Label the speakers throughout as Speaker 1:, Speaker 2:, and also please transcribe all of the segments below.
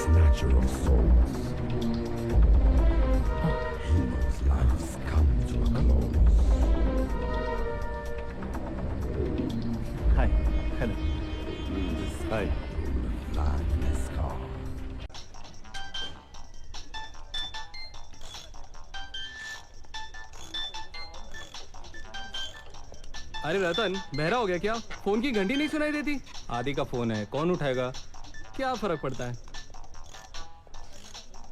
Speaker 1: snatcher of souls. He knows life's come to a close.
Speaker 2: Hi. Hello.
Speaker 1: Hi. Flying this car.
Speaker 3: अरे रतन, बहरा हो गया क्या? Phone की घंटी नहीं सुनाई देती? आदि का फोन है, कौन उठाएगा? क्या फर्क पड़ता है?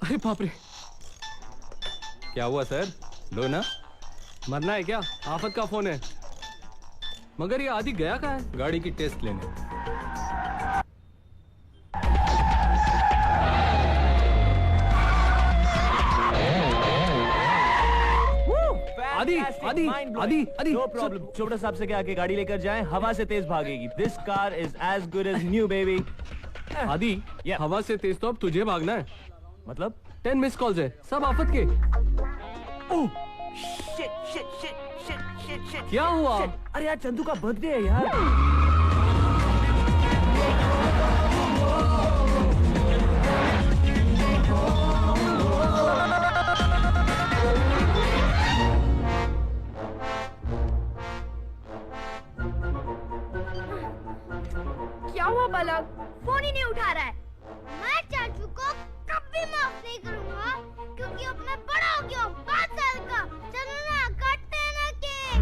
Speaker 3: अरे बाप रे! क्या हुआ सर? लो ना? मरना है क्या? आफत का फोन है। मगर ये आदि गया कहाँ है? गाड़ी की टेस्ट लेने। आदि, आदि, आदि, आदि।
Speaker 2: No problem. चोपड़ा साहब से क्या आके गाड़ी लेकर जाएं, हवा से तेज भागेगी। This car is as good as new baby.
Speaker 3: आदि, हवा से तेज तो अब तुझे भागना है।
Speaker 2: मतलब
Speaker 3: 10 मिस कॉल्स है, सब आफत के।
Speaker 2: Oh shit shit shit shit shit shit.
Speaker 3: क्या हुआ?
Speaker 2: अरे यार चंदू का बर्थडे है यार।
Speaker 4: क्या हुआ बालक? फोन ही नहीं उठा रहा है। मैं चाचू को कभी माफ नहीं करूंगा, क्योंकि अब मैं बड़ा हो गया हूँ, 5 साल का। चलो ना, काटते हैं ना केक।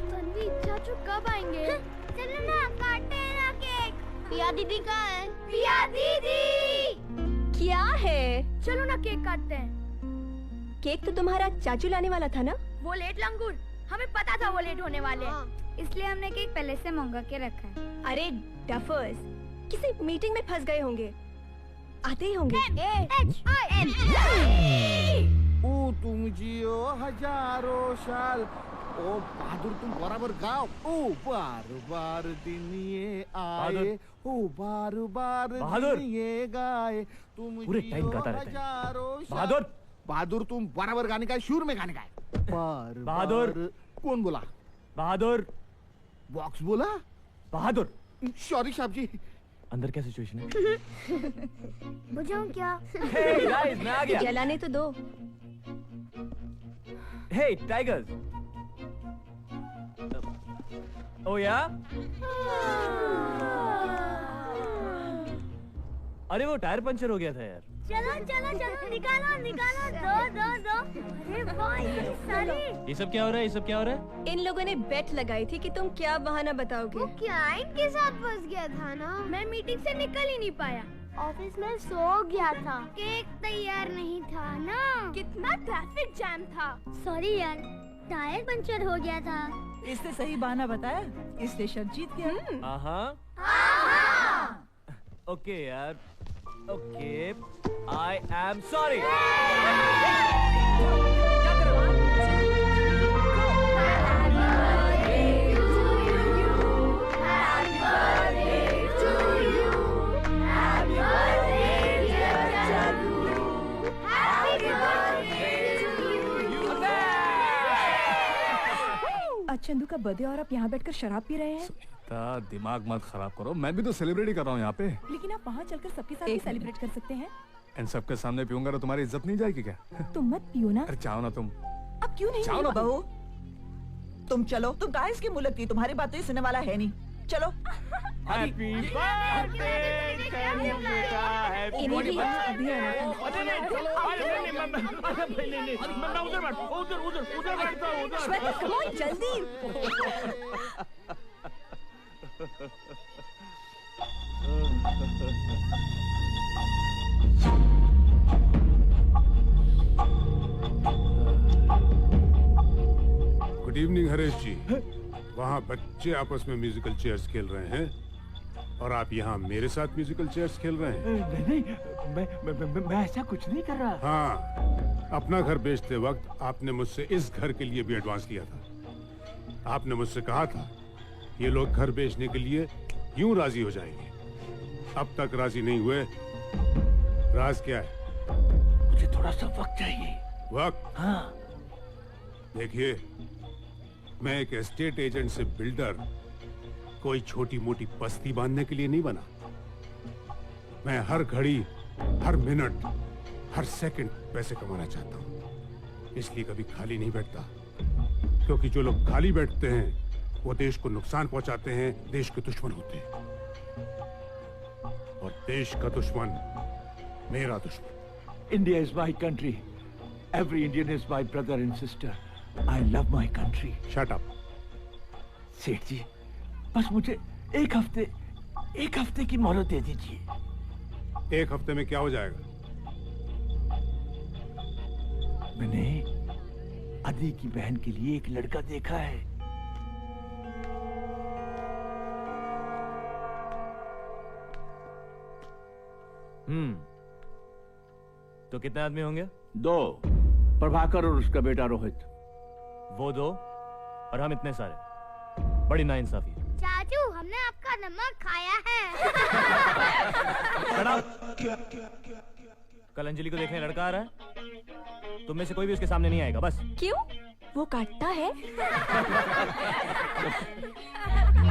Speaker 4: तन्वी, चाचू कब आएंगे? चलो ना, काटते हैं ना केक। पिया दीदी कहाँ है? पिया दीदी!
Speaker 5: क्या है?
Speaker 4: चलो ना, केक काटते हैं।
Speaker 5: केक तो तुम्हारा चाचू लाने वाला था ना?
Speaker 4: वो लेट लंगूर, हमें पता था वो लेट होने वाले हैं, इसलिए हमने केक पहले से मंगा के रखा है।
Speaker 5: अरे डफर्स, किसी मीटिंग में फंस गए होंगे, आते ही होंगे।
Speaker 6: ओ तुम जियो हजारों साल, ओ बहादुर तुम बराबर गाओ। ओ बार बार दिन ये आए, ओ बार बार
Speaker 2: बहादुर!
Speaker 6: दिन ये गाए, तुम
Speaker 2: पूरे
Speaker 6: जियो
Speaker 2: टाइम गाता रहता है।
Speaker 6: हजारों साल।
Speaker 2: बहादुर!
Speaker 6: बहादुर तुम बराबर गाने का है, शुरू में गाने का है। बार
Speaker 2: बहादुर!
Speaker 6: बार- कौन बोला?
Speaker 2: बहादुर!
Speaker 6: बॉक्स बोला?
Speaker 2: बहादुर!
Speaker 6: सॉरी साहब जी।
Speaker 2: अंदर क्या सिचुएशन है?
Speaker 4: बुझाऊं क्या?
Speaker 2: Hey guys, मैं आ गया।
Speaker 5: जलाने तो दो।
Speaker 2: Hey tigers. ओ या? अरे वो टायर पंचर हो गया था यार।
Speaker 4: चलो चलो चलो, निकालो निकालो, दो दो दो। अरे वाह, ये सारे।
Speaker 2: ये सब क्या हो रहा है? ये सब क्या हो रहा है?
Speaker 5: इन लोगों ने बेट लगाई थी कि तुम क्या बहाना बताओगे।
Speaker 4: वो क्लाइंट के साथ फंस गया था ना, मैं मीटिंग से निकल ही नहीं पाया। ऑफिस में सो गया था, केक तैयार नहीं था ना, कितना ट्रैफिक जैम था। सॉरी यार, टायर पंचर हो गया था।
Speaker 7: इसने सही बहाना बताया, इसलिए शब्द जीत गया।
Speaker 2: हाँ। ओके यार, ओके, आई एम सॉरी।
Speaker 7: आज चंदू का बर्थडे और आप यहाँ बैठकर शराब पी रहे हैं।
Speaker 3: दिमाग मत खराब करो, मैं भी तो सेलिब्रेट कर रहा हूँ यहाँ पे।
Speaker 7: लेकिन आप वहाँ चलकर सबके साथ भी सेलिब्रेट कर सकते हैं।
Speaker 3: इन सबके सामने पीऊंगा तो तुम्हारी इज्जत नहीं जाएगी क्या?
Speaker 7: तुम मत पियो ना।
Speaker 3: अरे चाहो ना तुम।
Speaker 7: अब क्यों नहीं?
Speaker 3: चाहो ना
Speaker 7: बहू, तुम चलो। तुम काहे इसकी मुँह लगती, तुम्हारी बात तो ये सुनने वाला है नहीं। चलो।
Speaker 2: हैप्पी बर्थडे चंदू बेटा, हैप्पी
Speaker 5: इन्हें भी अभी आना था।
Speaker 2: मैं उधर बैठता हूँ।
Speaker 5: श्वेता, come on, जल्दी।
Speaker 8: गुड इवनिंग हरेश जी। वहाँ बच्चे आपस में म्यूजिकल चेयर्स खेल रहे हैं और आप यहाँ मेरे साथ म्यूजिकल चेयर्स खेल रहे हैं।
Speaker 2: नहीं, मैं ऐसा कुछ नहीं कर रहा।
Speaker 8: हाँ, अपना घर बेचते वक्त आपने मुझसे इस घर के लिए भी एडवांस लिया था। आपने मुझसे कहा था ये लोग घर बेचने के लिए यूं राजी हो जाएंगे। अब तक राजी नहीं हुए। राज क्या है?
Speaker 6: मुझे थोड़ा सा वक्त चाहिए।
Speaker 8: वक्त?
Speaker 6: हाँ।
Speaker 8: देखिए, मैं एक एस्टेट एजेंट से बिल्डर कोई छोटी मोटी बस्ती बांधने के लिए नहीं बना। मैं हर घड़ी, हर मिनट, हर सेकंड पैसे कमाना चाहता हूं। इसलिए कभी खाली नहीं बैठता, क्योंकि जो लोग खाली बैठते हैं वो देश को नुकसान पहुंचाते हैं, देश के दुश्मन होते हैं। और देश का दुश्मन मेरा दुश्मन।
Speaker 6: India is my country. Every Indian is my brother and sister. I love my country.
Speaker 8: Shut up.
Speaker 6: सेठ जी, बस मुझे एक हफ्ते की मोहलत दे दीजिए।
Speaker 8: एक हफ्ते में क्या हो जाएगा?
Speaker 6: मैंने आदि की बहन के लिए एक लड़का देखा है।
Speaker 2: तो कितने आदमी होंगे?
Speaker 6: 2, प्रभाकर और उसका बेटा रोहित।
Speaker 2: वो 2 और हम इतने सारे। बड़ी नाइंसाफी।
Speaker 4: चाचू, हमने आपका नमक खाया है।
Speaker 2: कल अंजलि को देखने लड़का आ रहा है, तुम में से कोई भी उसके सामने नहीं आएगा, बस।
Speaker 5: क्यों? वो काटता है?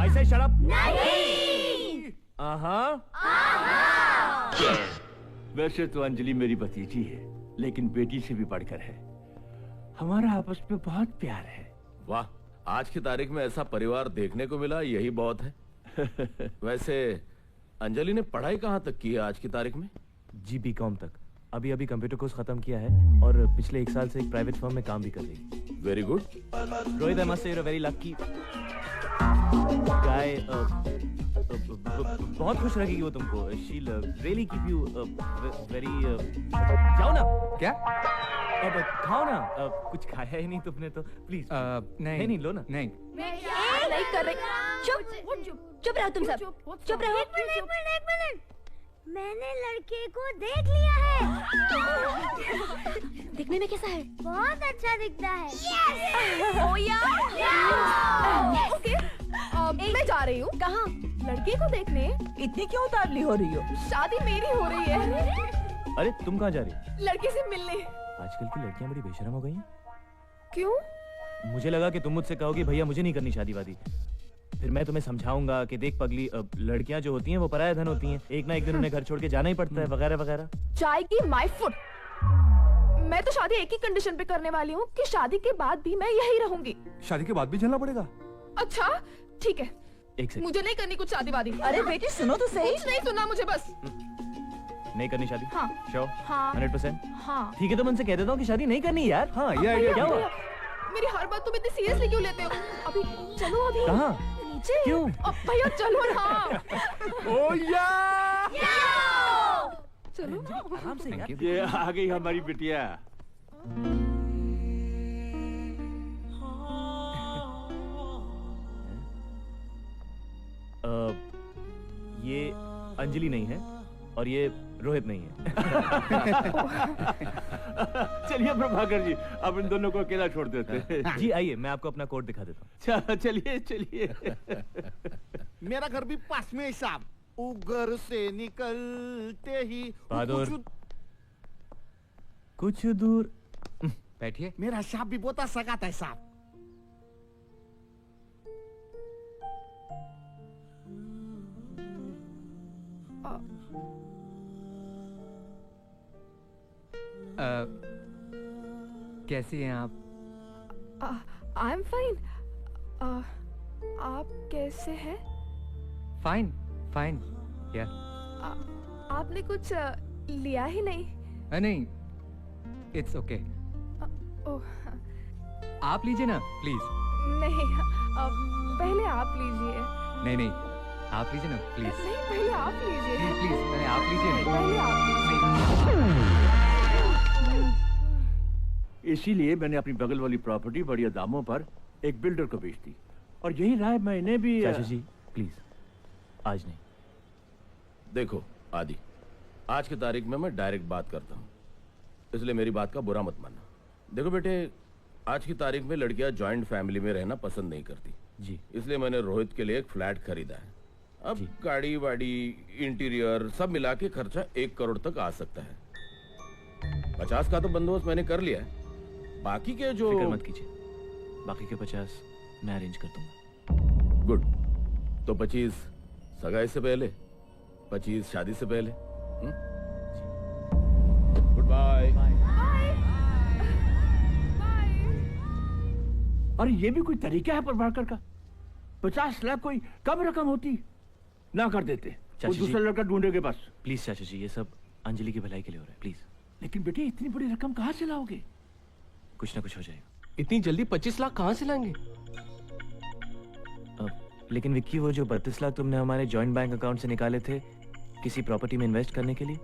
Speaker 2: ऐसे शराब
Speaker 4: नहीं।
Speaker 6: वैसे तो अंजलि मेरी भतीजी है, लेकिन बेटी से भी बढ़कर है। हमारा आपस में बहुत प्यार है।
Speaker 9: वाह, आज की तारीख में ऐसा परिवार देखने को मिला, यही बहुत है। वैसे अंजलि ने पढ़ाई कहाँ तक की है आज की तारीख में?
Speaker 2: जी BCom तक। अभी अभी कंप्यूटर कोर्स खत्म किया है और पिछले 1 साल से एक प्राइवेट फर्म में काम भी कर रही है।
Speaker 9: Very good.
Speaker 2: Rohit, I must say you are very lucky guy. बहुत खुश रखेगी वो तुमको। She will really keep you very. जाओ ना।
Speaker 3: क्या?
Speaker 2: अब खाओ ना। कुछ खाया ही नहीं तुमने तो प्लीज।
Speaker 3: नहीं
Speaker 2: नहीं, लो ना।
Speaker 3: नहीं।
Speaker 5: नहीं कर रही। चुप रहो तुम सब। चुप रहो।
Speaker 4: एक मिनट। मैंने लड़के को देख लिया है।
Speaker 5: दिखने में कैसा है?
Speaker 4: बहुत अच्छा दिखता है।
Speaker 5: ओ यार। ओके, मैं जा रही हूँ। कहाँ? लड़के को देखने।
Speaker 7: इतनी क्यों उतावली हो रही हो?
Speaker 5: शादी मेरी हो रही है।
Speaker 2: अरे तुम कहाँ जा रही हो?
Speaker 5: लड़के से मिलने।
Speaker 2: आजकल की लड़कियां बड़ी बेशरम हो गई हैं।
Speaker 5: क्यों?
Speaker 2: मुझे लगा कि तुम मुझसे कहोगी भैया मुझे नहीं करनी शादी वादी। फिर मैं तुम्हें समझाऊंगा कि देख पगली, लड़कियां जो होती हैं वो पराया धन होती हैं। एक ना एक दिन उन्हें घर छोड़ के जाना ही पड़ता है, वगैरह वगैरह।
Speaker 5: चाय की माय फुट। मैं तो शादी एक ही कंडीशन पे करने वाली हूँ कि शादी के बाद भी मैं यही रहूंगी।
Speaker 3: शादी के बाद भी झेलना पड़ेगा?
Speaker 5: अच्छा ठीक है।
Speaker 2: एक सेकंड।
Speaker 5: मुझे नहीं करनी कुछ शादी वादी।
Speaker 7: अरे बेटी सुनो तो सही।
Speaker 5: कुछ नहीं सुनना मुझे बस।
Speaker 2: नहीं करनी शादी?
Speaker 5: हाँ।
Speaker 2: श्योर?
Speaker 5: हाँ।
Speaker 2: 100%?
Speaker 5: हाँ।
Speaker 2: ठीक है, तो मैं उनसे कह देता हूँ कि शादी नहीं करनी यार।
Speaker 3: हाँ, ये आइडिया
Speaker 2: क्या हुआ?
Speaker 5: मेरी हर बात तुम इतनी सीरियसली क्यों लेते हो? अभी चलो, अभी
Speaker 2: कहाँ?
Speaker 5: नीचे।
Speaker 2: क्यों?
Speaker 5: अब भैया चलो ना।
Speaker 6: ओ या!
Speaker 5: चलो।
Speaker 2: आराम से यार।
Speaker 6: ये आ गई हमारी बिटिया।
Speaker 2: ये अंजलि नहीं है और ये रोहित नहीं है।
Speaker 6: चलिए प्रभाकर जी, अब इन दोनों को अकेला छोड़ देते हैं।
Speaker 2: जी आइए, मैं आपको अपना कोड दिखा देता हूँ।
Speaker 6: चलिए।
Speaker 10: मेरा घर भी पास में है साहब। उगर से निकलते ही
Speaker 2: बहादुर, कुछ दूर
Speaker 3: बैठिए।
Speaker 10: मेरा साहब भी बहुत सगाता है साहब।
Speaker 3: कैसी हैं आप?
Speaker 5: I am fine. आप कैसे हैं?
Speaker 3: Fine fine. या
Speaker 5: आपने कुछ लिया ही नहीं?
Speaker 3: नहीं, इट्स ओके।
Speaker 5: ओह
Speaker 3: आप लीजिए ना प्लीज।
Speaker 5: नहीं, पहले आप लीजिए।
Speaker 3: नहीं, आप लीजिए ना प्लीज।
Speaker 5: नहीं, पहले आप लीजिए।
Speaker 3: प्लीज पहले आप लीजिए।
Speaker 5: पहले आप लीजिए।
Speaker 6: इसीलिए मैंने अपनी बगल वाली प्रॉपर्टी बढ़िया दामों पर एक बिल्डर को बेच दी, और यही राय मैंने भी।
Speaker 2: चाचा जी प्लीज, आज नहीं।
Speaker 9: देखो आदि, आज की तारीख में मैं डायरेक्ट बात करता हूँ, इसलिए मेरी बात का बुरा मत मानना। देखो बेटे, आज की तारीख में लड़कियां जॉइंट फैमिली में रहना पसंद नहीं करती
Speaker 2: जी,
Speaker 9: इसलिए मैंने रोहित के लिए एक फ्लैट खरीदा है। अब गाड़ी वाड़ी इंटीरियर सब मिला के खर्चा 1 करोड़ तक आ सकता है। 50 का तो बंदोबस्त मैंने कर लिया है, बाकी के जो
Speaker 2: फिक्र मत कीजिए, बाकी के 50 मैं अरेंज कर दूंगा।
Speaker 9: गुड। तो 25 सगाई से पहले, 25 शादी से पहले। Good bye.
Speaker 11: और ये भी कोई तरीका है प्रभाकर का? 50 लाख कोई कम रकम होती, ना कर देते, वो दूसरा लड़का ढूंढेगे बस।
Speaker 2: प्लीज चाचा जी, ये सब अंजलि की भलाई के लिए हो रहा है, प्लीज।
Speaker 11: लेकिन बेटे इतनी बड़ी रकम कहाँ से लाओगे?
Speaker 2: कुछ ना कुछ हो जाएगा।
Speaker 3: इतनी जल्दी 25 लाख कहाँ से लाएंगे?
Speaker 2: लेकिन विक्की, वो जो 32 लाख तुमने हमारे जॉइंट बैंक अकाउंट से निकाले थे किसी प्रॉपर्टी में इन्वेस्ट करने के लिए।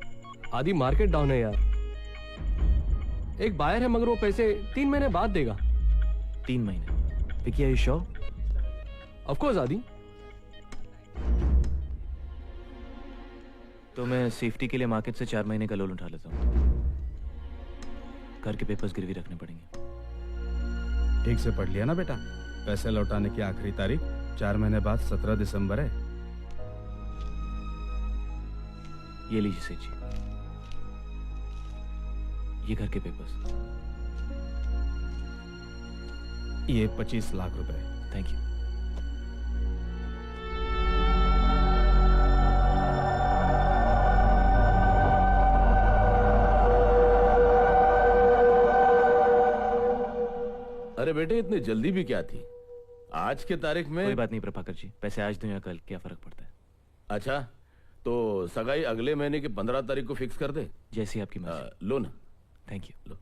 Speaker 3: आदि मार्केट डाउन है यार। एक बायर है मगर वो पैसे 3 महीने बाद देगा।
Speaker 2: 3 महीने? Vicky, are you sure?
Speaker 3: Of course Aadi.
Speaker 2: तो मैं सेफ्टी के लिए मार्केट से 4 महीने का लोन उठा लेता हूँ। घर के पेपर्स गिरवी रखने पड़ेंगे।
Speaker 12: ठीक से पढ़ लिया ना बेटा? पैसे लौटाने की आखिरी तारीख 4 महीने बाद 17 दिसंबर है।
Speaker 2: ये लीजिए सेठ जी, ये घर के पेपर्स।
Speaker 12: ये 25 लाख रुपए।
Speaker 2: Thank you.
Speaker 9: अरे बेटे, इतनी जल्दी भी क्या थी? आज के तारीख में
Speaker 2: कोई बात नहीं प्रभाकर जी, पैसे आज दूं या कल, क्या फर्क पड़ता है?
Speaker 9: अच्छा, तो सगाई अगले महीने की 15 तारीख को फिक्स कर दे।
Speaker 2: जैसी आपकी मर्जी।
Speaker 9: लो ना।
Speaker 2: Thank you.
Speaker 9: लो।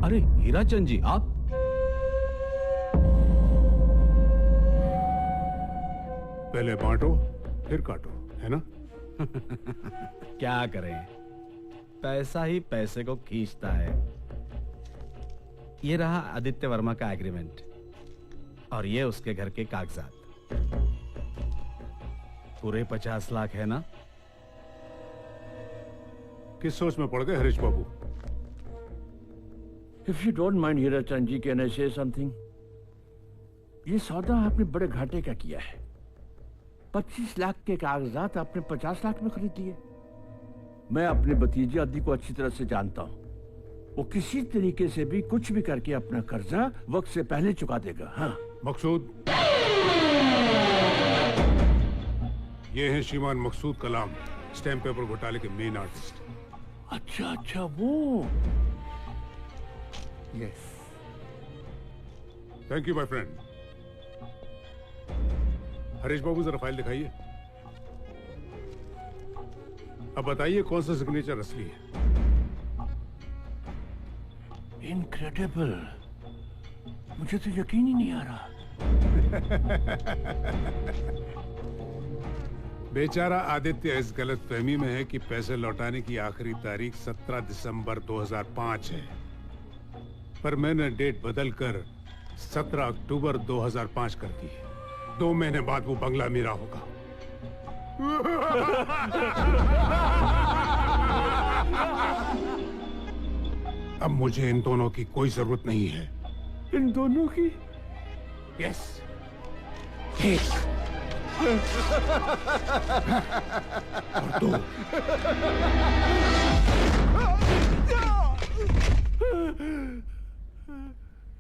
Speaker 12: अरे हीराचंद जी, आप?
Speaker 8: पहले बांटो फिर काटो, है ना?
Speaker 12: क्या करें, पैसा ही पैसे को खींचता है। ये रहा आदित्य वर्मा का एग्रीमेंट और ये उसके घर के कागजात। पूरे 50 लाख है ना?
Speaker 8: किस सोच में पड़ गए हरीश बाबू?
Speaker 11: If you don't mind Hirachand ji, can I say something? ये सौदा आपने बड़े घाटे का किया है। 25 लाख के कागजात आपने 50 लाख में खरीद दिए। मैं अपने भतीजे आदि को अच्छी तरह से जानता हूँ, वो किसी तरीके से भी कुछ भी करके अपना कर्जा वक्त से पहले चुका देगा। हाँ
Speaker 8: मकसूद, ये है श्रीमान मकसूद कलाम, स्टैम्प पेपर घोटाले के मेन आर्टिस्ट।
Speaker 11: अच्छा अच्छा, वो।
Speaker 8: Yes, thank you my friend. Harish Babu, जरा फाइल दिखाइए। अब बताइए कौन सा सिग्नेचर असली है?
Speaker 11: इनक्रेडिबल, मुझे तो यकीन ही नहीं आ रहा।
Speaker 8: बेचारा आदित्य इस गलत फहमी में है कि पैसे लौटाने की आखिरी तारीख 17 दिसंबर 2005 है, पर मैंने डेट बदलकर 17 अक्टूबर 2005 कर दी है। 2 महीने बाद वो बंगला मेरा होगा। अब मुझे इन दोनों की कोई जरूरत नहीं है।
Speaker 11: इन दोनों की?
Speaker 8: यस। और 2।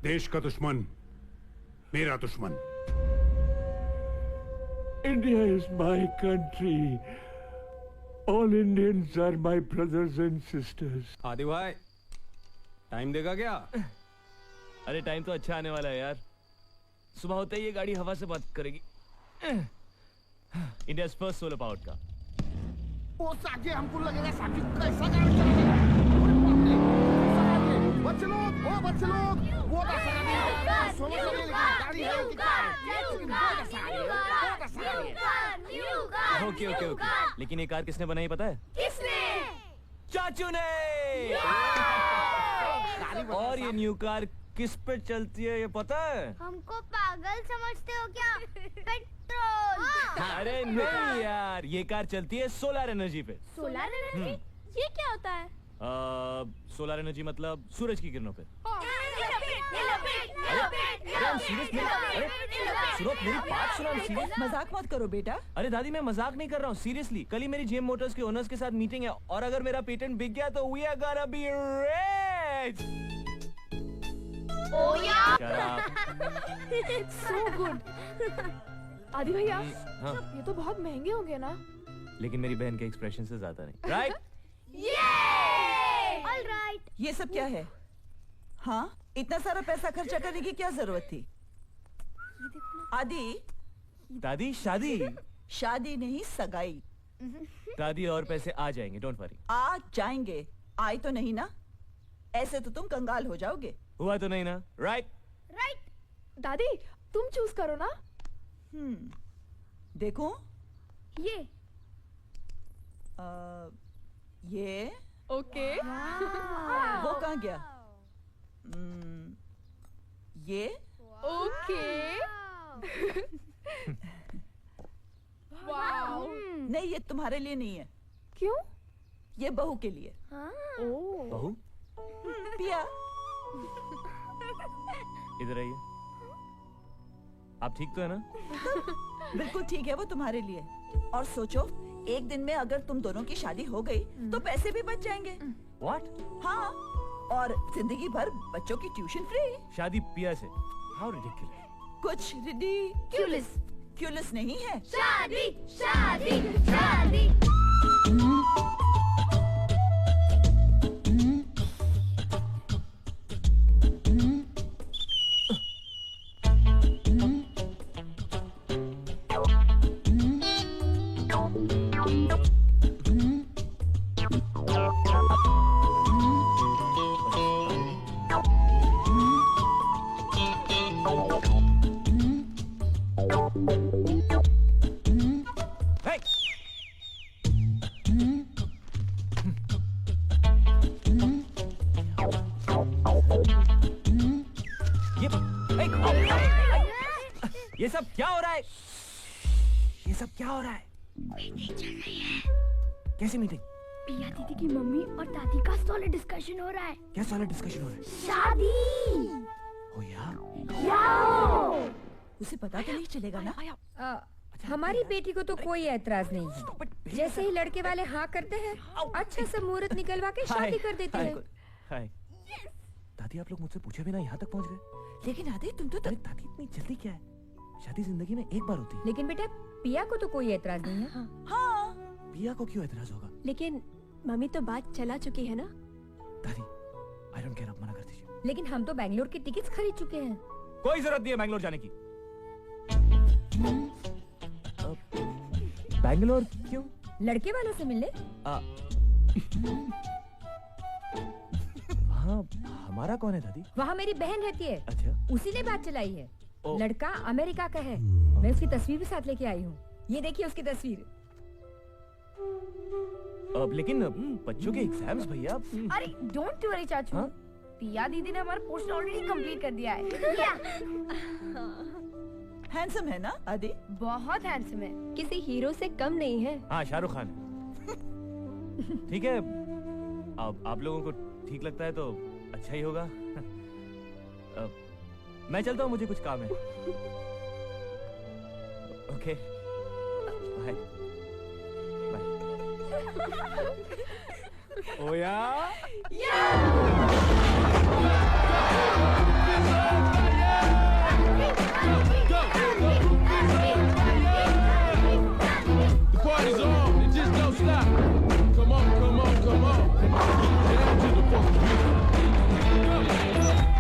Speaker 8: देश का दुश्मन मेरा दुश्मन।
Speaker 11: India is my country. All Indians are my brothers and sisters.
Speaker 3: आदि भाई, टाइम देगा क्या?
Speaker 2: अरे टाइम तो अच्छा आने वाला है यार। सुबह होते ही ये गाड़ी हवा से बात करेगी। इंडिया फर्स्ट सोलर पावर्ड का।
Speaker 6: वो सागे हमको लगेगा सागे कैसा गाड़ी चलाएगा। बच्चे लोग, वो
Speaker 2: ओके ओके ओके, लेकिन ये कार किसने बनाई पता है?
Speaker 4: किसने?
Speaker 2: चाचू ने। और ये न्यू कार किस पे चलती है ये पता है?
Speaker 4: हमको पागल समझते हो क्या? पेट्रोल।
Speaker 2: अरे नहीं यार, ये कार चलती है सोलर एनर्जी पे।
Speaker 4: Solar energy? ये क्या होता है?
Speaker 2: सोलर एनर्जी मतलब सूरज की किरणों पे। सुनो मेरी बात सुनो, सीरियस
Speaker 7: मजाक मत करो बेटा।
Speaker 2: अरे दादी मैं मजाक नहीं कर रहा हूँ, सीरियसली। कल ही मेरी जेम मोटर्स के ओनर्स के साथ मीटिंग है और अगर मेरा पेटेंट बिक गया तो we are gonna be rich.
Speaker 5: Oh yeah!
Speaker 2: Shut up.
Speaker 5: It's so good. आदि भैया,
Speaker 2: हाँ।
Speaker 5: ये तो बहुत महंगे होंगे ना?
Speaker 2: लेकिन मेरी बहन के एक्सप्रेशन से ज्यादा नहीं, राइट?
Speaker 4: All right.
Speaker 7: ये सब क्या है? हाँ, इतना सारा पैसा खर्चा करने की क्या जरूरत थी? आदि,
Speaker 2: दादी शादी।
Speaker 7: शादी नहीं सगाई।
Speaker 2: दादी और पैसे आ जाएंगे, डोंट वरी।
Speaker 7: आ जाएंगे, आए तो नहीं ना? ऐसे तो तुम कंगाल हो जाओगे।
Speaker 2: हुआ तो नहीं ना, राइट?
Speaker 4: Right.
Speaker 5: दादी, तुम चूज करो ना।
Speaker 7: देखो
Speaker 4: ये
Speaker 7: ये
Speaker 5: ओके।
Speaker 7: वो कहाँ गया? ये
Speaker 5: ओके। वाओ।
Speaker 7: नहीं, ये तुम्हारे लिए नहीं है।
Speaker 5: क्यों?
Speaker 7: ये बहू के लिए।
Speaker 5: ओह।
Speaker 2: बहू?
Speaker 7: पिया,
Speaker 2: इधर आइए। आप ठीक तो है ना?
Speaker 7: बिल्कुल ठीक है, वो तुम्हारे लिए। और सोचो, एक दिन में अगर तुम दोनों की शादी हो गई तो पैसे भी बच जाएंगे।
Speaker 2: What?
Speaker 7: हाँ, और जिंदगी भर बच्चों की ट्यूशन फ्री।
Speaker 2: शादी पिया से? How ridiculous.
Speaker 7: कुछ रिडिक्युलस नहीं है।
Speaker 4: शादी शादी शादी।
Speaker 2: Hey! ये सब क्या हो रहा है? ये सब क्या हो रहा है?
Speaker 4: मीटिंग चल रही है।
Speaker 2: कैसी मीटिंग?
Speaker 4: पिया दीदी की मम्मी और दादी का सॉलिड डिस्कशन हो रहा है।
Speaker 2: क्या सॉलिड डिस्कशन हो रहा है?
Speaker 4: शादी।
Speaker 2: ओ यार,
Speaker 7: उसे पता तो नहीं चलेगा ना?
Speaker 13: हमारी बेटी को तो कोई ऐतराज नहीं है। जैसे ही लड़के वाले हाँ करते हैं, अच्छा सा मुहूर्त निकलवा के शादी कर देते हैं।
Speaker 2: हाय। दादी आप लोग मुझसे पूछे बिना यहाँ तक पहुँच गए।
Speaker 7: लेकिन आदि तुम तो
Speaker 2: अरे दादी इतनी जल्दी क्या है? शादी जिंदगी में एक बार होती है।
Speaker 13: लेकिन बेटा पिया को तो कोई ऐतराज नहीं है।
Speaker 7: हाँ।
Speaker 2: पिया को क्यों ऐतराज होगा?
Speaker 5: लेकिन मम्मी तो बात चला चुकी है ना।
Speaker 2: दादी आई डोंट केयर, आप मना कर दीजिए।
Speaker 13: लेकिन हम तो बैंगलोर की टिकट्स खरीद चुके हैं।
Speaker 2: कोई जरूरत नहीं है बैंगलोर जाने की। बैंगलोर क्यों?
Speaker 13: लड़के वालों से मिलने।
Speaker 2: हाँ, हमारा कौन है दादी?
Speaker 13: वहाँ मेरी बहन रहती है।
Speaker 2: अच्छा।
Speaker 13: उसी ने बात चलाई है। लड़का अमेरिका का है। मैं उसकी तस्वीर भी साथ लेके आई हूँ। ये देखिए उसकी तस्वीर।
Speaker 2: लेकिन बच्चों के एग्जाम्स भैया।
Speaker 5: अरे डोंट वरी चाचू।
Speaker 2: हाँ?
Speaker 5: पिया दीदी ने हमारा पोर्शन ऑलरेडी कंप्लीट कर दिया है।
Speaker 7: हैंडसम है ना आदि?
Speaker 5: बहुत हैंडसम है, किसी हीरो से कम नहीं है।
Speaker 2: हाँ, शाहरुख खान है। ठीक है, अब आप लोगों को ठीक लगता है तो अच्छा ही होगा। मैं चलता हूँ, मुझे कुछ काम है। Okay, bye bye. ओ या?
Speaker 14: The party's on, it just don't stop. Come on, come on, come on. Get out to the funky beat.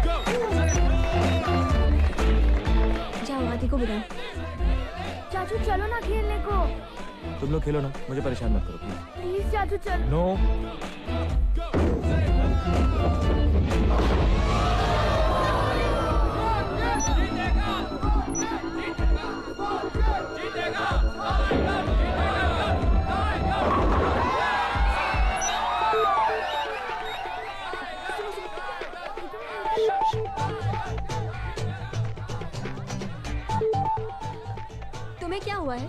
Speaker 14: Go,
Speaker 5: जाओ आदि को बुलाओ।
Speaker 4: चाचू चलो ना खेलने को।
Speaker 2: तुम लोग खेलो ना, मुझे परेशान मत करो
Speaker 4: प्लीज चाचू चलो।
Speaker 2: नो।
Speaker 5: तुम्हें क्या हुआ है?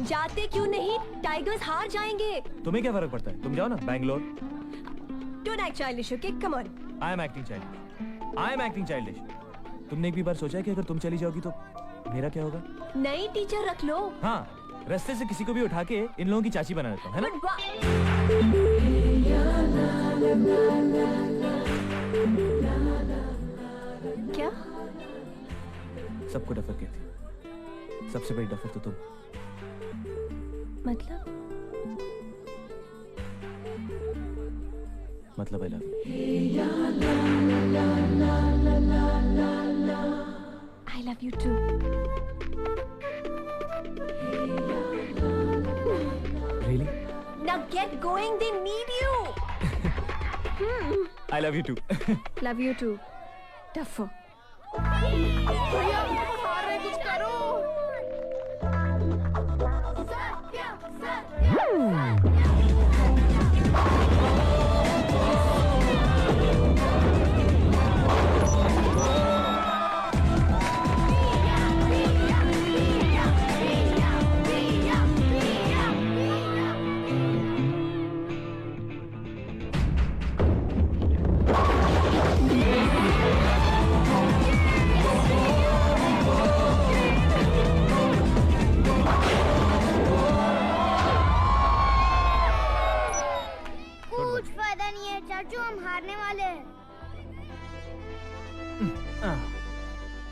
Speaker 5: जाते क्यों नहीं? टाइगर्स हार जाएंगे।
Speaker 2: तुम्हें क्या फर्क पड़ता है? तुम जाओ ना Bangalore.
Speaker 5: Don't act childish, okay? Come on.
Speaker 2: I am acting childish. I am acting childish. तुमने एक भी बार सोचा है कि अगर तुम चली जाओगी तो मेरा क्या होगा?
Speaker 5: नई टीचर रख लो।
Speaker 2: हाँ, रास्ते से किसी को भी उठा के इन लोगों की चाची बना देता हूँ, है ना?
Speaker 5: क्या?
Speaker 2: सबको डफर कहती, सबसे बड़ी डफर तो तुम। मतलब I love you.
Speaker 5: I love you too.
Speaker 2: Really?
Speaker 5: Now get going. They need you.
Speaker 2: I love you too.
Speaker 5: Love you too. Tougher.
Speaker 4: भैया अरे कुछ करो। कुछ फायदा नहीं है चाचू, हम हारने वाले हैं।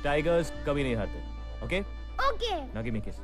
Speaker 2: टाइगर्स कभी नहीं हारते, okay?
Speaker 4: Okay.
Speaker 2: Now give me a kiss.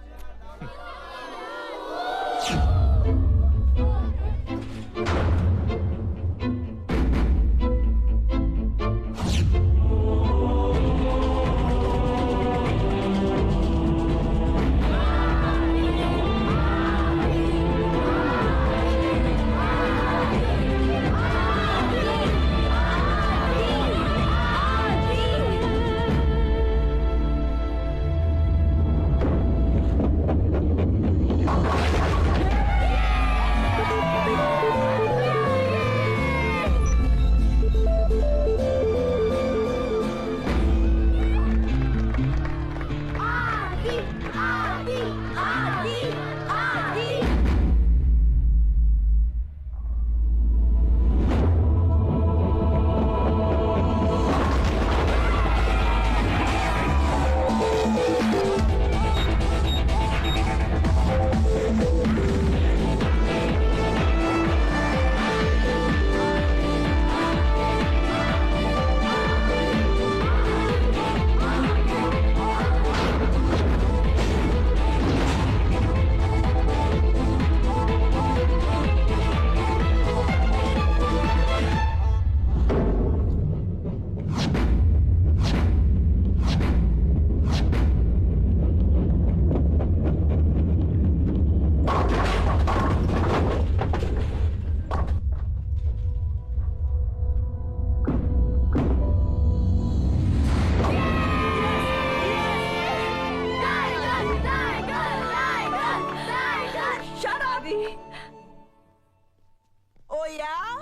Speaker 7: Oh yeah?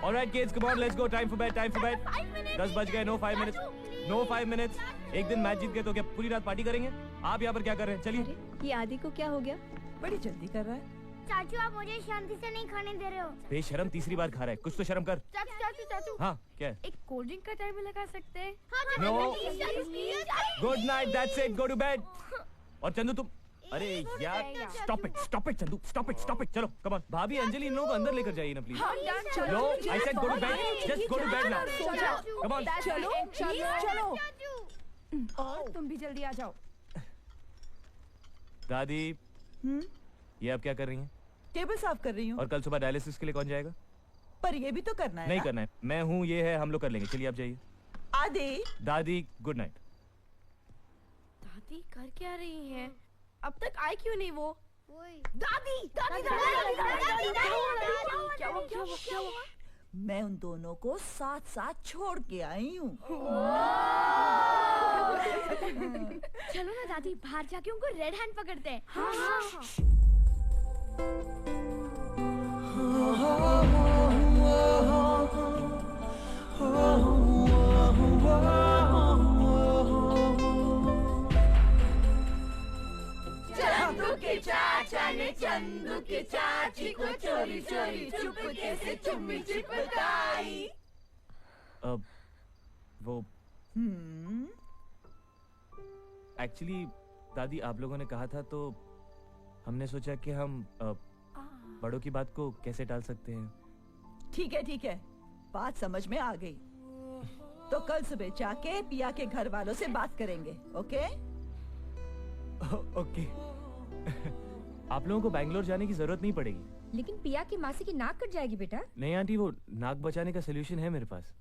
Speaker 2: All right, kids, come on, let's go. Time for bed. Time for bed. 10 बज गए. No 5 minutes. No 5 minutes. एक दिन मैच जीत गए तो क्या पूरी रात पार्टी करेंगे? आप यहाँ पर क्या कर रहे हैं? चलिए.
Speaker 5: ये आदि को क्या हो गया?
Speaker 7: बड़ी जल्दी कर रहा है।
Speaker 4: चाचू आप मुझे शांति से नहीं खाने दे रहे हो।
Speaker 2: बेशरम तीसरी बार खा रहा है. कुछ तो शर्म कर.
Speaker 5: चाचू चाचू चाचू।
Speaker 2: हाँ, क्या है?
Speaker 5: एक कोल्ड ड्रिंक का टाइम लगा सकते हैं?
Speaker 2: No. Good night. That's it. Go to bed. और चंदू तुम. अरे यार, stop it, Chandu, stop it. चलो, come on. भाभी अंजलि इन लोगों को अंदर लेकर जाइए ना please. No, I said go to bed. Just go to bed now. Come on.
Speaker 7: चलो।
Speaker 5: और तुम भी जल्दी आ जाओ।
Speaker 2: दादी, ये आप क्या कर रही हैं?
Speaker 7: टेबल साफ कर रही हूँ।
Speaker 2: और कल सुबह डायलिसिस के लिए कौन जाएगा?
Speaker 7: पर ये भी तो करना है।
Speaker 2: नहीं करना है. मैं हूँ, ये है, हम लोग कर लेंगे. चलिए आप जाइए.
Speaker 7: आदि।
Speaker 2: दादी, गुड नाइट.
Speaker 5: दादी कर क्या रही हैं? अब तक आई क्यों नहीं वो?
Speaker 7: दादी। क्या हुआ? मैं उन दोनों को साथ साथ छोड़ के आई हूँ।
Speaker 5: चलो ना दादी, बाहर जाके उनको रेड हैंड पकड़ते हैं। हाँ।
Speaker 7: चंदू के चाचा ने
Speaker 5: चंदू के चाची को चोरी चोरी चुपके से चुम्मी चिपकाई।
Speaker 2: अब वो एक्चुअली दादी आप लोगों ने कहा था तो हमने सोचा कि हम बड़ों की बात को कैसे टाल सकते हैं।
Speaker 7: ठीक है, बात समझ में आ गई। तो कल सुबह जाके पिया के घर वालों से बात करेंगे। Okay
Speaker 2: okay. आप लोगों को बैंगलोर जाने की जरूरत नहीं पड़ेगी।
Speaker 13: लेकिन पिया की मासी की नाक कट जाएगी बेटा।
Speaker 2: नहीं आंटी, वो नाक बचाने का सोल्यूशन है मेरे पास।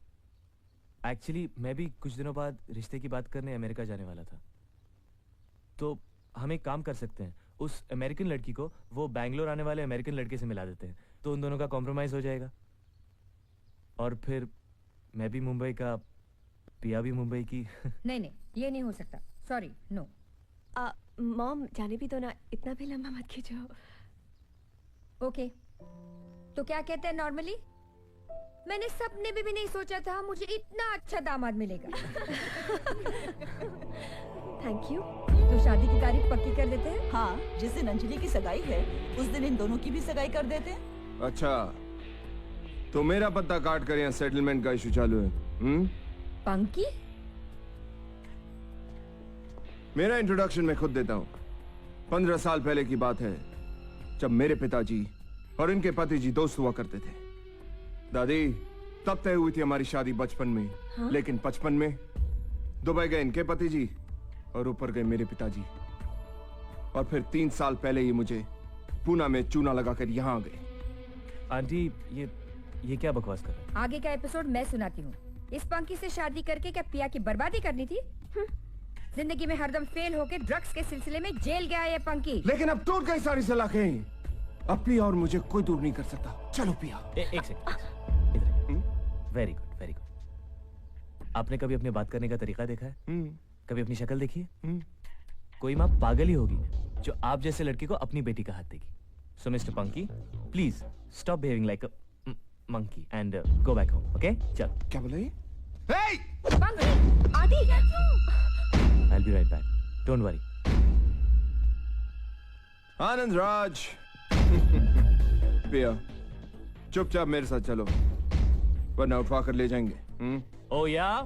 Speaker 2: एक्चुअली मैं भी कुछ दिनों बाद रिश्ते की बात करने अमेरिका जाने वाला था, तो हम एक काम कर सकते हैं, उस अमेरिकन लड़की को वो बैंगलोर आने वाले अमेरिकन लड़के से मिला देते हैं, तो उन दोनों का कॉम्प्रोमाइज हो जाएगा। और फिर मैं भी मुंबई का, पिया भी मुंबई की।
Speaker 13: नहीं, ये नहीं हो सकता। Sorry, no.
Speaker 5: मॉम जाने भी दो ना, इतना भी लंबा मत खींचो।
Speaker 13: ओके, तो क्या कहते हैं नॉर्मली? मैंने सपने में भी नहीं सोचा था मुझे इतना अच्छा दामाद मिलेगा।
Speaker 5: Thank you.
Speaker 13: तो शादी की तारीख पक्की कर देते हैं?
Speaker 7: हाँ, जिस दिन अंजलि की सगाई है उस दिन इन दोनों की भी सगाई कर देते हैं।
Speaker 15: अच्छा, तो मेरा पत्ता काट कर यहाँ सेटलमेंट का इशू चालू है।
Speaker 13: पंकी?
Speaker 15: मेरा इंट्रोडक्शन मैं खुद देता हूँ। 15 साल पहले की बात है, जब मेरे पिताजी और इनके पति जी दोस्त हुआ करते थे। दादी, तब तय हुई थी हमारी शादी बचपन में।
Speaker 5: हाँ?
Speaker 15: लेकिन 55 में दुबई गए इनके पति जी और ऊपर गए मेरे पिताजी, और फिर 3 साल पहले ही मुझे पूना में चूना लगाकर यहाँ आ गए।
Speaker 2: आंटी, ये क्या बकवास कर रहे हैं?
Speaker 13: आगे का एपिसोड मैं सुनाती हूँ। इस पंकी से शादी करके क्या पिया की बर्बादी करनी थी? जिंदगी में हरदम फेल होके ड्रग्स के सिलसिले में जेल गया ये पंकी।
Speaker 15: लेकिन अब टूट गई सारी सलाखें। अब पिया और मुझे कोई दूर नहीं कर सकता। चलो पिया।
Speaker 2: एक second, very good, very good. आपने कभी अपने बात करने का तरीका देखा है? कभी अपनी शक्ल देखी है? कोई माँ पागल ही होगी जो आप जैसे लड़के को अपनी बेटी का हाथ देगी। So mister Panky, please stop behaving like a monkey and go back home, okay? चल।
Speaker 15: क्या बोले?
Speaker 13: Hey! आदि!
Speaker 2: I'll be right back. Don't worry.
Speaker 15: Anand Raj. पिया, चुपचाप मेरे साथ चलो, वरना उठवा कर ले जाएंगे।
Speaker 2: Oh yeah?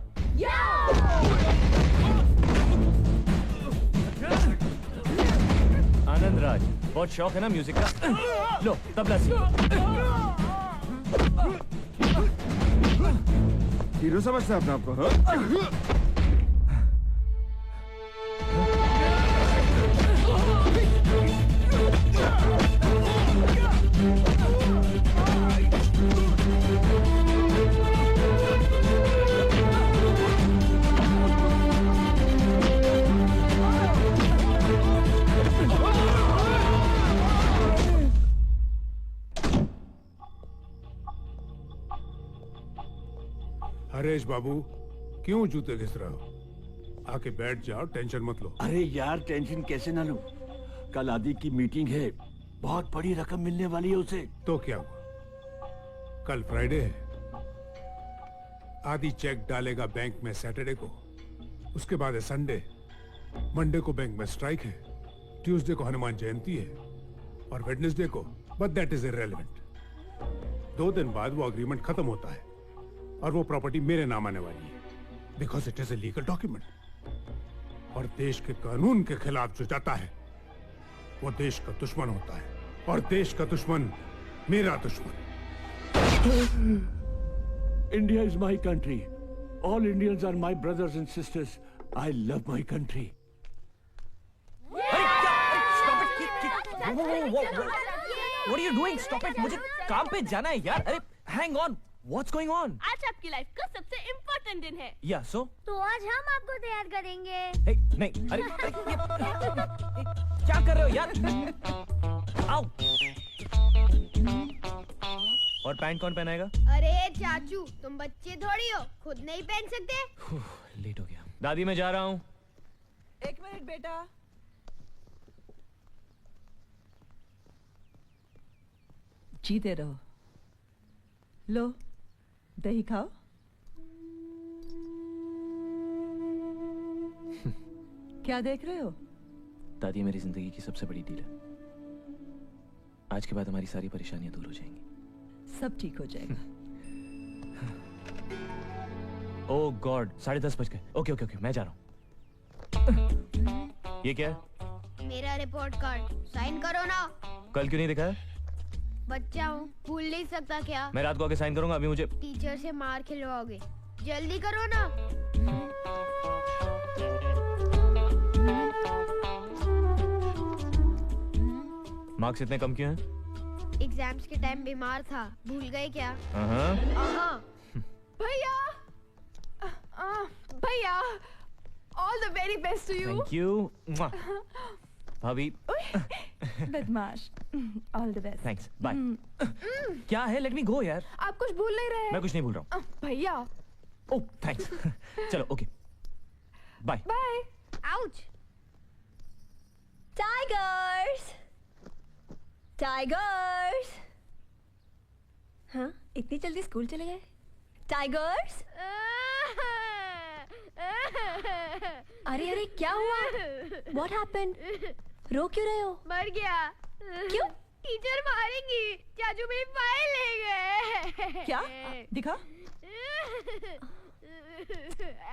Speaker 2: आनंद राज, बहुत शौक है ना म्यूजिक का? लो तबला सीखो।
Speaker 15: हीरो समझता है अपने आप को?
Speaker 8: हरेश बाबू, क्यों जूते घिस रहे हो? आके बैठ जाओ, टेंशन मत लो।
Speaker 11: अरे यार, टेंशन कैसे ना लूं? कल आदि की मीटिंग है, बहुत बड़ी रकम मिलने वाली है उसे।
Speaker 8: तो क्या हुआ? कल फ्राइडे है। आदि चेक डालेगा बैंक में सैटरडे को, उसके बाद है संडे। मंडे को बैंक में स्ट्राइक है, ट्यूसडे को हनुमान जयंती है, और वेडनेसडे को, बट दैट इज इररिलेवेंट। 2 दिन बाद वो अग्रीमेंट खत्म होता है और वो प्रॉपर्टी मेरे नाम आने वाली है, because it is a legal document. और देश के कानून के खिलाफ जो जाता है वो देश का दुश्मन होता है, और देश का दुश्मन मेरा दुश्मन।
Speaker 11: India is my country. All Indians are my brothers and sisters. I love my country.
Speaker 2: What are you doing? Stop it! मुझे काम पे जाना है यार। अरे hang on, what's going on?
Speaker 4: आज आपकी लाइफ का सबसे इम्पोर्टेंट दिन है।
Speaker 2: Yeah, so?
Speaker 4: तो आज हम आपको तैयार करेंगे।
Speaker 2: Hey, नहीं, अरे क्या कर रहे हो यार? आओ। और पैंट कौन पहनाएगा?
Speaker 4: अरे चाचू, तुम बच्चे थोड़ी हो, खुद नहीं पहन सकते।
Speaker 2: लेट हो गया। दादी मैं जा रहा हूँ।
Speaker 7: 1 मिनट बेटा। जीते रहो। लो, दही खाओ। क्या देख रहे हो?
Speaker 2: दादी मेरी जिंदगी की सबसे बड़ी डील है। आज के बाद हमारी सारी परेशानियां दूर हो जाएंगी।
Speaker 7: सब ठीक हो जाएगा।
Speaker 2: ओह गॉड, 10:30 बज गए। ओके ओके ओके, मैं जा रहा हूँ। ये क्या है?
Speaker 4: मेरा रिपोर्ट कार्ड, साइन करो ना।
Speaker 2: कल क्यों नहीं दिखाया?
Speaker 4: बच्चा हूँ, भूल नहीं सकता क्या?
Speaker 2: मैं रात को आके साइन करूंगा, अभी मुझे
Speaker 4: टीचर से मार खिलवाओगे, जल्दी करो ना।
Speaker 2: मार्क्स इतने कम क्यों हैं?
Speaker 4: एग्जाम्स के टाइम बीमार था, भूल गए क्या?
Speaker 5: भैया, भैया, all the very best to you.
Speaker 2: Thank you भाभी।
Speaker 5: बदमाश, all the best.
Speaker 2: Thanks, bye. क्या है? लेट मी गो यार।
Speaker 5: आप कुछ भूल नहीं रहे?
Speaker 2: मैं कुछ नहीं भूल रहा हूँ।
Speaker 5: भैया।
Speaker 2: Oh thanks. चलो okay, bye
Speaker 5: bye.
Speaker 4: Ouch.
Speaker 5: Tigers, tigers. हाँ, इतनी जल्दी स्कूल चले गए? टाइगर्स। अरे अरे क्या हुआ? What happened? रो क्यों रहे हो?
Speaker 4: मर गया।
Speaker 5: क्यों?
Speaker 4: टीचर मारेंगी, चाचू मेरी फाइल ले गए।
Speaker 7: क्या? दिखा।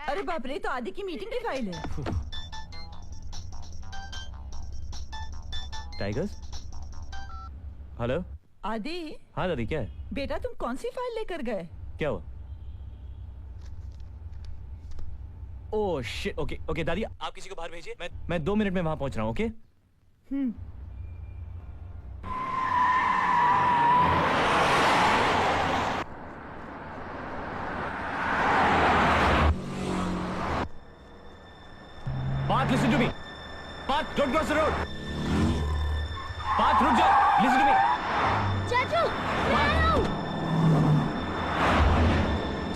Speaker 7: अरे बाप रे, तो आदि की मीटिंग की फाइल है।
Speaker 2: Tigers, hello.
Speaker 7: आदि।
Speaker 2: हाँ दादी, क्या है?
Speaker 7: बेटा तुम कौन सी फाइल लेकर गए?
Speaker 2: क्या हुआ? ओह शिट, ओके ओके दादी, आप किसी को बाहर भेजिए, मैं 2 मिनट में वहां पहुंच रहा हूँ। Okay? Parth, listen to me. Parth, don't cross the road. Parth, रुक जाओ. Listen to me.
Speaker 4: चाचू, मैं आया हूँ।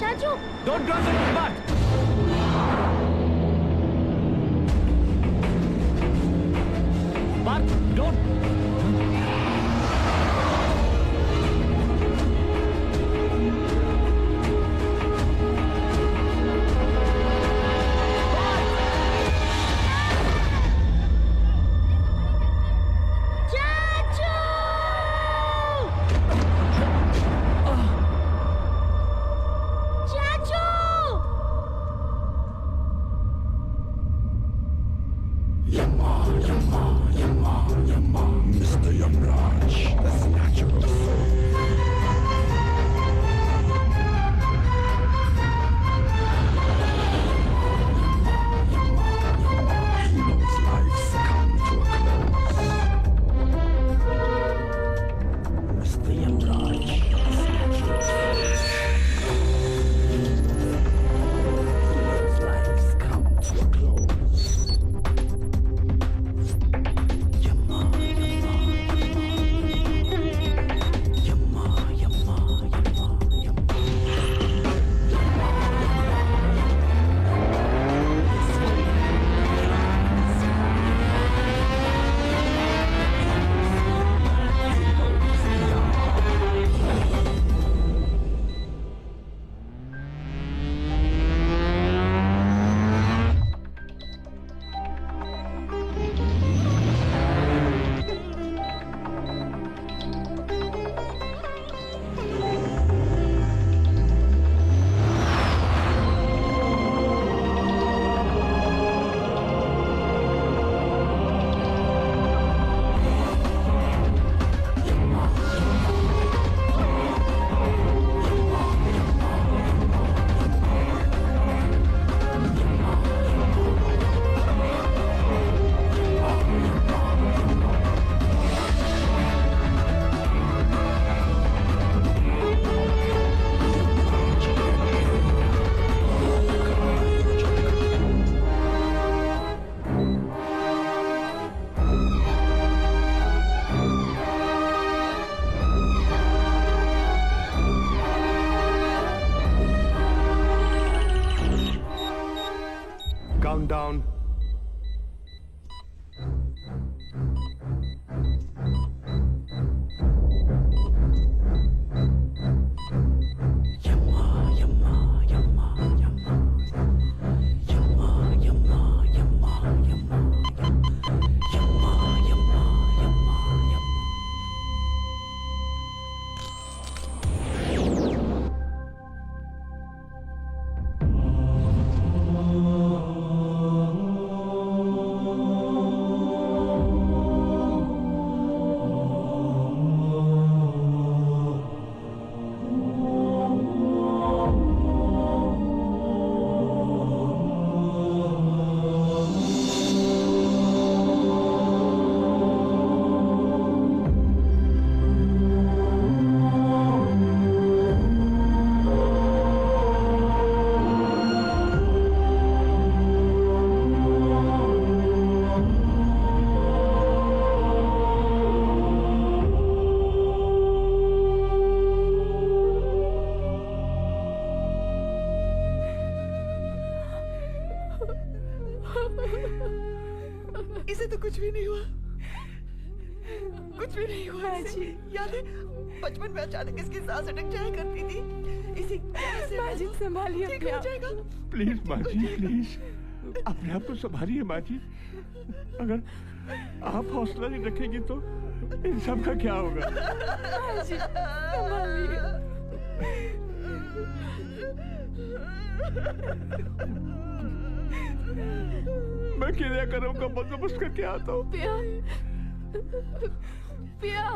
Speaker 4: चाचू,
Speaker 2: Don't cross the road, Parth. Parth, don't.
Speaker 1: Mr. Yamraj, that's natural soul. He knows life's come to a close. Mr. Yamraj, that's natural soul. He knows life's come to a close.
Speaker 15: Countdown.
Speaker 7: इसे तो कुछ भी नहीं हुआ, कुछ भी नहीं हुआ इसे। याद है बचपन में अचानक इसकी सांस अटक जाया करती थी, इसी माँ जी संभालिए, ठीक हो जाएगा।
Speaker 11: प्लीज माँ जी, प्लीज अपने आप को संभालिए माँ जी। अगर आप हौसला नहीं रखेंगी तो इन सब का क्या होगा?
Speaker 7: माँ जी संभालिए।
Speaker 11: मैं क्रियाकर्म का बंदोबस्त करके आता हूँ।
Speaker 5: पिया, पिया।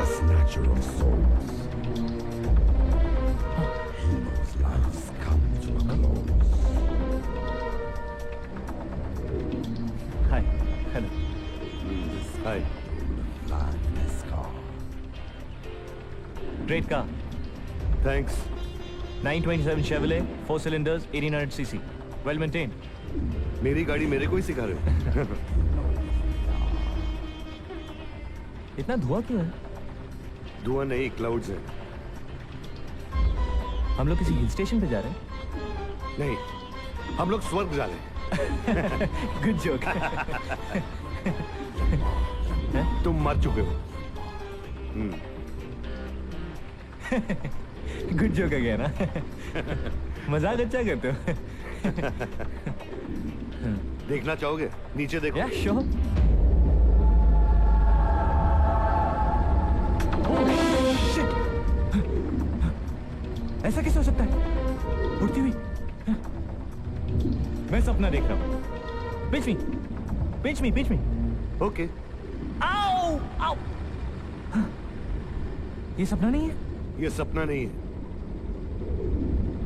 Speaker 1: The snatcher of souls. Heroes' lives come to a close.
Speaker 2: Hi. Hello.
Speaker 15: Hi.
Speaker 1: Flying this car.
Speaker 2: Great car.
Speaker 15: Thanks.
Speaker 2: 927 Chevrolet, 4 cylinders, 1800 cc. Well maintained.
Speaker 15: मेरी गाड़ी मेरे को ही सिखा रहे हो?
Speaker 2: इतना धुआं क्यों है?
Speaker 15: धुआं नहीं, क्लाउड्स हैं।
Speaker 2: हम लोग किसी हिल स्टेशन पे जा रहे हैं?
Speaker 15: नहीं, हम लोग स्वर्ग जा रहे हैं।
Speaker 2: Good joke.
Speaker 15: तुम मर चुके हो।
Speaker 2: गुड जोक है ना? मजाक अच्छा करते हो।
Speaker 15: देखना चाहोगे? नीचे देखो।
Speaker 2: या श्योर। ऐसा कैसे हो सकता है? उड़ती हुई? मैं सपना देख रहा हूँ। Pinch me. Pinch me, pinch me.
Speaker 15: Okay.
Speaker 2: आओ, आओ। ये सपना नहीं है?
Speaker 15: ये सपना नहीं है।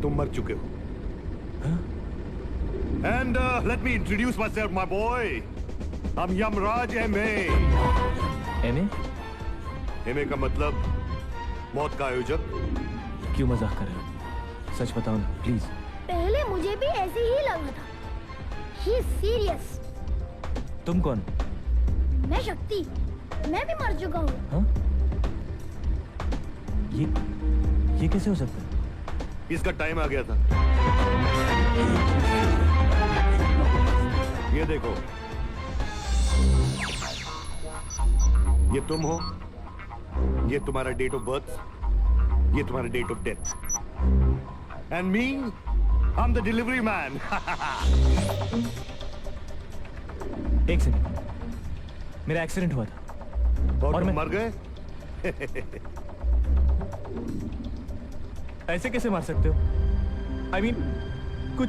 Speaker 15: तुम मर चुके हो। And let me introduce myself, my boy. I'm Yamraj M.A.
Speaker 2: M.A.?
Speaker 15: M.A. का मतलब मौत का आयोजक।
Speaker 2: क्यों मजाक कर रहे हो? सच बताओ ना, प्लीज।
Speaker 4: पहले मुझे भी ऐसे ही लगा था। He is serious.
Speaker 2: तुम कौन?
Speaker 4: मैं शक्ति। मैं भी मर चुका हूँ।
Speaker 2: हाँ? ये कैसे हो सकता है?
Speaker 15: इसका टाइम आ गया था। ये देखो, ये तुम हो, ये तुम्हारा डेट ऑफ बर्थ, ये तुम्हारा date of death. And me, I am the delivery man.
Speaker 2: एक सेकंड, मेरा एक्सीडेंट हुआ था
Speaker 15: और मैं मर गए।
Speaker 2: ऐसे कैसे मार सकते हो? I mean, कुछ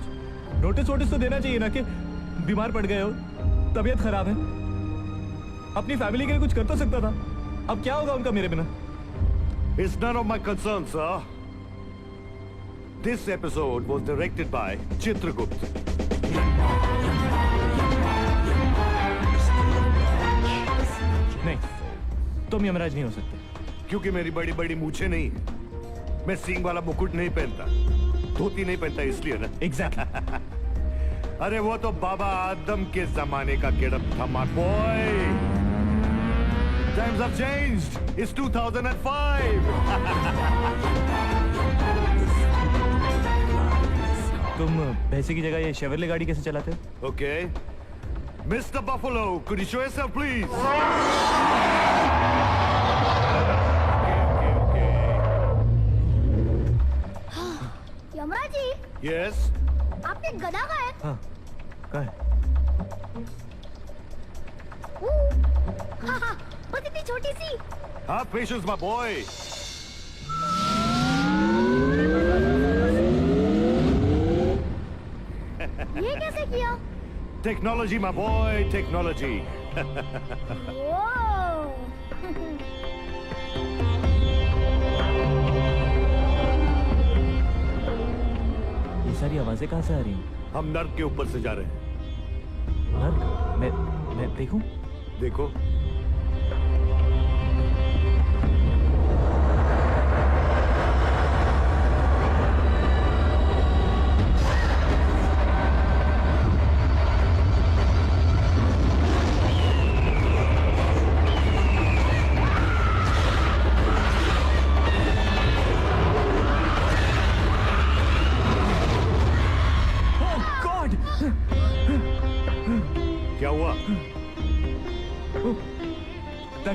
Speaker 2: नोटिस तो देना चाहिए ना कि बीमार पड़ गए हो, तबीयत खराब है। अपनी फैमिली के लिए कुछ कर तो सकता था। अब क्या होगा उनका मेरे बिना?
Speaker 15: It's none of my concern, sir. This episode was directed by Chitragupta.
Speaker 2: नहीं, तुम यमराज नहीं हो सकते।
Speaker 15: क्योंकि मेरी बड़ी बड़ी मूछें नहीं है। मैं सींग वाला मुकुट नहीं पहनता, धोती नहीं पहनता, इसलिए ना।
Speaker 2: Exactly.
Speaker 15: अरे वो तो बाबा आदम के जमाने का गेटअप था, my boy. Times have changed. It's 2005.
Speaker 2: तुम भैंसे की जगह ये शेवरले गाड़ी कैसे चलाते हो?
Speaker 15: Okay. Mr. Buffalo, could you show yourself, please?
Speaker 4: Yamraj ji.
Speaker 15: Yes.
Speaker 4: आपने गधा का है?
Speaker 2: हाँ, कहाँ है?
Speaker 4: हाँ, बस इतनी छोटी सी।
Speaker 15: Have patience, my boy.
Speaker 4: ये कैसे किया?
Speaker 15: Technology, my boy, technology.
Speaker 2: ये सारी आवाजें कहाँ से आ रही हैं?
Speaker 15: हम नर्क के ऊपर से जा रहे हैं।
Speaker 2: नर्क? मैं देखूं?
Speaker 15: देखो।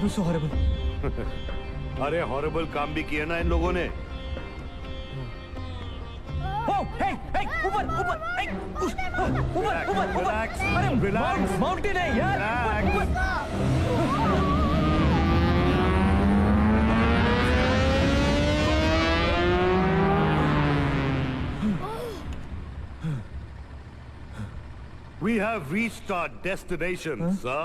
Speaker 2: That was so horrible.
Speaker 16: अरे हॉरिबल काम भी किया ना इन लोगों ने।
Speaker 2: Oh, hey, hey, ऊपर, hey, ऊपर,
Speaker 16: relax,
Speaker 2: अरे
Speaker 16: relax,
Speaker 2: माउंटेन है यार।
Speaker 16: We have reached our destination, sir.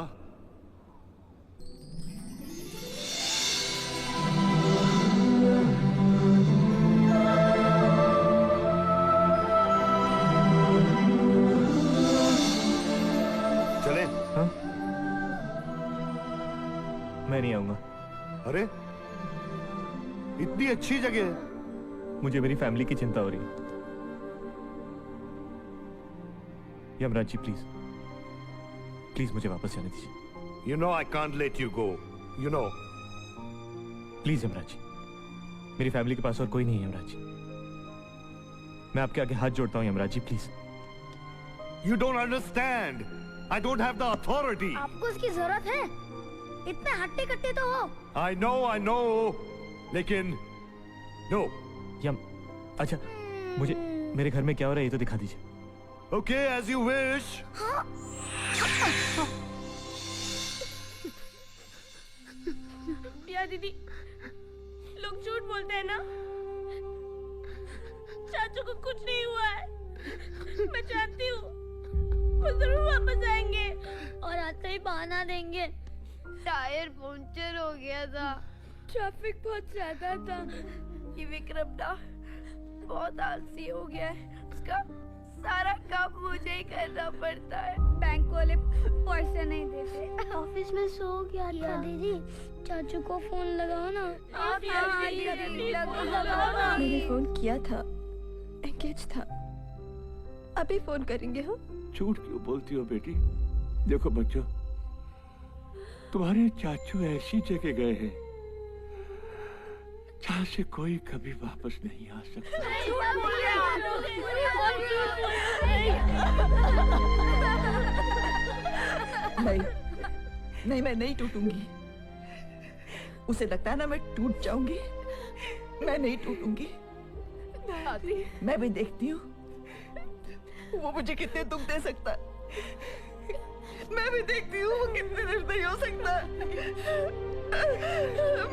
Speaker 16: चले?
Speaker 2: मैं नहीं आऊंगा।
Speaker 16: अरे, इतनी अच्छी जगह है।
Speaker 2: मुझे मेरी फैमिली की चिंता हो रही है। यमराज जी प्लीज मुझे वापस जाने दीजिए।
Speaker 16: You know I can't let you go. You know.
Speaker 2: Please Yamraj ji, मेरी फैमिली के पास और कोई नहीं है यमराज जी। मैं आपके आगे हाथ जोड़ता हूँ Yamraj ji, please.
Speaker 16: You don't understand. I don't have the authority.
Speaker 4: आपको इसकी जरूरत है? इतने हट्टे कट्टे तो हो।
Speaker 16: I know. लेकिन no.
Speaker 2: अच्छा, मुझे मेरे घर में क्या हो रहा है ये तो दिखा दीजिए।
Speaker 16: Okay, as you wish.
Speaker 5: प्रिया दीदी, लोग झूठ बोलते हैं ना? चाचू को कुछ नहीं हुआ है। मैं जानती हूँ, वो जरूर वापस आएंगे
Speaker 4: और आते ही बहाना देंगे। टायर पंक्चर हो गया था, ट्रैफिक बहुत ज्यादा था।
Speaker 5: ये विक्रम ना बहुत आलसी हो गया है। उसका सारा काम मुझे ही करना पड़ता है।
Speaker 4: बैंक वाले पैसे नहीं देते। ऑफिस में सो गया था दीदी, चाचू को फोन लगाओ ना।
Speaker 5: मैंने फोन किया था, एंगेज था। अभी फोन करेंगे हम।
Speaker 11: झूठ क्यों बोलती हो बेटी? देखो बच्चों, तुम्हारे चाचू ऐसी जगह गए हैं जहाँ से कोई कभी वापस नहीं आ सकता।
Speaker 7: नहीं, मैं नहीं टूटूंगी। उसे लगता है ना मैं टूट जाऊंगी। मैं नहीं टूटूंगी। मैं भी देखती हूँ वो मुझे कितने दुख दे सकता है। मैं भी देखती हूँ वो कितने निर्दयी हो सकता है।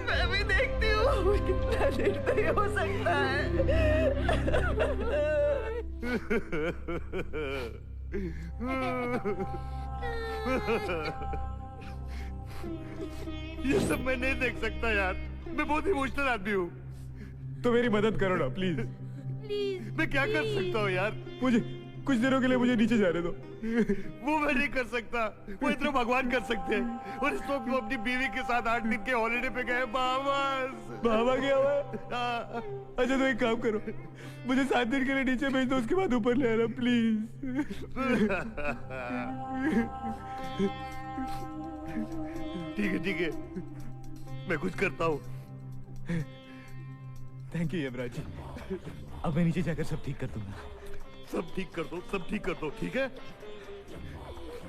Speaker 7: मैं भी देखती हूँ वो कितना निर्दयी हो सकता है।
Speaker 16: ये सब मैं नहीं देख सकता यार। मैं बहुत इमोशनल आदमी हूँ।
Speaker 2: तो मेरी मदद करो ना प्लीज।
Speaker 16: मैं क्या कर सकता हूँ यार?
Speaker 2: मुझे कुछ दिनों के लिए मुझे नीचे जाने दो।
Speaker 16: वो मैं नहीं कर सकता, वो इतना भगवान कर सकते हैं। और इस वक्त वो अपनी बीवी के साथ 8 दिन के हॉलिडे पे गए बाबा गया हुआ है।
Speaker 2: अच्छा तो एक काम करो, मुझे 7 दिन के लिए नीचे भेज दो, उसके बाद ऊपर ले आना प्लीज।
Speaker 16: ठीक है, मैं कुछ करता हूँ।
Speaker 2: Thank you Yamraj ji. अब मैं नीचे जाकर सब ठीक कर दूंगा।
Speaker 16: सब ठीक कर दो, ठीक है?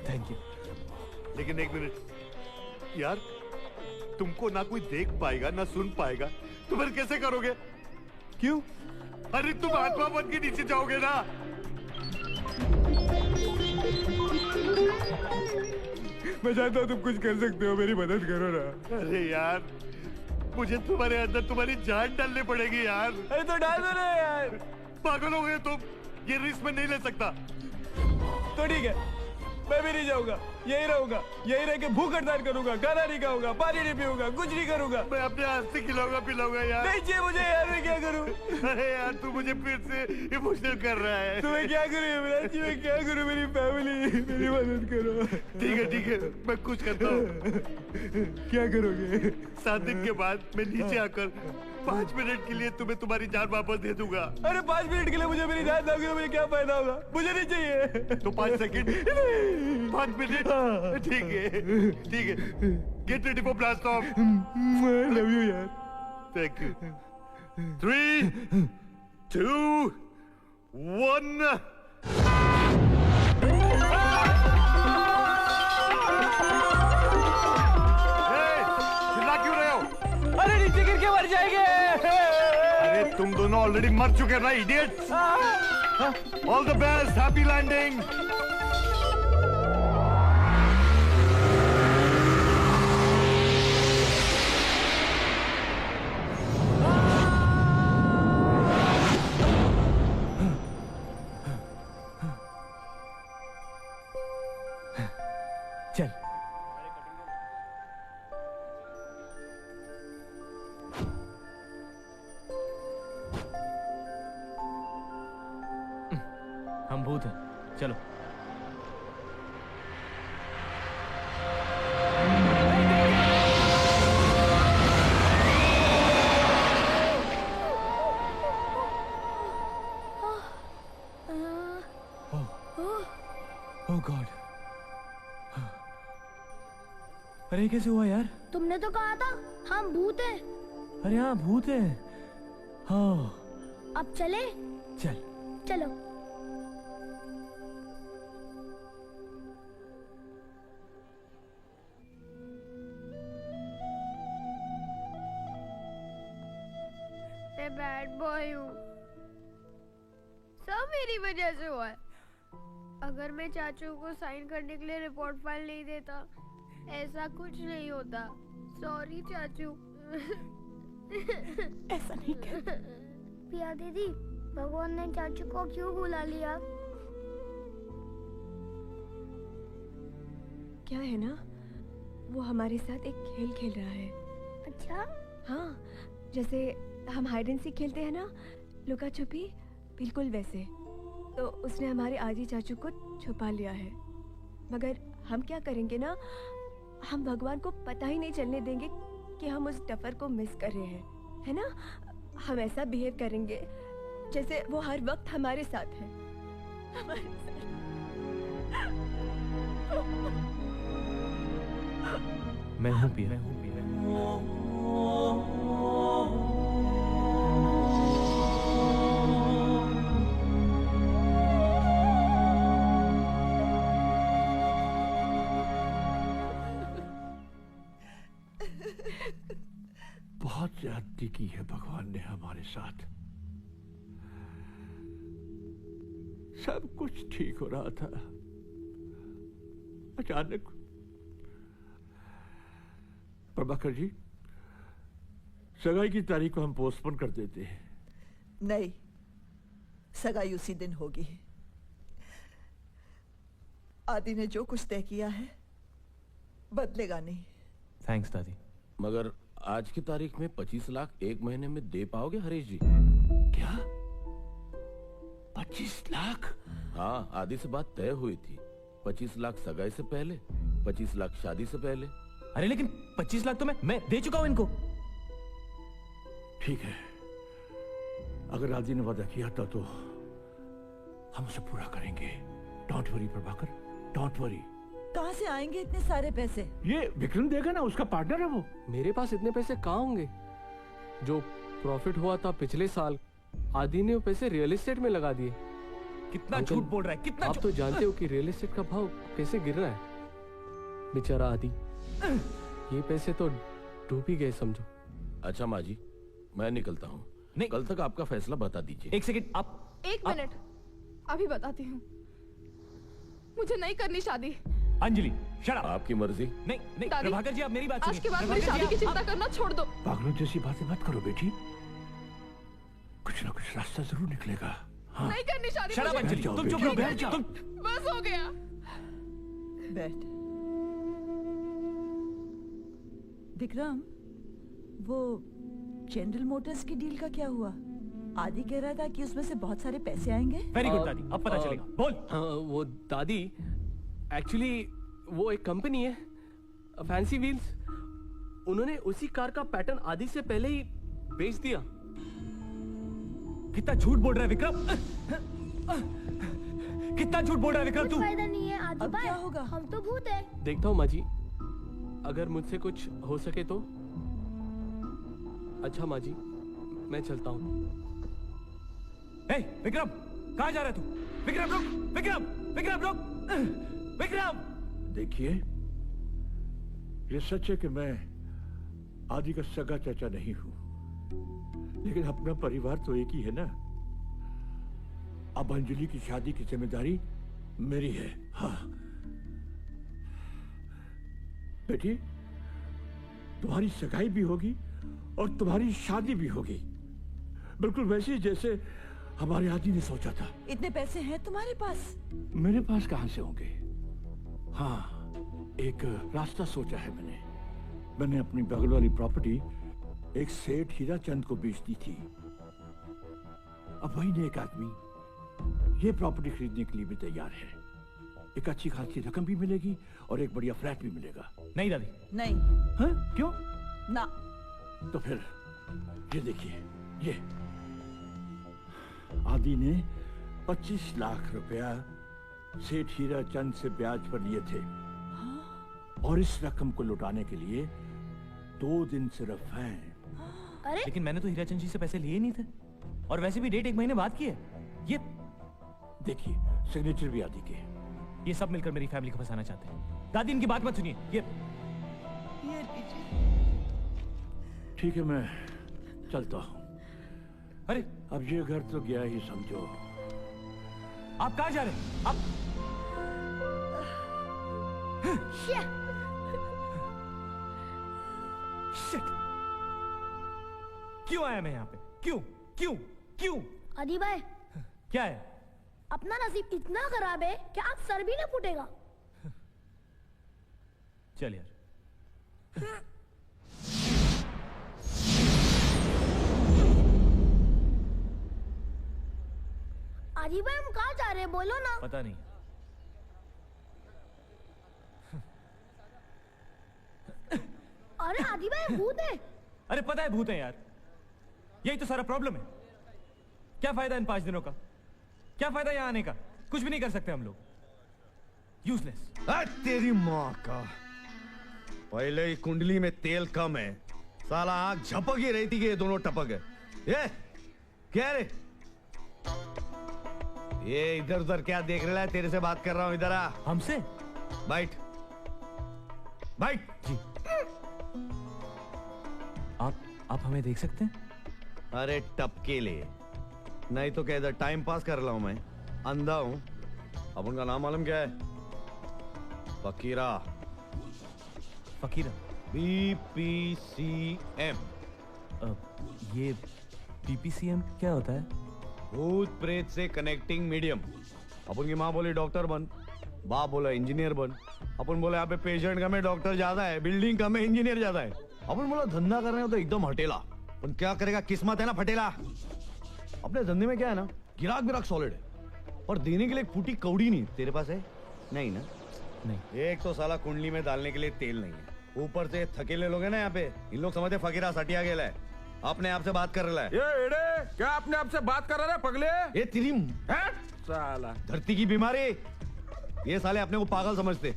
Speaker 2: Thank you.
Speaker 16: लेकिन एक मिनट यार, तुमको ना कोई देख पाएगा ना सुन पाएगा, तो फिर कैसे करोगे?
Speaker 2: क्यों?
Speaker 16: अरे तुम आत्मा बन के नीचे जाओगे ना।
Speaker 2: मैं जानता हूँ तुम कुछ कर सकते हो, मेरी मदद करो ना।
Speaker 16: अरे यार, मुझे तुम्हारे अंदर तुम्हारी जान डालनी पड़ेगी यार।
Speaker 2: अरे तो डाल दो ना यार।
Speaker 16: पागल हो गए तुम? ये रिस्क में नहीं ले सकता।
Speaker 2: तो ठीक है, मैं भी नहीं जाऊंगा, यही रहूंगा, यही रह के भूख हड़ताल करूंगा, खाना नहीं खाऊंगा, पानी नहीं पीऊंगा, कुछ नहीं करूंगा।
Speaker 16: मैं अपने हाथ से खिलाऊंगा पिलाऊंगा यार।
Speaker 2: नहीं चाहिए मुझे यार, मैं क्या करूं?
Speaker 16: अरे यार, तू मुझे फिर से इमोशनल कर रहा है।
Speaker 2: तो मैं क्या करूं यमराज जी, मैं क्या करूं? मेरी फैमिली, मेरी मदद करो।
Speaker 16: ठीक है, मैं कुछ करता हूँ।
Speaker 2: क्या करोगे?
Speaker 16: 7 दिन के बाद मैं नीचे आकर 5 मिनट के लिए तुम्हें तुम्हारी जान वापस दे दूंगा।
Speaker 2: अरे 5 मिनट के लिए मुझे मेरी जान दोगे तो मुझे क्या फायदा होगा? मुझे नहीं चाहिए।
Speaker 16: तो 5 सेकंड, 5 मिनट। ठीक है। Get ready for blast of.
Speaker 2: I love you यार।
Speaker 16: Thank you. 3, 2, 1।
Speaker 2: अरे नीचे गिर के मर जाएंगे।
Speaker 16: अरे तुम दोनों ऑलरेडी मर चुके ना idiots. All the best, happy landing.
Speaker 2: चल हम भूत हैं, चलो। ओह गॉड, अरे कैसे हुआ यार?
Speaker 4: तुमने तो कहा था हम भूत हैं।
Speaker 2: अरे हाँ भूत है। हाँ
Speaker 4: अब चले?
Speaker 2: चल
Speaker 4: चलो।
Speaker 5: मैं बैड बॉय हूँ, सब मेरी वजह से हुआ है। अगर मैं चाचू को साइन करने के लिए रिपोर्ट फाइल नहीं देता, ऐसा कुछ नहीं होता। सॉरी चाचू।
Speaker 7: ऐसा नहीं कर।
Speaker 4: पिया दीदी, भगवान ने चाचू को क्यों बुला लिया?
Speaker 17: क्या है ना, वो हमारे साथ एक खेल खेल रहा है।
Speaker 4: अच्छा?
Speaker 17: हाँ, जैसे हम हाइड एंड सीक खेलते हैं ना, लुका छुपी, बिल्कुल वैसे। तो उसने हमारे आजी चाचू को छुपा लिया है। मगर हम क्या करेंगे ना, हम भगवान को पता ही नहीं चलने देंगे कि हम उस डफर को मिस कर रहे हैं, है ना? हम ऐसा बिहेव करेंगे जैसे वो हर वक्त हमारे साथ है। हमारे साथ।
Speaker 2: मैं हूँ पिया, मैं हूँ पिया।
Speaker 11: बहुत ज्यादती की है भगवान ने हमारे साथ। सब कुछ ठीक हो रहा था, अचानक। प्रभाकर जी, सगाई की तारीख को हम पोस्टपोन कर देते हैं।
Speaker 7: नहीं, सगाई उसी दिन होगी। आदि ने जो कुछ तय किया है बदलेगा नहीं।
Speaker 2: थैंक्स दादी।
Speaker 9: मगर आज की तारीख में 25 लाख एक महीने में दे पाओगे हरीश जी?
Speaker 11: क्या 25 लाख?
Speaker 9: हाँ, आदि से बात तय हुई थी। 25 लाख सगाई से पहले, 25 लाख शादी से पहले।
Speaker 2: अरे लेकिन 25 लाख तो मैं दे चुका हूं इनको।
Speaker 11: ठीक है, अगर आदि ने वादा किया था तो हम उसे पूरा करेंगे। Don't worry Prabhakar, don't worry.
Speaker 7: कहाँ से आएंगे इतने सारे पैसे?
Speaker 11: ये विक्रम देगा ना, उसका पार्टनर है वो।
Speaker 3: मेरे पास इतने पैसे कहाँ होंगे? जो प्रॉफिट हुआ था पिछले साल, आदि ने वो पैसे रियल एस्टेट में लगा दिए।
Speaker 2: कितना झूठ बोल रहा है, कितना
Speaker 3: आप तो जानते हो कि रियल एस्टेट का भाव कैसे गिर रहा है। बेचारा आदि, ये पैसे तो डूब ही गए समझो।
Speaker 9: अच्छा माँ जी, मैं निकलता हूँ। नहीं, कल तक आपका फैसला बता दीजिए।
Speaker 2: एक सेकंड, आप
Speaker 5: एक मिनट, अभी बताती हूँ। मुझे नहीं करनी शादी।
Speaker 2: Anjali, shut up.
Speaker 9: आपकी मर्जी।
Speaker 2: नहीं नहीं प्रभाकर जी, आप मेरी बात सुनिए।
Speaker 5: आज के बाद मेरी शादी की चिंता करना छोड़ दो।
Speaker 11: पागलों जैसी बातें मत करो बेटी, कुछ ना कुछ रास्ता जरूर निकलेगा। हाँ।
Speaker 5: नहीं करनी शादी।
Speaker 2: शट अप अंजलि, तुम चुप रहो, बैठ जाओ।
Speaker 5: बस हो गया।
Speaker 7: बैठ। विक्रम, वो जनरल मोटर्स की डील का क्या हुआ? आदि कह रहा था कि उसमें से बहुत सारे पैसे आएंगे।
Speaker 2: वेरी गुड दादी, अब पता चलेगा। बोल।
Speaker 3: वो दादी, एक्चुअली वो एक कंपनी है, फैंसी व्हील्स। उन्होंने उसी कार का पैटर्न आदि से पहले ही बेच दिया।
Speaker 2: कितना झूठ बोल रहा है विक्रम, कितना झूठ बोल रहा है विक्रम तू।
Speaker 4: फायदा नहीं है आदि भाई,
Speaker 7: क्या होगा?
Speaker 4: हम तो भूत हैं।
Speaker 3: देखता हूँ माँ जी, अगर मुझसे कुछ हो सके तो। अच्छा माँ जी, मैं चलता हूँ।
Speaker 2: विक्रम, कहाँ जा रहा है तू? विक्रम रुक, विक्रम, विक्रम रुक, विक्रम।
Speaker 11: देखिए, ये सच है कि मैं आदि का सगा चाचा नहीं हूं, लेकिन अपना परिवार तो एक ही है ना। अब अंजलि की शादी की जिम्मेदारी मेरी है। हाँ बेटी, तुम्हारी सगाई भी होगी और तुम्हारी शादी भी होगी, बिल्कुल वैसे जैसे हमारे आदि ने सोचा था।
Speaker 7: इतने पैसे हैं तुम्हारे पास?
Speaker 11: मेरे पास कहां से होंगे? हाँ, एक रास्ता सोचा है मैंने अपनी बगल वाली प्रॉपर्टी एक सेठ हीरा चंद को बेच दी थी। अब वही ने एक आदमी ये प्रॉपर्टी खरीदने के लिए भी तैयार है। एक अच्छी खासी रकम भी मिलेगी और एक बढ़िया फ्लैट भी मिलेगा।
Speaker 2: नहीं दादी,
Speaker 7: नहीं।
Speaker 11: हाँ? क्यों?
Speaker 7: ना।
Speaker 11: तो फिर ये देखिए, ये आदि ने 25 लाख रुपया सेठ हीरा चंद से ब्याज पर लिए थे। और इस रकम को लौटाने के लिए 2 दिन सिर्फ हैं।
Speaker 2: अरे लेकिन मैंने तो हीरा चंद जी से पैसे लिए नहीं थे, और वैसे भी डेट 1 महीने बाद की है। ये
Speaker 11: देखिए, सिग्नेचर भी आदि के।
Speaker 2: ये सब मिलकर मेरी फैमिली को फंसाना चाहते हैं। दादी इनकी बात मत सुनिए। ये
Speaker 11: ठीक है, मैं चलता हूँ।
Speaker 2: अरे
Speaker 11: अब ये घर तो गया ही समझो।
Speaker 2: आप कहाँ जा रहे हैं? आप Shit! क्यों आया मैं यहाँ पे? क्यों क्यों क्यों?
Speaker 4: आदि भाई,
Speaker 2: क्या है?
Speaker 4: अपना नसीब इतना खराब है कि आप सर भी न फूटेगा।
Speaker 2: चल यार।
Speaker 4: आदि भाई, हम कहाँ जा रहे हैं? बोलो ना।
Speaker 2: पता नहीं।
Speaker 4: अरे आदि भाई, भूत है।
Speaker 2: अरे पता है भूत है यार, यही तो सारा प्रॉब्लम है। क्या फायदा इन 5 दिनों का? क्या फायदा यहाँ आने का? कुछ भी नहीं कर सकते हम लोग। यूजलेस।
Speaker 16: तेरी माँ का, पहले ही कुंडली में तेल कम है, साला आंख झपक ही रही थी कि ये दोनों टपक है। ये क्या रे? ये इधर उधर क्या देख रहा है? तेरे से बात कर रहा हूँ, इधर आ।
Speaker 2: हमसे?
Speaker 16: बैठ बैठ।
Speaker 2: जी। आप हमें देख सकते हैं?
Speaker 16: अरे टपके ले, नहीं तो क्या इधर टाइम पास कर रहा हूं मैं? अंधा हूं। अब उनका नाम मालूम क्या है? फकीरा।
Speaker 2: फकीरा?
Speaker 16: BPCM।
Speaker 2: ये BPCM क्या होता है?
Speaker 16: भूत प्रेत से कनेक्टिंग मीडियम। अपन की माँ बोली डॉक्टर बन, बाप बोला इंजीनियर बन। अपन बोले यहाँ पे पेशेंट कम है, डॉक्टर ज्यादा है, बिल्डिंग कम है, इंजीनियर ज्यादा है। अपन बोला धंधा कर रहे हो तो एकदम हटेला, पर क्या करेगा, किस्मत है ना फटेला। अपने धंधे में क्या है ना, गिराक सॉलिड है, और देने के लिए फूटी कौड़ी नहीं। तेरे पास है? नहीं ना?
Speaker 2: नहीं।
Speaker 16: एक तो साला कुंडली में डालने के लिए तेल नहीं है, ऊपर से थकेले लोग हैं ना यहाँ पे, इन लोग समझते फकीरा सटिया गेला है, अपने आप से बात कर रहा है।
Speaker 3: ये एड़े, क्या अपने आप से बात कर रहा है पगले?
Speaker 16: ये तेरी
Speaker 3: साला
Speaker 16: धरती की बीमारी। ये साले अपने को पागल समझते,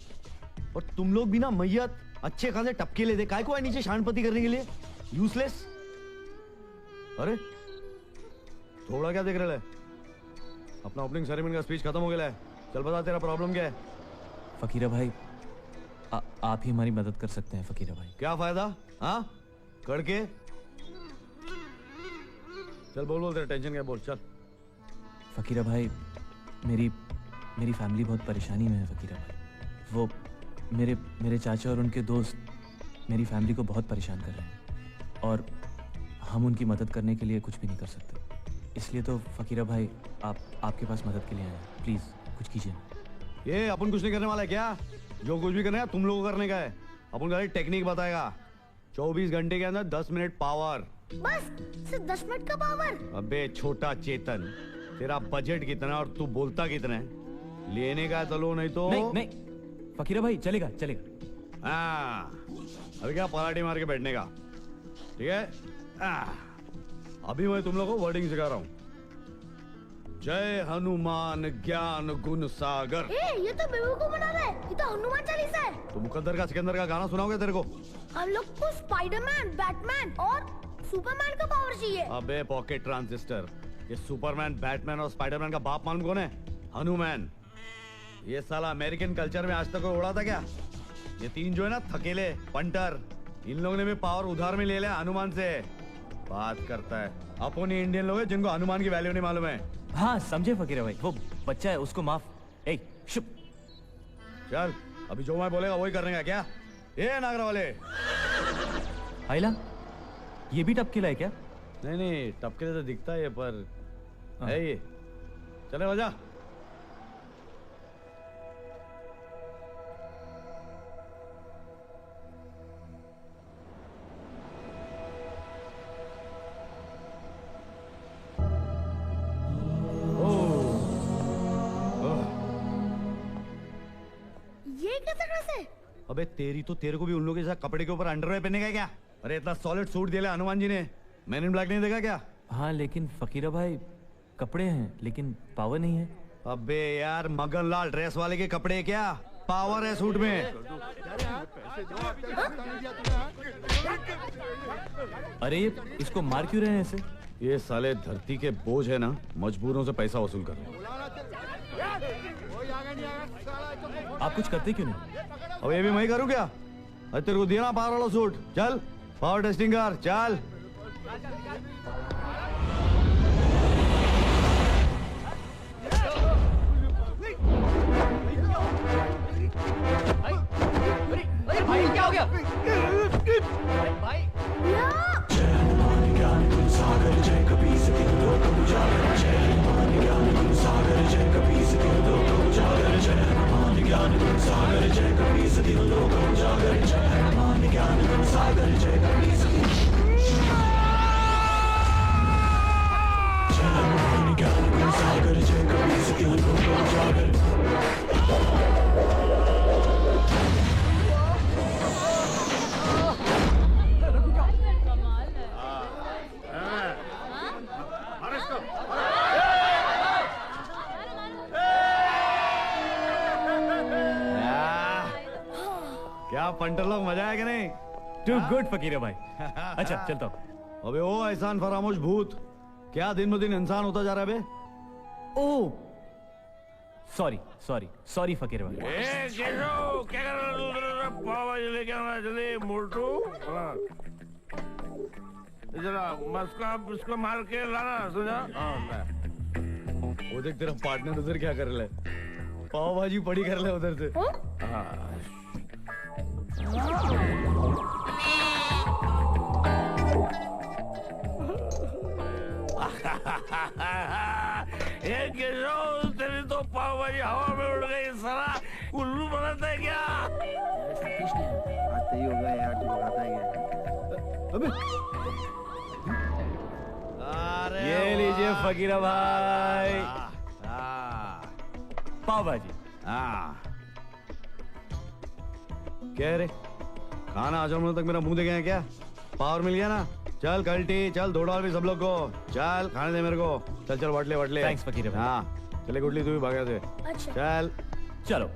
Speaker 16: और तुम लोग भी ना मैयत अच्छे खासे टपके ले दे, काय को है नीचे शानपति करने के लिए? यूजलेस। अरे थोड़ा क्या देख रहा है? अपना ओपनिंग सेरेमनी का स्पीच खत्म हो गया है, चल बता तेरा प्रॉब्लम क्या है?
Speaker 2: फकीरा भाई, आप ही हमारी मदद कर सकते हैं फकीरा भाई।
Speaker 16: क्या फायदा? हाँ करके चल बोल तेरा टेंशन क्या, बोल चल।
Speaker 2: फकीरा भाई, मेरी फैमिली बहुत परेशानी में है फकीरा भाई। वो मेरे चाचा और उनके दोस्त मेरी फैमिली को बहुत परेशान कर रहे हैं, और हम उनकी मदद करने के लिए कुछ भी नहीं कर सकते। इसलिए तो फकीरा भाई, आपके पास मदद के लिए आए हैं। प्लीज कुछ कीजिए।
Speaker 16: ये अपन कुछ नहीं करने वाला है क्या? जो कुछ भी करना है तुम लोगों को करने का है। अपन का टेक्निक बताएगा। 24 घंटे के अंदर 10 मिनट पावर।
Speaker 4: बस सिर्फ 10 मिनट का पावर?
Speaker 16: अबे छोटा चेतन, तेरा बजट कितना है और तू बोलता कितना है? लेने का तो लो, नहीं तो
Speaker 2: नहीं फकीरा भाई, चलेगा।
Speaker 16: हाँ अभी क्या पराठी मार के बैठने का, ठीक है? अभी मैं तुम लोगों को वर्डिंग सिखा रहा हूँ। जय हनुमान ज्ञान गुण सागर।
Speaker 4: ये तो बेवकूफ बना रहा है, ये तो हनुमान चालीसा है।
Speaker 16: तो मुकद्दर का सिकंदर का गाना सुनाओगे तेरे को?
Speaker 4: हम लोग को स्पाइडरमैन, बैटमैन और सुपरमैन का पावर चाहिए।
Speaker 16: अबे पॉकेट ट्रांजिस्टर, ये सुपरमैन, बैटमैन और स्पाइडरमैन का बाप मालूम कौन है? हनुमान। ये साला अमेरिकन कल्चर में आज तक कोई उड़ा था क्या? ये 3 जो है ना, थकेले, पंटर,
Speaker 12: इन लोगों ने भी पावर उधार में ले लिया हनुमान से। बात करता है अपन ही इंडियन लोग हैं जिनको हनुमान की वैल्यू नहीं मालूम है।
Speaker 2: हाँ समझे फकीर भाई, वो बच्चा है, उसको माफ। ए शुभ,
Speaker 12: चल अभी जो मैं बोलेगा वही करने का क्या? ये नागरा वाले
Speaker 2: आइला, ये भी टपकेला है क्या?
Speaker 12: नहीं टपके तो दिखता है पर है ये। चले वजह
Speaker 4: ये कैसा ड्रेस है?
Speaker 12: अबे तेरी तो तेरे को भी उन लोगों के साथ कपड़े के ऊपर अंडरवेयर पहने का क्या? अरे इतना सॉलिड सूट दिया हनुमान जी ने, मैन इन ब्लैक नहीं देखा क्या?
Speaker 2: हाँ लेकिन फकीरा भाई कपड़े हैं लेकिन पावर नहीं है।
Speaker 12: अबे यार मगन लाल ड्रेस वाले के कपड़े क्या पावर है सूट में?
Speaker 2: अरे इसको मार क्यों रहे हैं ऐसे?
Speaker 12: ये साले धरती के बोझ है ना, मजबूरों से पैसा वसूल कर रहे हैं।
Speaker 2: आप कुछ करते क्यों नहीं?
Speaker 12: अब ये भी मैं करूं क्या? अरे तेरे को दिया ना पावर वाला सूट, चल पावर टेस्टिंग कर चल।
Speaker 1: भाई क्या हो गया? भाई सागर जय कपी सके लोक उजागर जय मान ज्ञान गुण सागर जय कपी सके लोक उजागर जय मान ज्ञान गुण सागर जय कपी सके लोक उजागर जय मान ज्ञान गुण सागर जय कपी सके जय मान ज्ञान गुण सागर जय कपी सके लोक उजागर।
Speaker 12: क्या पंटर लोग मजा आया कि नहीं?
Speaker 2: टू गुड फकीर भाई। अच्छा चलता हूँ।
Speaker 12: अबे ओ एहसान फरामोश भूत, क्या दिन ब दिन इंसान होता जा रहा है बे?
Speaker 2: ओ सॉरी सॉरी सॉरी फकीर भाई।
Speaker 9: क्या कर रहा है? पाव भाजी लेके आना जल्दी मोटू। जरा मस्का उसको मार के लाना सुना।
Speaker 12: वो देख तेरा पार्टनर उधर क्या कर रहा है, पाव भाजी पड़ी कर ले उधर से।
Speaker 9: तेरी तो पाव भाजी हवा में उड़ गई, साला उल्लू बनाता है क्या?
Speaker 6: आता ही होगा यार, तू आता ही है। अबे
Speaker 2: ये लीजिए फकीरा भाई पाव भाजी।
Speaker 12: क्या रे खाना हजम तक मेरा मुंह देखे हैं क्या? पावर मिल गया ना? चल कल्टी चल, दो $2 भी सब लोग को, चल खाने दे मेरे को। चल चल वटले वटले।
Speaker 2: थैंक्स फकीर भाई।
Speaker 12: हाँ चले गुडली तू भी भागा से।
Speaker 4: अच्छा।
Speaker 12: चल
Speaker 2: चलो।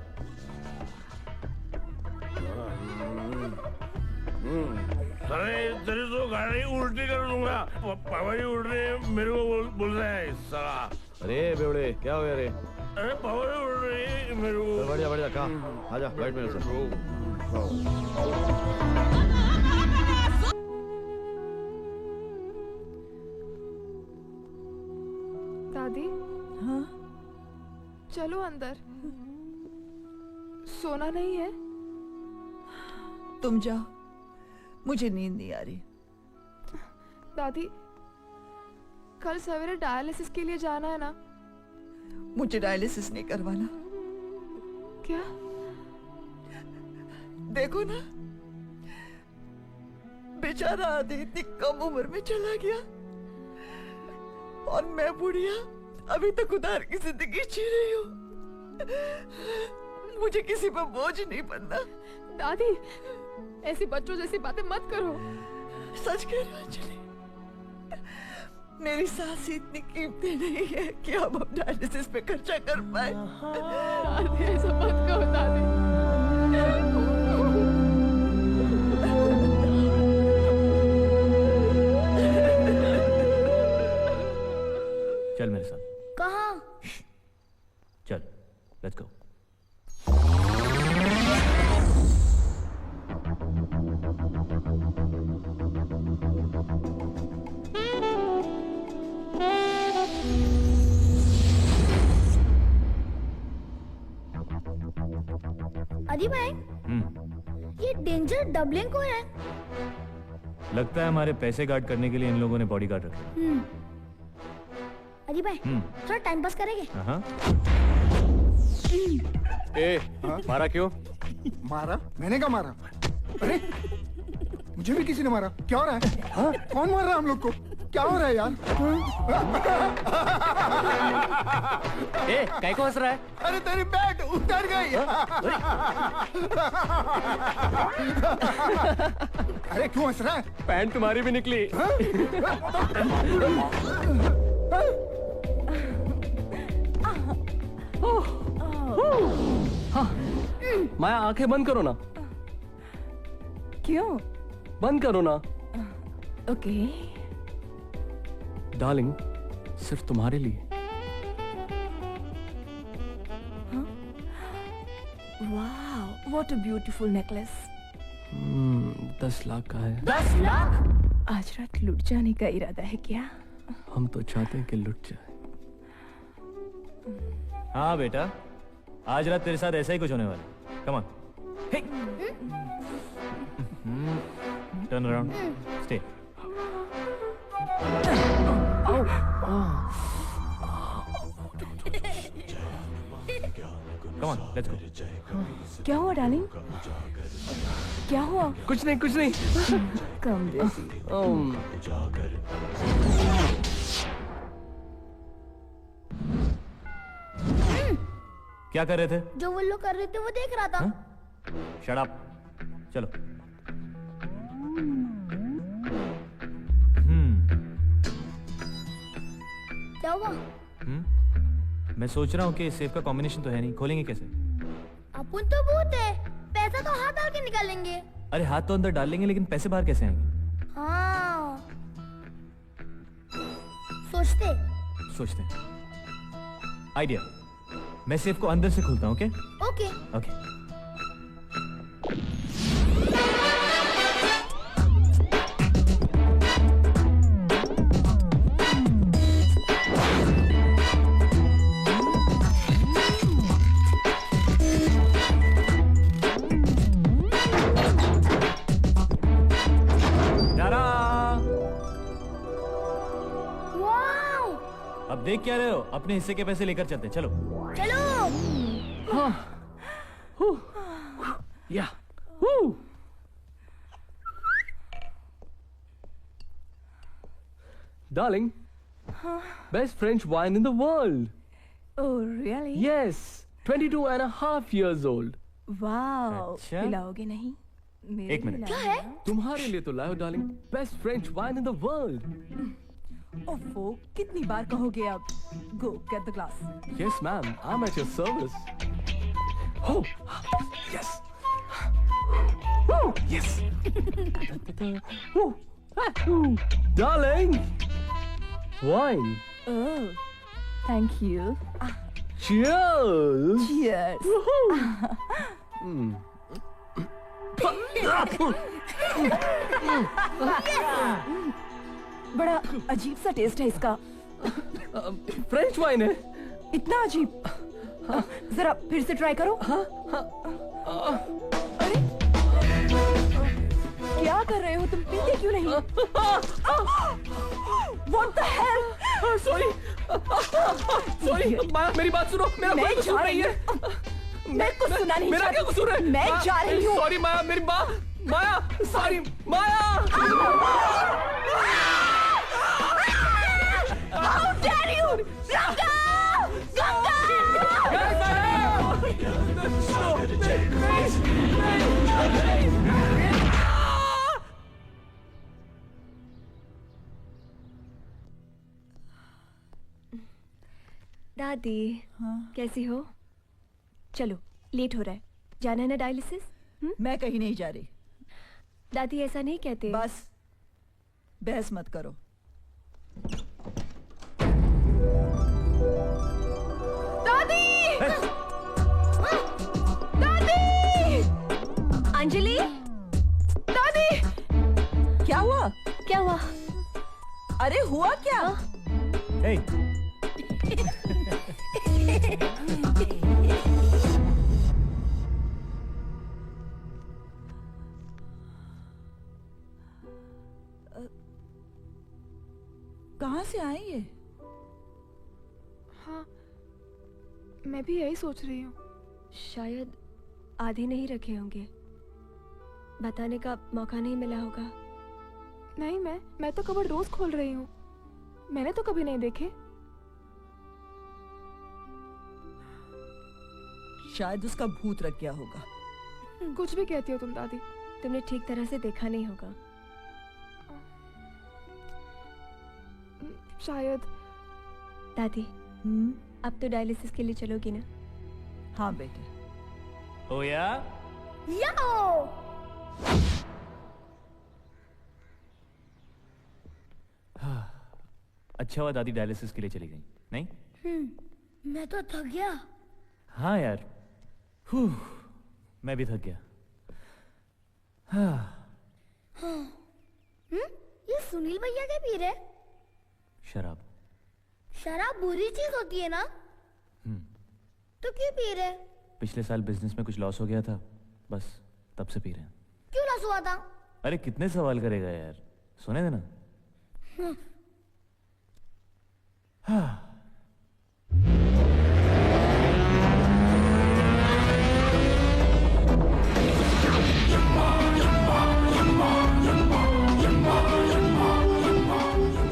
Speaker 9: अरे तेरी तो गाड़ी उल्टी कर दूंगा। पापा जी उड़ रहे हैं, मेरे को बोल रहा है साला।
Speaker 12: अरे बेवड़े क्या हो गया रे?
Speaker 9: अरे पापा जी उड़ रहे हैं मेरे को।
Speaker 12: बढ़िया बढ़िया कहाँ आजा बैठ मेरे साथ।
Speaker 5: दादी
Speaker 7: हाँ
Speaker 5: चलो अंदर, सोना नहीं है?
Speaker 7: तुम जाओ, मुझे नींद नहीं आ रही।
Speaker 5: दादी कल सवेरे डायलिसिस के लिए जाना है ना?
Speaker 7: मुझे डायलिसिस नहीं करवाना।
Speaker 5: क्या?
Speaker 7: देखो ना बेचारा आदि इतनी कम उम्र में चला गया और मैं बुढ़िया अभी तक उधार की जिंदगी जी रही हूँ। मुझे किसी पर बोझ नहीं बनना।
Speaker 5: दादी ऐसी बच्चों जैसी बातें मत करो।
Speaker 7: सच कह रही अंजलि, मेरी सांस इतनी कीमती नहीं है कि हम अब डायलिसिस पे खर्चा कर पाए।
Speaker 5: दादी ऐसा मत कहो दादी।
Speaker 2: चल मेरे साथ।
Speaker 4: कहाँ?
Speaker 2: चल लेट्स गो।
Speaker 4: डबलिंग कौन है?
Speaker 2: लगता है हमारे पैसे गार्ड करने के लिए इन लोगों ने बॉडी गार्ड रखे।
Speaker 4: अजी भाई थोड़ा टाइम पास करेंगे?
Speaker 2: हाँ।
Speaker 3: ए, मारा क्यों?
Speaker 15: मारा? मैंने क्या मारा? अरे मुझे भी किसी ने मारा। क्या हो रहा है? हाँ? कौन मार रहा है हम लोग को? क्या हो रहा है यार?
Speaker 3: ए, काय को हंस रहा है?
Speaker 15: अरे तेरी बैट उतर गई। अरे क्यों हंस रहा है?
Speaker 3: पैंट तुम्हारी भी निकली। माया आंखें बंद करो ना।
Speaker 17: क्यों?
Speaker 3: बंद करो ना।
Speaker 17: ओके।
Speaker 3: डार्लिंग, सिर्फ तुम्हारे लिए।
Speaker 17: वाह, what a beautiful necklace.
Speaker 3: 10 lakh का है।
Speaker 17: 10 लाख? आज रात लुट जाने का इरादा है क्या?
Speaker 3: हम तो चाहते हैं कि लुट जाए।
Speaker 2: हाँ बेटा, आज रात तेरे साथ ऐसा ही कुछ होने वाला है। Come on, turn around, stay. Come on, let's go.
Speaker 17: क्या हुआ डार्लिंग? क्या हुआ?
Speaker 3: कुछ नहीं, कुछ नहीं।
Speaker 17: कम जैसी।
Speaker 2: क्या कर रहे थे?
Speaker 4: जो वो लोग कर रहे थे वो देख रहा था।
Speaker 2: शट अप, चलो।
Speaker 4: क्या हुआ?
Speaker 2: मैं सोच रहा हूँ कि सेफ का कॉम्बिनेशन तो है नहीं, खोलेंगे कैसे?
Speaker 4: अपन तो भूत है, पैसा तो हाथ डाल के निकालेंगे।
Speaker 2: अरे हाथ तो अंदर डाल लेंगे, लेकिन पैसे बाहर कैसे आएंगे?
Speaker 4: हाँ,
Speaker 2: सोचते आइडिया। मैं सेफ को अंदर से खोलता हूँ। Okay
Speaker 4: okay
Speaker 2: okay. अब देख क्या रहे हो? अपने हिस्से के पैसे लेकर चलते, चलो
Speaker 4: चलो।
Speaker 3: या Darling, best French wine in the world.
Speaker 17: Oh, really?
Speaker 3: Yes, 22.5 years old.
Speaker 17: Wow.
Speaker 3: अच्छा?
Speaker 17: पिलाओगे नहीं? मेरे
Speaker 3: एक मिनट।
Speaker 17: लिए
Speaker 3: क्या
Speaker 17: लाना।
Speaker 3: है? तुम्हारे लिए तो लाओ darling, best French wine in the world.
Speaker 17: ओफो, कितनी बार कहोगे अब? Go, get the glass.
Speaker 3: Yes, ma'am, I'm at your service. Oh, yes. Oh, yes. Oh, darling, wine.
Speaker 17: Oh, thank you.
Speaker 3: Cheers.
Speaker 17: Cheers. बड़ा अजीब सा टेस्ट है इसका।
Speaker 3: फ्रेंच वाइन है।
Speaker 17: इतना अजीब? जरा फिर से ट्राई करो। अरे क्या कर रहे हो तुम? पीते क्यों नहीं? What the hell?
Speaker 3: Sorry, मेरी बात सुनो। मेरा
Speaker 17: मैं
Speaker 3: कोई कसूर
Speaker 17: जा
Speaker 3: नहीं है।
Speaker 17: मैं कुछ सुना नहीं
Speaker 3: मेरा क्या कसूर है?
Speaker 17: मैं जा रही हूँ।
Speaker 3: सॉरी माया, मेरी Maya, sorry Maya.
Speaker 17: How dare you? Ganga! दादी, कैसी हो? चलो, लेट हो रहा है, जाना है ना डायलिसिस?
Speaker 7: मैं कहीं नहीं जा रही।
Speaker 17: दादी ऐसा नहीं कहते।
Speaker 7: बस बहस मत करो।
Speaker 17: दादी! दादी! अंजलि! दादी!
Speaker 7: क्या हुआ?
Speaker 17: क्या हुआ?
Speaker 7: अरे हुआ क्या?
Speaker 2: Hey.
Speaker 7: कहाँ से आए ये?
Speaker 17: हाँ, मैं भी यही सोच रही हूँ। शायद आधे नहीं रखे होंगे, बताने का मौका नहीं मिला होगा। नहीं, मैं तो कबर्ड रोज खोल रही हूँ, मैंने तो कभी नहीं देखे।
Speaker 7: शायद उसका भूत रख गया होगा।
Speaker 17: कुछ भी कहती हो तुम दादी, तुमने ठीक तरह से देखा नहीं होगा। शायद। दादी, अब तो डायलिसिस के लिए चलोगी ना?
Speaker 7: हाँ बेटे।
Speaker 2: ओया? अच्छा हुआ दादी डायलिसिस के लिए चली गई, नहीं?
Speaker 4: मैं तो थक गया।
Speaker 2: हाँ यार, मैं भी थक गया।
Speaker 4: ये सुनील भैया क्या पी रहे?
Speaker 2: शराब।
Speaker 4: शराब बुरी चीज होती है ना? तो क्यों पी रहे?
Speaker 2: पिछले साल बिजनेस में कुछ लॉस हो गया था, बस तब से पी रहे हैं।
Speaker 4: क्यों लॉस हुआ था?
Speaker 2: अरे कितने सवाल करेगा यार, सुने देना।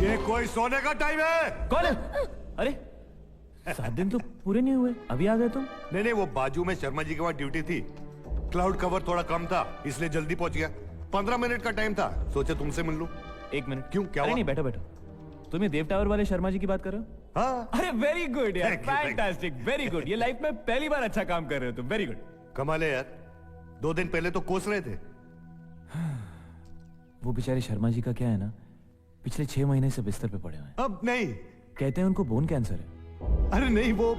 Speaker 18: ये कोई सोने का टाइम है?
Speaker 2: कौन है? अरे 7 दिन तो पूरे नहीं हुए, अभी आ गए तुम?
Speaker 18: नहीं, वो बाजू में शर्मा जी के वहाँ ड्यूटी थी, क्लाउड कवर थोड़ा कम था इसलिए जल्दी पहुंच गया। 15 मिनट का टाइम था, सोचा तुमसे मिल लूं।
Speaker 2: 1 मिनट।
Speaker 18: क्यों, क्या हुआ?
Speaker 2: नहीं, बैठो बैठो। तुम ये देव टावर वाले शर्मा जी की बात कर रहे हो?
Speaker 18: हाँ।
Speaker 2: अरे वेरी गुड यार, फैंटास्टिक, वेरी गुड। ये लाइफ में पहली बार अच्छा काम कर रहे हो तुम, वेरी गुड।
Speaker 18: कमाल है यार, 2 दिन पहले तो कोस रहे थे।
Speaker 2: वो बेचारे शर्मा जी का क्या है ना, पिछले 6 महीने से बिस्तर पे पड़े हुए हैं।
Speaker 18: अब नहीं,
Speaker 2: कहते हैं उनको बोन कैंसर है।
Speaker 18: अरे नहीं, वो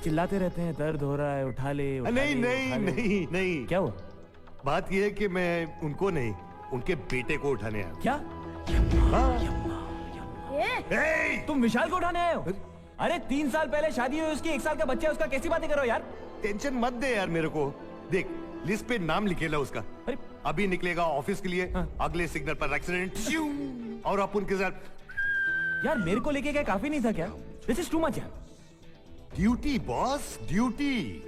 Speaker 2: चिल्लाते रहते हैं दर्द हो रहा है, उठा ले, उठा
Speaker 18: नहीं
Speaker 2: ले,
Speaker 18: नहीं
Speaker 2: उठा ले।
Speaker 18: नहीं नहीं।
Speaker 2: क्या हुआ?
Speaker 18: बात यह है कि मैं उनको नहीं, उनके बेटे को उठाने आया।
Speaker 2: क्या?
Speaker 18: हाँ।
Speaker 2: तुम विशाल को उठाने आए हो? अरे 3 साल पहले शादी हुई उसकी, 1 साल का बच्चा है उसका, कैसी बातें करो यार।
Speaker 18: टेंशन मत दे यार मेरे को। देख, लिस्ट पे नाम लिखेला उसका, अभी निकलेगा ऑफिस के लिए। अगले सिग्नल पर एक्सीडेंट और अपन के साथ।
Speaker 2: यार मेरे को लेके क्या काफी नहीं था क्या? दिस इज टू मच यार।
Speaker 18: Duty boss, duty.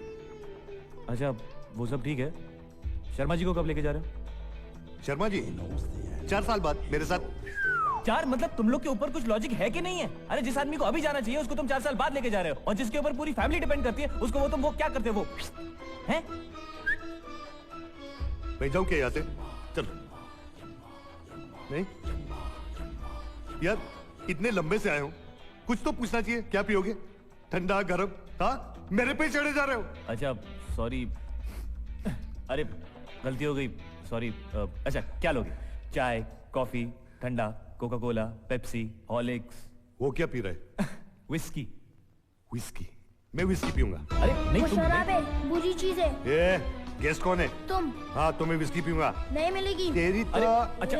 Speaker 2: अच्छा वो सब ठीक है, शर्मा जी को कब लेके जा रहे हो?
Speaker 18: शर्मा जी 4 साल बाद मेरे साथ।
Speaker 2: 4 मतलब तुम लोग के ऊपर कुछ लॉजिक है कि नहीं है? अरे जिस आदमी को अभी जाना चाहिए उसको तुम 4 साल बाद लेके जा रहे हो, और जिसके ऊपर पूरी फैमिली डिपेंड करती है उसको वो क्या करते हो? वो हैं?
Speaker 18: मैं जाऊं क्या यहाँ से? चल। नहीं यार, इतने लंबे से आए हो, कुछ तो पूछना चाहिए। क्या पियोगे? ठंडा गरम? हाँ, मेरे पे चढ़े जा रहे हो।
Speaker 2: अच्छा सॉरी, अरे गलती हो गई, सॉरी। अच्छा क्या लोगे? चाय, कॉफी, ठंडा, कोका कोला, पेप्सी, हॉर्लिक्स?
Speaker 18: वो क्या पी रहे?
Speaker 2: विस्की।
Speaker 18: विस्की? मैं विस्की पीऊंगा।
Speaker 2: अरे नहीं,
Speaker 4: वो
Speaker 2: तुम
Speaker 4: शराब है, बुरी चीज है।
Speaker 18: ये गेस्ट कौन है?
Speaker 4: तुम।
Speaker 18: हाँ, तुम्हें विस्की पीऊंगा।
Speaker 4: नहीं मिलेगी।
Speaker 18: तेरी तो
Speaker 2: अच्छा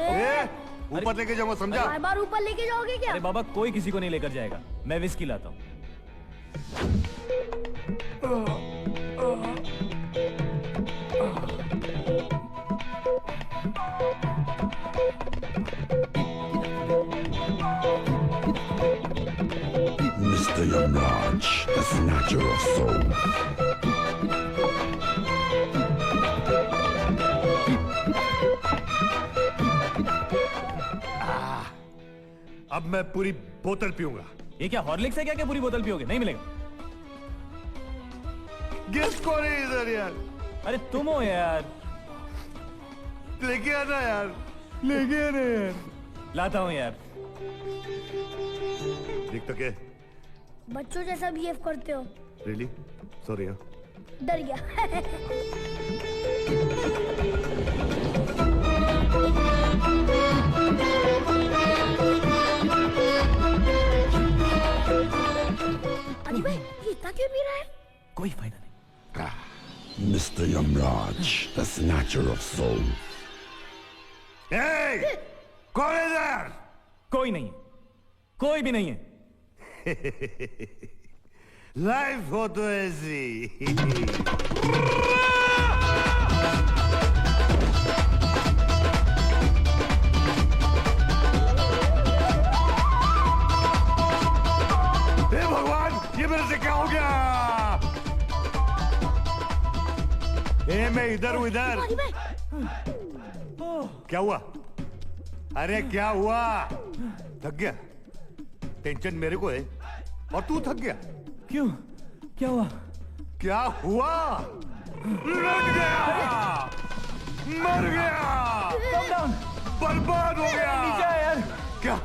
Speaker 18: ऊपर लेके जाऊंगा, समझा?
Speaker 4: बार ऊपर लेके जाओगे क्या?
Speaker 2: अरे बाबा कोई किसी को नहीं लेकर जाएगा, मैं विस्की लाता हूँ।
Speaker 1: Mr. Yamraj, the snatcher of soul.
Speaker 18: अब मैं पूरी बोतल पीऊंगा।
Speaker 2: ये क्या हॉर्लिक्स है क्या पूरी बोतल पियोगे? नहीं मिलेगा।
Speaker 18: गेस्ट कौन है इधर यार?
Speaker 2: अरे तुम हो यार।
Speaker 18: लेके आना यार, लेके आना यार।
Speaker 2: लाता हूँ यार।
Speaker 18: देख तो क्या
Speaker 4: बच्चों जैसा बिहेव करते हो।
Speaker 18: Really sorry.
Speaker 4: डर गया। अली भाई ये इतना क्यों पी रहा है?
Speaker 2: कोई फायदा नहीं।
Speaker 1: Mr. Yamraj, the snatcher of soul.
Speaker 18: Hey! कौन है इधर?
Speaker 2: कोई नहीं, कोई भी नहीं है।
Speaker 18: लाइफ हो तो ऐसी। मैं इधर हूँ इधर। क्या हुआ? अरे क्या हुआ? थक गया? टेंशन मेरे को है और तू थक गया?
Speaker 2: क्यों? क्या हुआ?
Speaker 18: क्या हुआ? लग गया, मर गया, बर्बाद हो गया।
Speaker 2: नीचे आ यार।
Speaker 18: क्या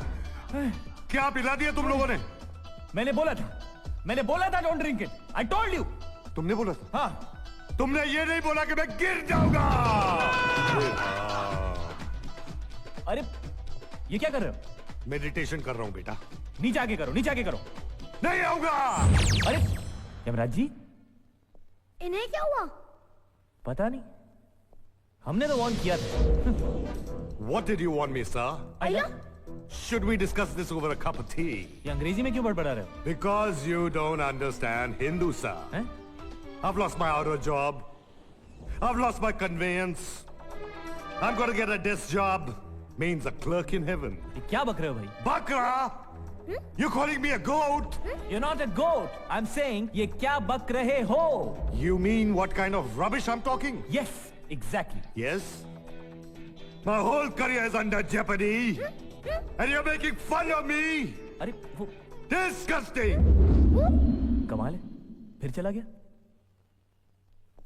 Speaker 18: क्या पिला दिया तुम लोगों ने?
Speaker 2: मैंने बोला था don't drink it. I told you.
Speaker 18: तुमने बोला था?
Speaker 2: हाँ।
Speaker 18: तुमने ये नहीं बोला कि मैं गिर जाऊंगा।
Speaker 2: अरे ये क्या कर रहे हो?
Speaker 18: मेडिटेशन कर रहा हूं बेटा।
Speaker 2: नीचे आके करो, नीचे आके करो।
Speaker 18: नहीं आऊंगा।
Speaker 2: अरे यमराज जी,
Speaker 4: इन्हें क्या हुआ?
Speaker 2: पता नहीं, हमने तो वार्न किया था।
Speaker 18: What did you want me, sir?
Speaker 4: Aiah?
Speaker 18: Should we discuss this over a cup of tea?
Speaker 2: ये अंग्रेजी में क्यों बड़बड़ा रहे हो?
Speaker 18: Because you don't understand Hindu, sir. I've lost my auto job. I've lost my conveyance. I'm gonna get a desk job. Means a clerk in heaven.
Speaker 2: ये क्या बक रहे हो भाई?
Speaker 18: Bakra? You calling me a goat?
Speaker 2: You're not a goat. I'm saying ये क्या बक रहे हो?
Speaker 18: You mean what kind of rubbish I'm talking?
Speaker 2: Yes, exactly.
Speaker 18: Yes? My whole career is under jeopardy. And you're making fun of me.
Speaker 2: अरे वो
Speaker 18: disgusting.
Speaker 2: कमाल है, फिर चला गया।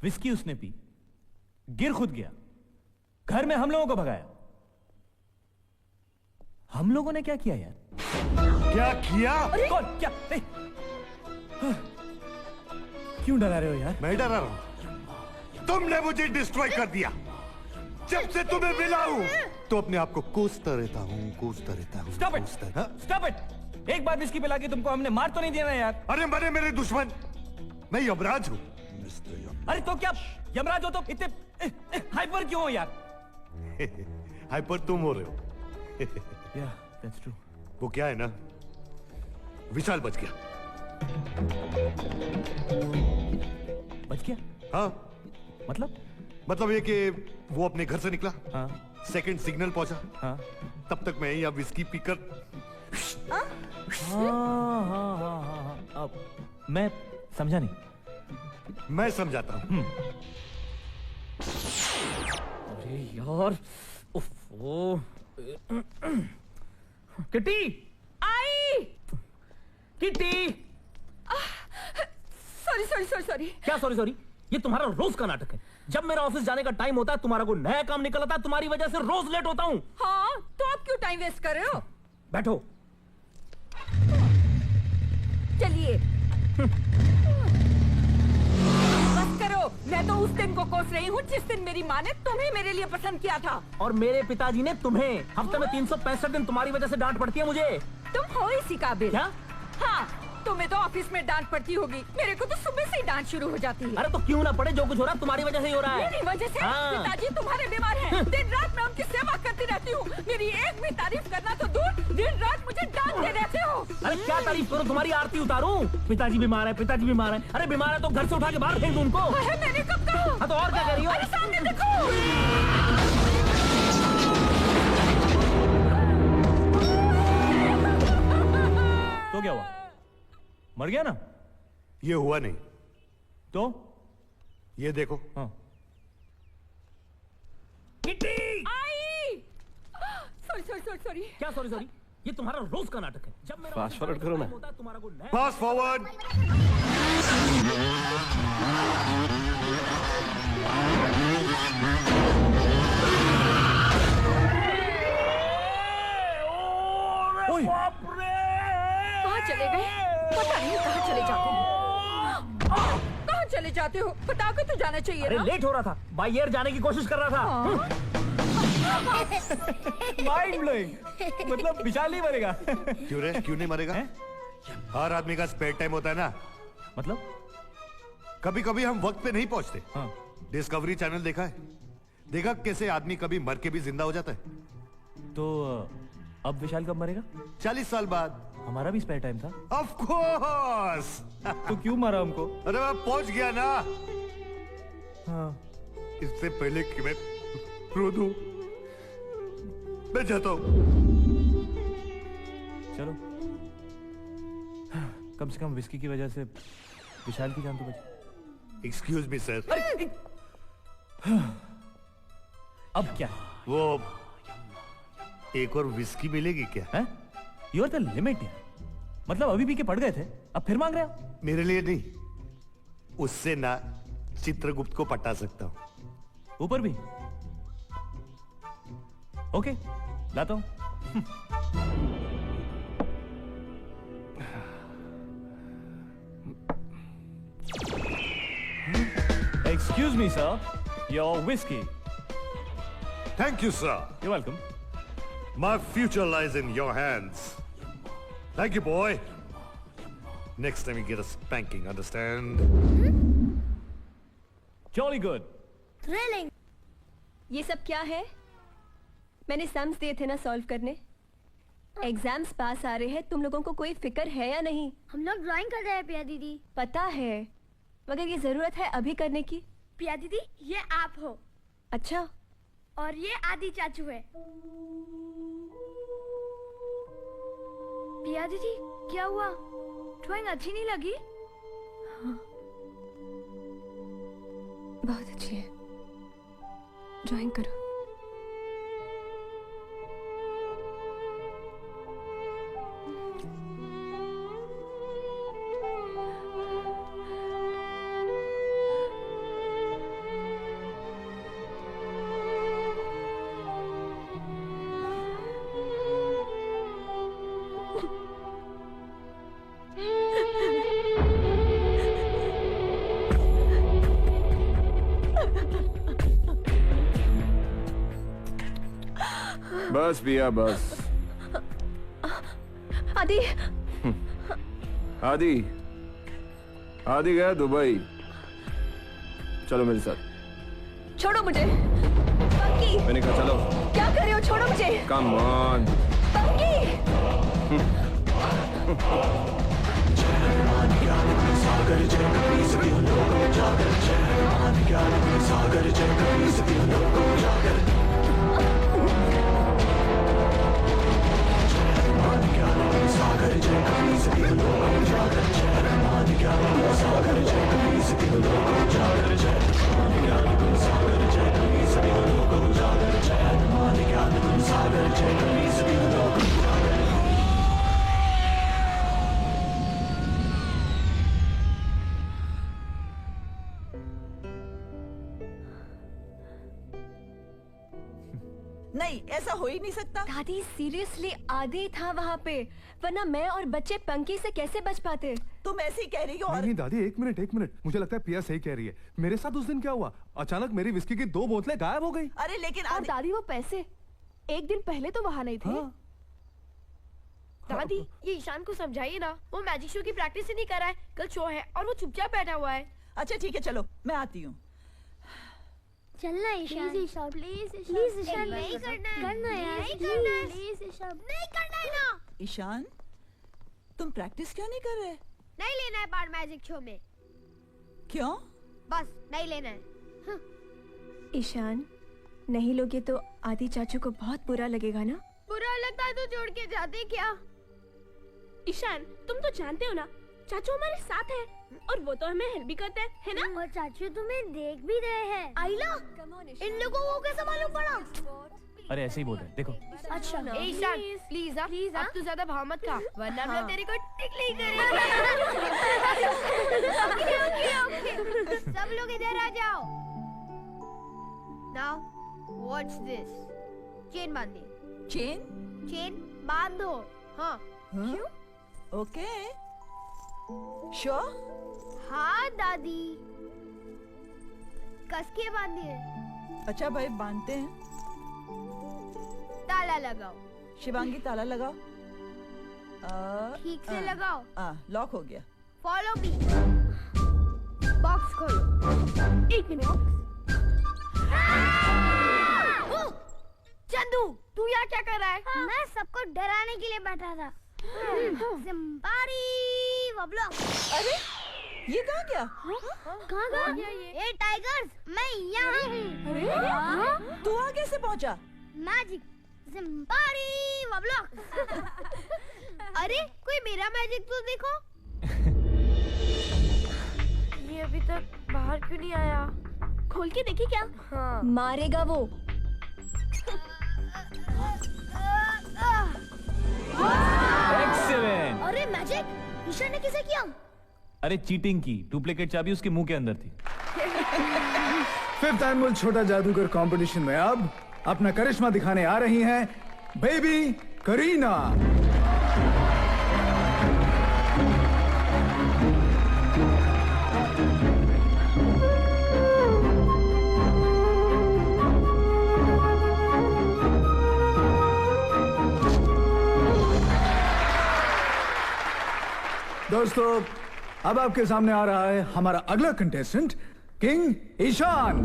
Speaker 2: विस्की उसने पी, गिर खुद गया, घर में हम लोगों को भगाया। हम लोगों ने क्या किया यार?
Speaker 18: क्या किया?
Speaker 2: कौन? क्या? क्यों डरा रहे हो यार?
Speaker 18: मैं डरा रहा हूं? तुमने मुझे डिस्ट्रॉय कर दिया। जब से तुम्हें मिला हूं तो अपने आप को कोसता रहता हूं।
Speaker 2: Stop it! Stop it! एक बार विस्की पिला के तुमको हमने मार तो नहीं दिया ना यार?
Speaker 18: अरे मरे मेरे दुश्मन, मैं यमराज हूं।
Speaker 2: अरे तो क्या यमराज हो तो इतने हाइपर क्यों हो यार?
Speaker 18: हाइपर तुम हो रहे हो।
Speaker 2: Yeah, that's true.
Speaker 18: वो क्या है ना, विशाल बच गया।
Speaker 2: बच गया?
Speaker 18: हाँ। मतलब ये कि वो अपने घर से निकला।
Speaker 2: हाँ।
Speaker 18: सेकंड सिग्नल पहुंचा।
Speaker 2: हाँ।
Speaker 18: तब तक मैं यहाँ विस्की पीकर।
Speaker 2: हाँ। अब मैं समझा नहीं।
Speaker 18: मैं समझाता हूँ।
Speaker 2: अरे यार, उफ़। किटी
Speaker 7: आई।
Speaker 2: किटी।
Speaker 7: सॉरी।
Speaker 2: क्या सॉरी? ये तुम्हारा रोज का नाटक है। जब मेरा ऑफिस जाने का टाइम होता है तुम्हारा कोई नया काम निकल आता है, तुम्हारी वजह से रोज लेट होता हूँ।
Speaker 7: हाँ, तो आप क्यों टाइम वेस्ट कर रहे हो?
Speaker 2: बैठो।
Speaker 7: चलिए। बस करो, मैं तो उस दिन को कोस रही हूँ जिस दिन मेरी माँ ने तुम्हें मेरे लिए पसंद किया था।
Speaker 2: और मेरे पिताजी ने तुम्हें। हफ्ते में 365 दिन तुम्हारी वजह से डांट पड़ती है मुझे।
Speaker 7: तुम हो इसी काबिल।
Speaker 2: क्या?
Speaker 7: हाँ, तुम्हें तो ऑफिस में डांट पड़ती होगी, मेरे को तो सुबह से ही डांट शुरू हो जाती है।
Speaker 2: अरे तो क्यों ना पड़े, जो कुछ हो रहा है तुम्हारी वजह से ही हो रहा है।
Speaker 7: मेरी वजह से?
Speaker 2: हाँ।
Speaker 7: पिताजी तुम्हारे बीमार हैं। दिन रात मैं उनकी सेवा करती रहती हूँ। मेरी एक भी तारीफ करना तो दूर, दिन रात मुझे डांटते रहते हो।
Speaker 2: अरे क्या तारीफ करूं, तुम्हारी आरती उतारूं? पिताजी बीमार है। अरे बीमार है तो घर से उठा के बाहर फेंक दूं उनको।
Speaker 7: मैंने कब कहा?
Speaker 2: हाँ तो और क्या कर रही हो?
Speaker 7: अरे सामने देखो।
Speaker 2: तो क्या हुआ? मर गया ना?
Speaker 18: ये हुआ नहीं।
Speaker 2: तो
Speaker 18: ये देखो।
Speaker 2: हाँ। किटी!
Speaker 7: आई! सॉरी।
Speaker 2: क्या सॉरी? ये तुम्हारा रोज का नाटक है। जब मेरा
Speaker 9: फास्ट फॉरवर्ड करो ना।
Speaker 2: तुम्हारा कोई नया
Speaker 18: फास्ट फॉरवर्ड।
Speaker 7: कहाँ चले गए? पता नहीं कहाँ चले जाते हो। कहाँ चले जाते हो? बता के तो जाना चाहिए
Speaker 2: अरे
Speaker 7: ना।
Speaker 2: लेट हो रहा था, बाय एयर जाने की कोशिश कर रहा था। Mind blowing. मतलब विशाल नहीं मरेगा।
Speaker 18: क्यों नहीं मरेगा? हर आदमी का स्पेयर टाइम होता है ना।
Speaker 2: मतलब
Speaker 18: कभी कभी हम वक्त पे नहीं पहुंचते।
Speaker 2: हाँ।
Speaker 18: डिस्कवरी चैनल देखा है? देखा कैसे आदमी कभी मर के भी जिंदा हो जाता है।
Speaker 2: तो अब विशाल कब मरेगा?
Speaker 18: 40 साल बाद।
Speaker 2: हमारा भी स्पेयर टाइम था।
Speaker 18: Of course.
Speaker 2: तो क्यों मारा हमको?
Speaker 18: अरे मैं पहुंच गया ना।
Speaker 2: हाँ।
Speaker 18: इससे पहले कि मैं रो दूं, मैं जाता हूं।
Speaker 2: चलो, कम से कम विस्की की वजह से विशाल की जान तो बची।
Speaker 18: Excuse me sir.
Speaker 2: अब क्या?
Speaker 18: वो एक और विस्की मिलेगी क्या?
Speaker 2: है? यू आर द लिमिट यार। मतलब अभी पी के पड़ गए थे, अब फिर मांग रहे हो?
Speaker 18: मेरे लिए नहीं, उससे ना चित्रगुप्त को पटा सकता हूं।
Speaker 2: ऊपर भी? ओके, लाता हूं। Excuse me, sir. Your whiskey.
Speaker 18: Thank you, sir.
Speaker 2: You're welcome.
Speaker 18: My future lies in your hands. Thank you, boy. Next time you get a spanking, understand?
Speaker 2: Jolly good.
Speaker 17: Thrilling. ये सब क्या है? मैंने सम्स दिए थे ना सॉल्व करने। Exams पास आ रहे हैं, तुम लोगों को कोई फिक्र है या नहीं?
Speaker 4: हम लोग ड्राइंग कर रहे हैं पिया दीदी।
Speaker 17: पता है, मगर ये जरूरत है अभी करने की।
Speaker 5: पिया दीदी, ये आप हो।
Speaker 17: अच्छा।
Speaker 5: और ये आदि चाचू है। पिया दीदी, क्या हुआ? ड्राइंग अच्छी नहीं लगी?
Speaker 17: हाँ। बहुत अच्छी है, ड्राइंग करो।
Speaker 15: बस बिया बस।
Speaker 17: आदि।
Speaker 15: आदि आदि गया दुबई। चलो मेरे साथ।
Speaker 17: छोड़ो मुझे। पंकी।
Speaker 15: मैंने कहा चलो।
Speaker 17: क्या कर रहे हो? छोड़ो मुझे।
Speaker 15: Come on.
Speaker 17: पंकी।
Speaker 1: सागर जय कपी सभी लोग जागर जय ज्ञान सागर जय कपी सभी लोग जागर सागर जय कपी सभी लोग जागर जय ज्ञान सागर जय कपी सभी लोग जागर जय ज्ञान सागर जय कपी सभी लोग जागर जय ज्ञान सागर जय कपी सभी लोग जागर।
Speaker 7: नहीं, ऐसा हो ही नहीं सकता।
Speaker 17: दादी सीरियसली आदि था वहाँ पे, वरना मैं और बच्चे पंकी से कैसे बच पाते?
Speaker 7: तुम ऐसे ही कह रही हो। और
Speaker 19: नहीं दादी, एक मिनट, मुझे लगता है पिया सही कह रही है। मेरे साथ उस दिन क्या हुआ, अचानक मेरी विस्की की 2 बोतलें गायब हो गई।
Speaker 7: अरे लेकिन
Speaker 5: और दादी वो पैसे एक दिन पहले तो वहाँ नहीं थे।
Speaker 19: हाँ।
Speaker 5: दादी, ये ईशान को समझाइए ना, वो मैजिक शो की प्रैक्टिस ही नहीं कर रहा है। कल शो है और वो चुपचाप बैठा हुआ है।
Speaker 7: अच्छा ठीक है, चलो मैं आती हूँ।
Speaker 4: चलना ईशान, प्लीज ईशान, प्लीज ईशान, नहीं करना है, करना यार, नहीं करना है, प्लीज ईशान, नहीं करना है ना।
Speaker 7: ईशान, तुम प्रैक्टिस क्यों नहीं कर रहे?
Speaker 5: नहीं लेना है पार्ट मैजिक शो में।
Speaker 7: क्यों?
Speaker 5: बस नहीं लेना है।
Speaker 17: ईशान, नहीं लोगे तो आदि चाचू को बहुत बुरा लगेगा ना।
Speaker 5: बुरा लगता है तो छोड़ के जाते क्या? ईशान, तुम तो जानते हो ना, चाचू हमारे साथ है और वो तो हमें हेल्प भी करते हैं, है ना?
Speaker 4: और चाचू तुम्हें देख भी रहे हैं।
Speaker 5: आइला, इन लोगों को कैसे मालूम पड़ा?
Speaker 2: अरे ऐसे ही बोल रहे, देखो।
Speaker 5: अच्छा ईशान, प्लीज अब तू ज्यादा भाव मत खा, वरना हम लोग तेरे को टिकली करेंगे। ओके, सब लोग इधर आ जाओ। Now, watch this. चेन बांधिए। चेन बांधो। हाँ।
Speaker 7: क्यों? ओके। श्योर?
Speaker 5: हाँ दादी, कस के बांधिए।
Speaker 7: अच्छा भाई, बांधते हैं।
Speaker 5: ताला लगाओ।
Speaker 7: शिवांगी ताला लगाओ।
Speaker 5: ठीक से लगाओ।
Speaker 7: लॉक हो गया।
Speaker 5: Follow me. बॉक्स खोलो। एक मिनट। चंदू, तू यहाँ क्या कर रहा है?
Speaker 4: मैं सबको डराने के लिए बैठा था। ज़िम्बारी वब्लॉक।
Speaker 7: अरे ये कहाँ गया?
Speaker 4: कहाँ गया? ये टाइगर्स, मैं यहाँ हूँ।
Speaker 7: तू वहाँ कैसे पहुँचा?
Speaker 4: मैजिक ज़िम्बारी वब्लॉक।
Speaker 5: अरे कोई मेरा मैजिक तो देखो। ये अभी तक बाहर क्यों नहीं आया? खोल के देखी क्या? हाँ।
Speaker 17: मारेगा वो।
Speaker 2: एक्सीलेंट।
Speaker 4: अरे मैजिक, ईशान ने किसे किया?
Speaker 2: अरे चीटिंग की, डुप्लीकेट चाबी उसके मुंह के अंदर थी।
Speaker 20: फिफ्थ एनुअल छोटा जादूगर कंपटीशन में अब अपना करिश्मा दिखाने आ रही हैं बेबी करीना। दोस्तों, अब आपके सामने आ रहा है हमारा अगला contestant king Ishan.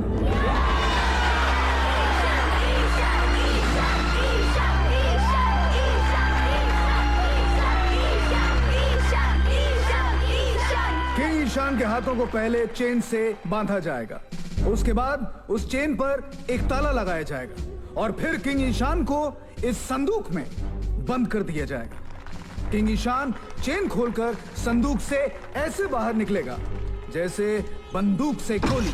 Speaker 20: King Ishan के हाथों को पहले चेन से बांधा जाएगा, उसके बाद उस चेन पर एक ताला लगाया जाएगा और फिर किंग ईशान को इस संदूक में बंद कर दिया जाएगा। किंग ईशान चेन खोलकर संदूक से ऐसे बाहर निकलेगा जैसे बंदूक से गोली।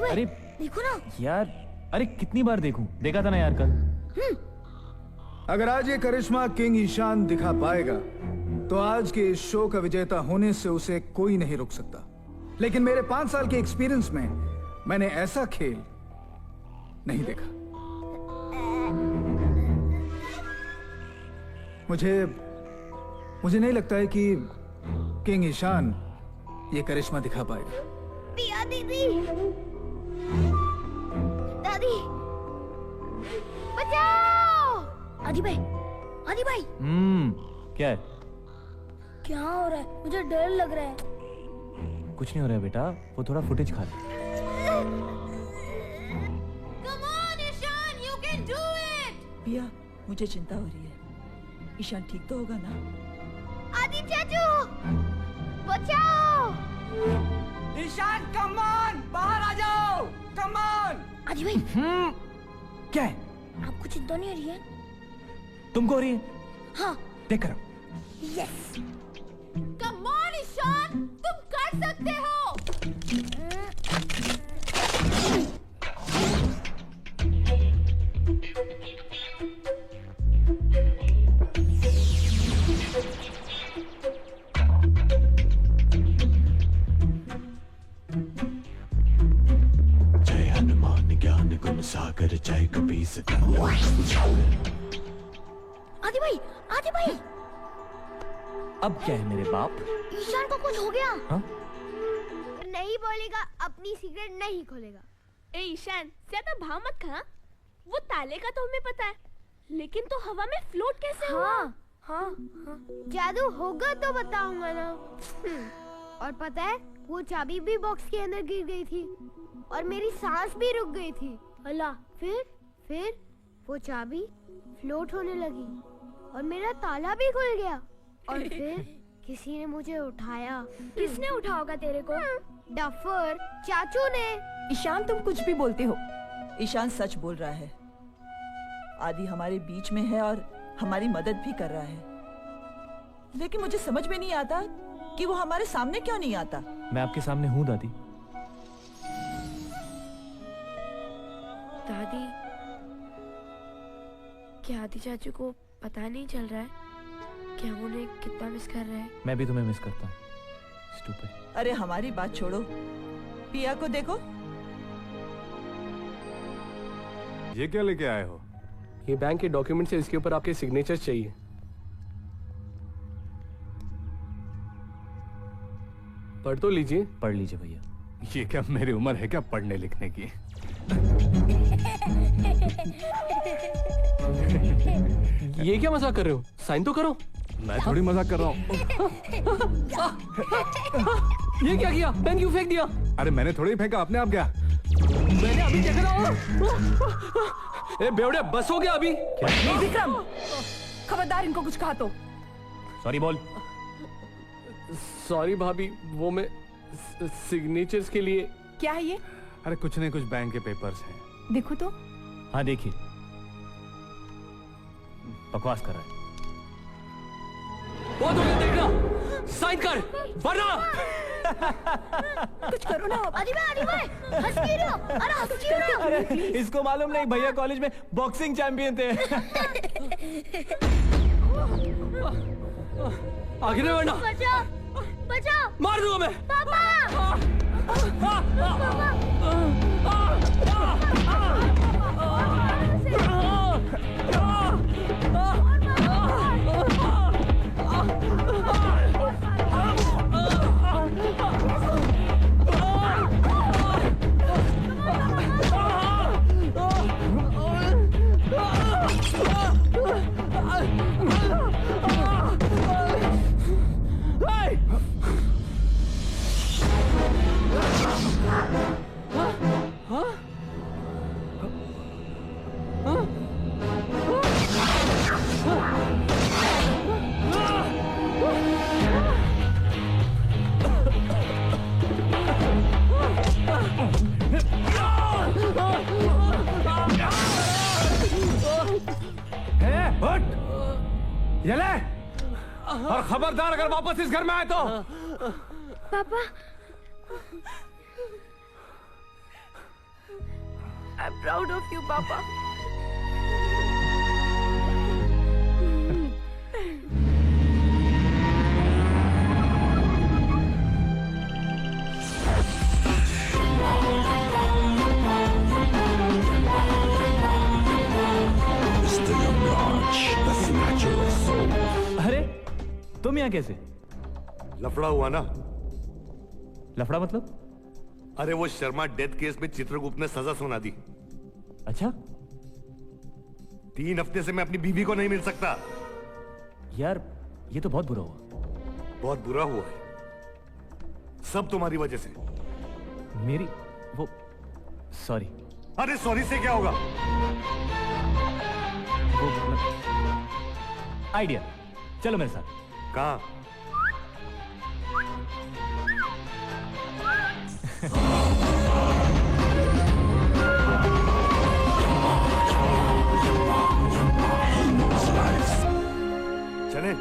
Speaker 2: अरे
Speaker 4: देखो ना
Speaker 2: यार, अरे कितनी बार देखूं? देखा था ना यार कल।
Speaker 20: अगर आज ये करिश्मा किंग ईशान दिखा पाएगा तो आज के इस शो का विजेता होने से उसे कोई नहीं रोक सकता। लेकिन मेरे 5 साल के एक्सपीरियंस में मैंने ऐसा खेल नहीं देखा। मुझे नहीं लगता है कि किंग ईशान ये करिश्मा दिखा पाएगा।
Speaker 4: पिया दीदी, दादी, बचाओ! आदि भाई, आदि भाई।
Speaker 2: क्या है?
Speaker 4: क्या हो रहा है? मुझे डर लग रहा है।
Speaker 2: कुछ नहीं हो रहा है बेटा, वो थोड़ा फुटेज खा ले।
Speaker 5: Come on, Ishan, you can do it!
Speaker 7: पिया, मुझे चिंता हो रही है। ईशान ठीक तो होगा ना?
Speaker 4: आदि चाचू, बचाओ!
Speaker 21: ईशान, कम ऑन, बाहर आ जाओ, कम ऑन!
Speaker 4: आदि भाई,
Speaker 2: क्या है?
Speaker 4: आपको चिंता नहीं हो रही है?
Speaker 2: तुमको हो रही है?
Speaker 4: हाँ।
Speaker 2: देख कर।
Speaker 4: यस।
Speaker 5: Come on, ईशान, तुम कर सकते हो।
Speaker 1: जय हनुमान ज्ञान गुण सागर जय कपीस।
Speaker 4: आदि भाई, आदि भाई।
Speaker 2: अब क्या है मेरे बाप?
Speaker 4: ईशान को कुछ हो गया।
Speaker 2: हाँ?
Speaker 4: नहीं बोलेगा, अपनी सीक्रेट नहीं खोलेगा।
Speaker 5: ए ईशान, ज्यादा भाव मत खा। वो ताले का तो हमें पता है, लेकिन तो हवा में फ्लोट कैसे हुआ?
Speaker 4: हाँ। जादू होगा तो बताऊंगा ना। और पता है, वो चाबी भी बॉक्स के अंदर गिर गई थी और मेरी सांस भी रुक गई थी। अल्लाह, फिर वो चाबी फ्लोट होने लगी और मेरा ताला भी खुल गया और फिर किसी ने मुझे उठाया।
Speaker 5: किसने उठाया होगा तेरे को?
Speaker 4: डफर चाचू ने।
Speaker 7: ईशान, तुम कुछ भी बोलते हो। ईशान सच बोल रहा है। आदि हमारे बीच में है और हमारी मदद भी कर रहा है, लेकिन मुझे समझ में नहीं आता कि वो हमारे सामने क्यों नहीं आता।
Speaker 2: मैं आपके सामने हूँ दादी।
Speaker 5: दादी, क्या आदि चाचू को पता नहीं चल रहा है कि हम उन्हें कितना मिस कर रहे हैं?
Speaker 2: मैं भी तुम्हें मिस करता हूँ। स्टूपिड।
Speaker 7: अरे हमारी बात छोड़ो, पिया को देखो।
Speaker 19: ये क्या लेके आए हो?
Speaker 3: ये बैंक के डॉक्यूमेंट्स है, इसके ऊपर आपके सिग्नेचर चाहिए। पढ़ तो लीजिए।
Speaker 2: पढ़ लीजिए भैया।
Speaker 19: ये क्या मेरी उम्र है क्या पढ़ने लिखने की?
Speaker 3: ये क्या मजाक कर रहे हो? साइन तो करो।
Speaker 19: मैं थोड़ी मजाक कर रहा हूँ।
Speaker 3: ये क्या किया? पेन क्यों फेंक दिया?
Speaker 19: अरे मैंने थोड़ी फेंका, अपने आप गया।
Speaker 3: मैंने अभी देखा। ए बेवड़े, बस हो गया अभी।
Speaker 7: विक्रम, खबरदार इनको कुछ कहा तो।
Speaker 2: सॉरी बोल।
Speaker 3: सॉरी भाभी, वो मैं सिग्नेचर्स के लिए।
Speaker 17: क्या है ये?
Speaker 19: अरे कुछ नहीं, कुछ बैंक के पेपर्स हैं।
Speaker 17: देखो तो।
Speaker 2: हाँ देखिए, बकवास कर रहा है।
Speaker 3: बहुत हो गया, देखना। साइन कर वरना
Speaker 7: कुछ करो ना।
Speaker 4: आदि भाई हंस क्यों रहे हो? अरे हंस क्यों रहे हो?
Speaker 2: अरे इसको मालूम नहीं भैया कॉलेज में बॉक्सिंग चैंपियन थे।
Speaker 3: आगे नहीं बढ़ना।
Speaker 4: बचाओ बचाओ।
Speaker 3: मार दूंगा मैं।
Speaker 4: पापा
Speaker 3: ये ले और खबरदार अगर वापस इस घर में आए तो।
Speaker 4: पापा
Speaker 5: I'm proud of you, Papa.
Speaker 2: अरे तुम यहाँ कैसे?
Speaker 18: लफड़ा हुआ ना।
Speaker 2: लफड़ा मतलब?
Speaker 18: अरे वो शर्मा डेथ केस में चित्रगुप्त ने सजा सुना दी।
Speaker 2: अच्छा
Speaker 18: 3 हफ्ते से मैं अपनी बीवी को नहीं मिल सकता।
Speaker 2: यार ये तो बहुत बुरा हुआ।
Speaker 18: बहुत बुरा हुआ है, सब तुम्हारी वजह से।
Speaker 2: मेरी वो सॉरी।
Speaker 18: अरे सॉरी से क्या होगा?
Speaker 2: वो आइडिया, चलो मेरे साथ।
Speaker 18: कहाँ? चले।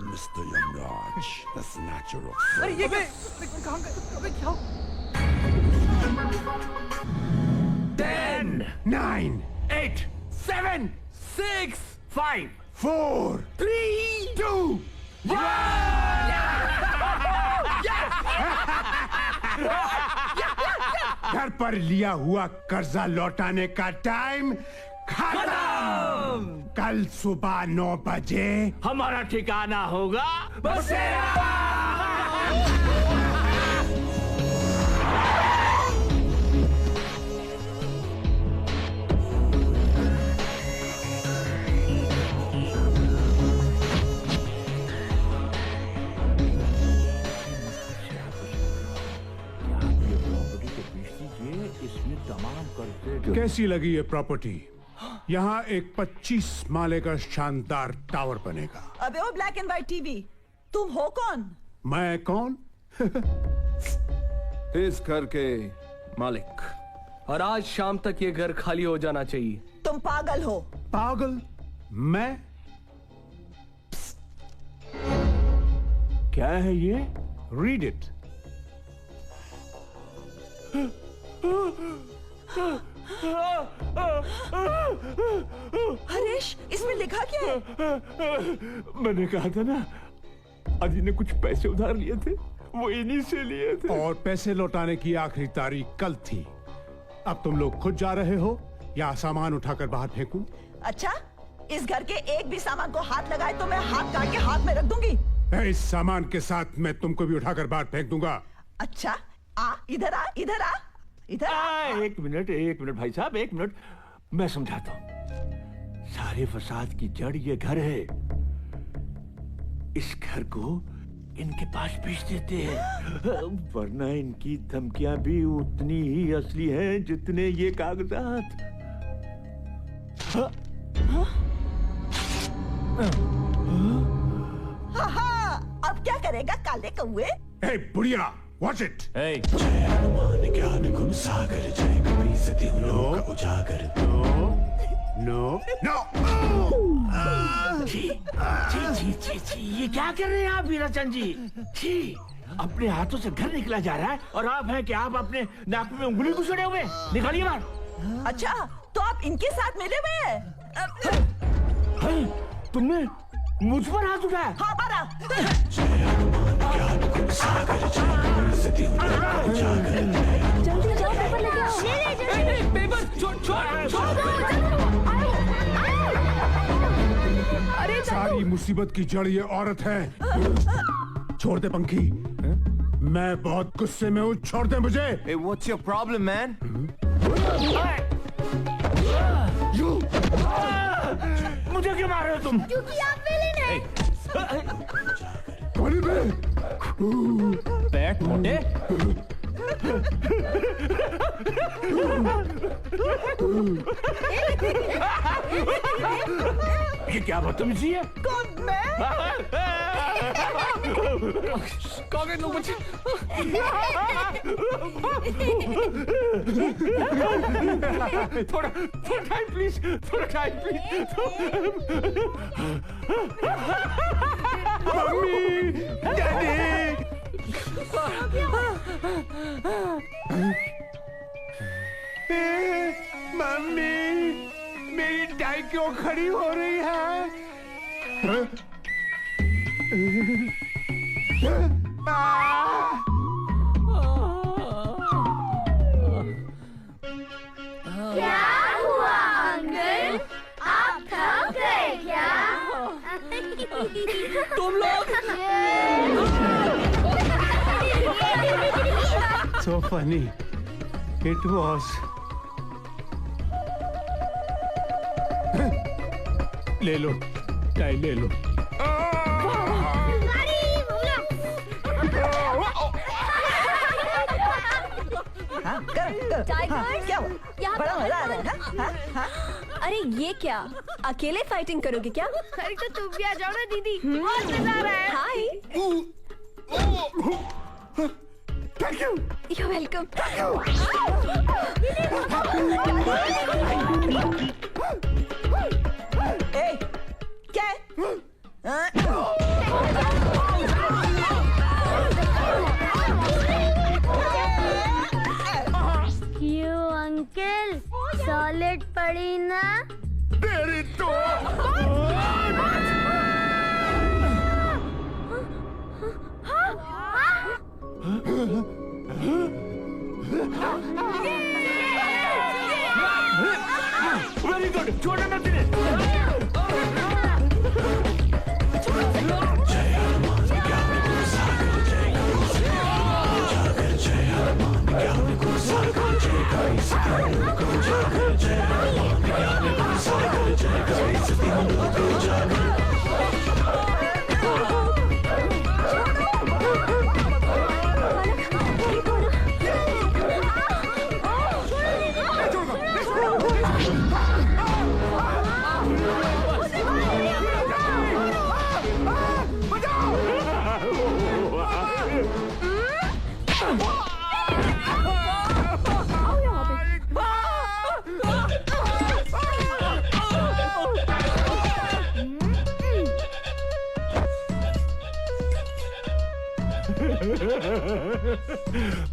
Speaker 1: Mr. Yamraj, the snatcher of souls.
Speaker 21: अरे ये कहाँ गए? अबे क्या?
Speaker 8: 10, 9, 8, 7, 6, 5, 4, 3, 2, 1। घर पर लिया हुआ कर्जा लौटाने का टाइम खत्म। कल सुबह 9 बजे
Speaker 11: हमारा ठिकाना होगा बसेरा।
Speaker 8: कैसी लगी ये प्रॉपर्टी? यहाँ एक 25 माले का शानदार टावर बनेगा।
Speaker 7: अबे वो ब्लैक एंड व्हाइट टीवी, तुम हो कौन?
Speaker 8: मैं कौन?
Speaker 15: इस घर के मालिक।
Speaker 3: और आज शाम तक ये घर खाली हो जाना चाहिए।
Speaker 7: तुम पागल हो।
Speaker 8: पागल? मैं?
Speaker 11: क्या है ये?
Speaker 8: Read it.
Speaker 7: हरीश, इसमें लिखा क्या है?
Speaker 11: मैंने कहा था ना, अजी ने कुछ पैसे उधार लिए थे, वो इन्हीं से लिए थे।
Speaker 8: और पैसे लौटाने की आखिरी तारीख कल थी। अब तुम लोग खुद जा रहे हो या सामान उठाकर बाहर फेंकूं?
Speaker 7: अच्छा, इस घर के एक भी सामान को हाथ लगाए तो मैं हाथ काट के हाथ में रख दूंगी।
Speaker 8: इस सामान के साथ मैं तुमको भी उठाकर बाहर फेंक दूंगा।
Speaker 7: अच्छा, आ इधर आ, इधर आ, इधर आ।
Speaker 11: एक मिनट भाई साहब, 1 मिनट, मैं समझाता हूँ। सारे फसाद की जड़ ये घर है। इस घर को इनके पास बेच देते हैं, वरना इनकी धमकियां भी उतनी ही असली हैं जितने ये कागजात।
Speaker 7: हाँ, अब क्या करेगा काले कौए?
Speaker 8: ए बुढ़िया, Watch it.
Speaker 2: Hey.
Speaker 1: जय हनुमान ज्ञान गुण सागर जय कपीस तिहु लोक उजागर।
Speaker 8: No.
Speaker 11: छी, ये क्या कर रहे हैं आप वीराचंद जी? छी, अपने हाथों से घर निकला जा रहा है और आप हैं कि आप अपने नाक में उंगली घुसड़े हुए? निकालिए बाहर।
Speaker 7: अच्छा, तो आप इनके साथ मिले हुए हैं?
Speaker 11: तुमने मुझ पर हाथ उठाया?
Speaker 7: हाँ, मारा।
Speaker 4: जल्दी जाओ, पेपर लेके आओ।
Speaker 2: पेपर छोड़।
Speaker 4: अरे
Speaker 8: सारी मुसीबत की जड़ ये औरत है। छोड़ दे पंखी। मैं बहुत गुस्से में हूँ, छोड़ दे मुझे।
Speaker 15: Hey, what's your problem, man?
Speaker 11: मुझे क्यों मार रहे हो तुम?
Speaker 4: क्योंकि आप विलेन हैं।
Speaker 2: बैठ मोटे।
Speaker 11: ये क्या बदतमीजी है?
Speaker 7: कौन मैं?
Speaker 2: कागज लो मुझे।
Speaker 11: थोड़ा टाइम प्लीज, थोड़ा time please. Mummy, daddy. Mummy, मेरी टाई क्यों खड़ी हो रही है?
Speaker 4: क्या हुआ अंकल? आप थक गए क्या?
Speaker 2: तुम लोग
Speaker 8: So funny. It was. ले लो, टाई ले लो।
Speaker 7: क्या हुआ? बड़ा मजा आ रहा है? हाँ?
Speaker 17: अरे ये क्या, अकेले फाइटिंग करोगे क्या?
Speaker 5: अरे तो तुम भी आ जाओ ना दीदी, बहुत मजा आ रहा है।
Speaker 17: हाय।
Speaker 8: Thank you.
Speaker 17: You're welcome.
Speaker 7: ए, क्या है?
Speaker 4: क्यों अंकल? सॉलिड पड़ी ना?
Speaker 8: तेरी तो।
Speaker 11: वेरी गुड, छोड़ना मत इन्हें।
Speaker 1: जय हनुमान ज्ञान गुण सागर जय कपीस तिहु लोक उजागर। जय हनुमान ज्ञान गुण सागर जय कपीस तिहु लोक उजागर।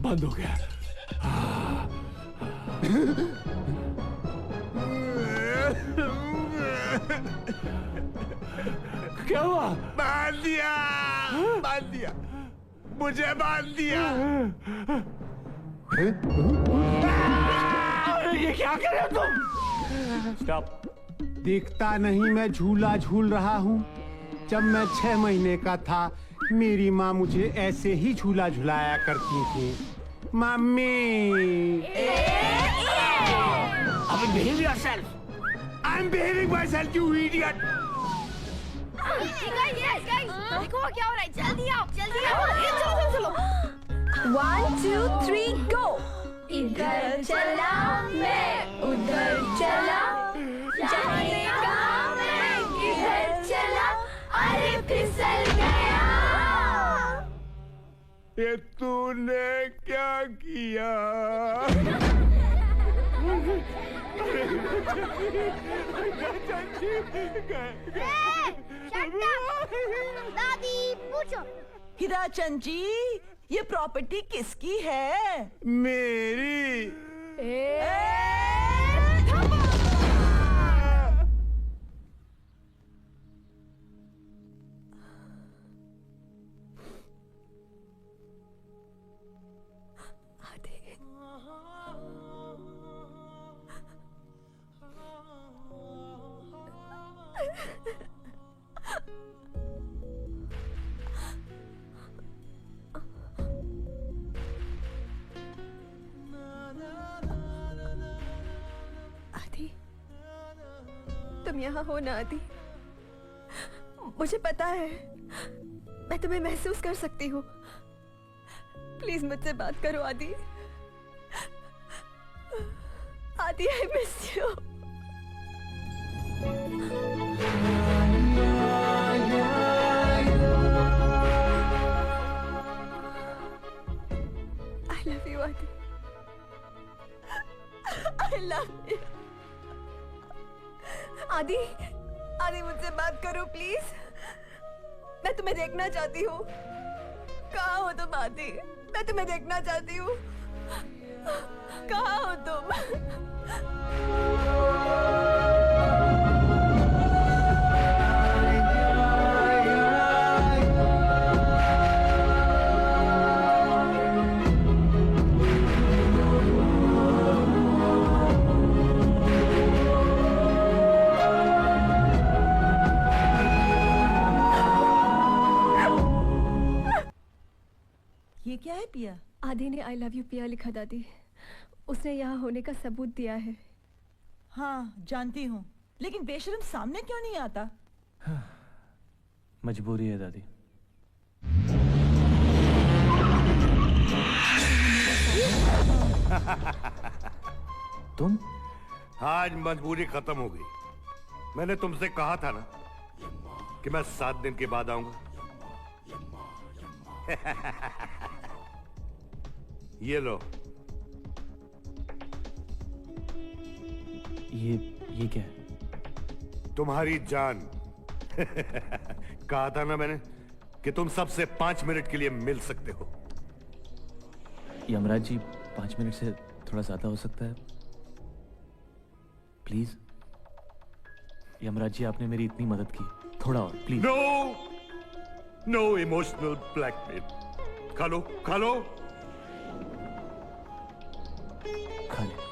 Speaker 8: बंद हो गया।
Speaker 11: क्या हुआ?
Speaker 8: बांध दिया, मुझे बांध दिया।
Speaker 11: ये क्या कर रहे हो तुम?
Speaker 2: स्टॉप।
Speaker 8: दिखता नहीं मैं झूला झूल रहा हूँ। जब मैं 6 महीने का था मेरी माँ मुझे ऐसे ही झूला झुलाया करती थी। मम्मी।
Speaker 11: अब behave yourself.
Speaker 8: I'm behaving myself, you idiot.
Speaker 5: देखो क्या हो रहा है, जल्दी आओ। चलो।
Speaker 17: 1, 2, 3, go. इधर चला मैं उधर चला, जाने का मैं किधर चला, अरे फिसल गया।
Speaker 8: ये तूने क्या किया?
Speaker 4: दादी पूछो।
Speaker 7: हीराचंद जी, ये प्रॉपर्टी किसकी है?
Speaker 8: मेरी।
Speaker 17: आदि, तुम यहाँ हो ना आदि? मुझे पता है, मैं तुम्हें महसूस कर सकती हूँ। प्लीज मुझसे बात करो आदि। आदि, I miss you. I love you, Adi. I love you. आदि, आदि मुझसे बात करो प्लीज। मैं तुम्हें देखना चाहती हूँ। कहाँ हो तुम आदि? मैं तुम्हें देखना चाहती हूँ। कहाँ हो तुम?
Speaker 7: ये क्या है पिया?
Speaker 17: आदि ने आई लव यू पिया लिखा दादी। उसने यहाँ होने का सबूत दिया है।
Speaker 7: हाँ जानती हूँ, लेकिन बेशरम सामने क्यों नहीं आता?
Speaker 2: मजबूरी है दादी। तुम?
Speaker 18: आज मजबूरी खत्म हो गई। मैंने तुमसे कहा था ना कि मैं 7 दिन के बाद आऊंगा। ये लो।
Speaker 2: ये क्या है?
Speaker 18: तुम्हारी जान। कहा था ना मैंने कि तुम सबसे 5 मिनट के लिए मिल सकते हो।
Speaker 2: यमराज जी, 5 मिनट से थोड़ा ज्यादा हो सकता है, प्लीज। यमराज जी, आपने मेरी इतनी मदद की, थोड़ा और प्लीज।
Speaker 18: No emotional blackmail. खा लो, खा लो।
Speaker 2: खा ले।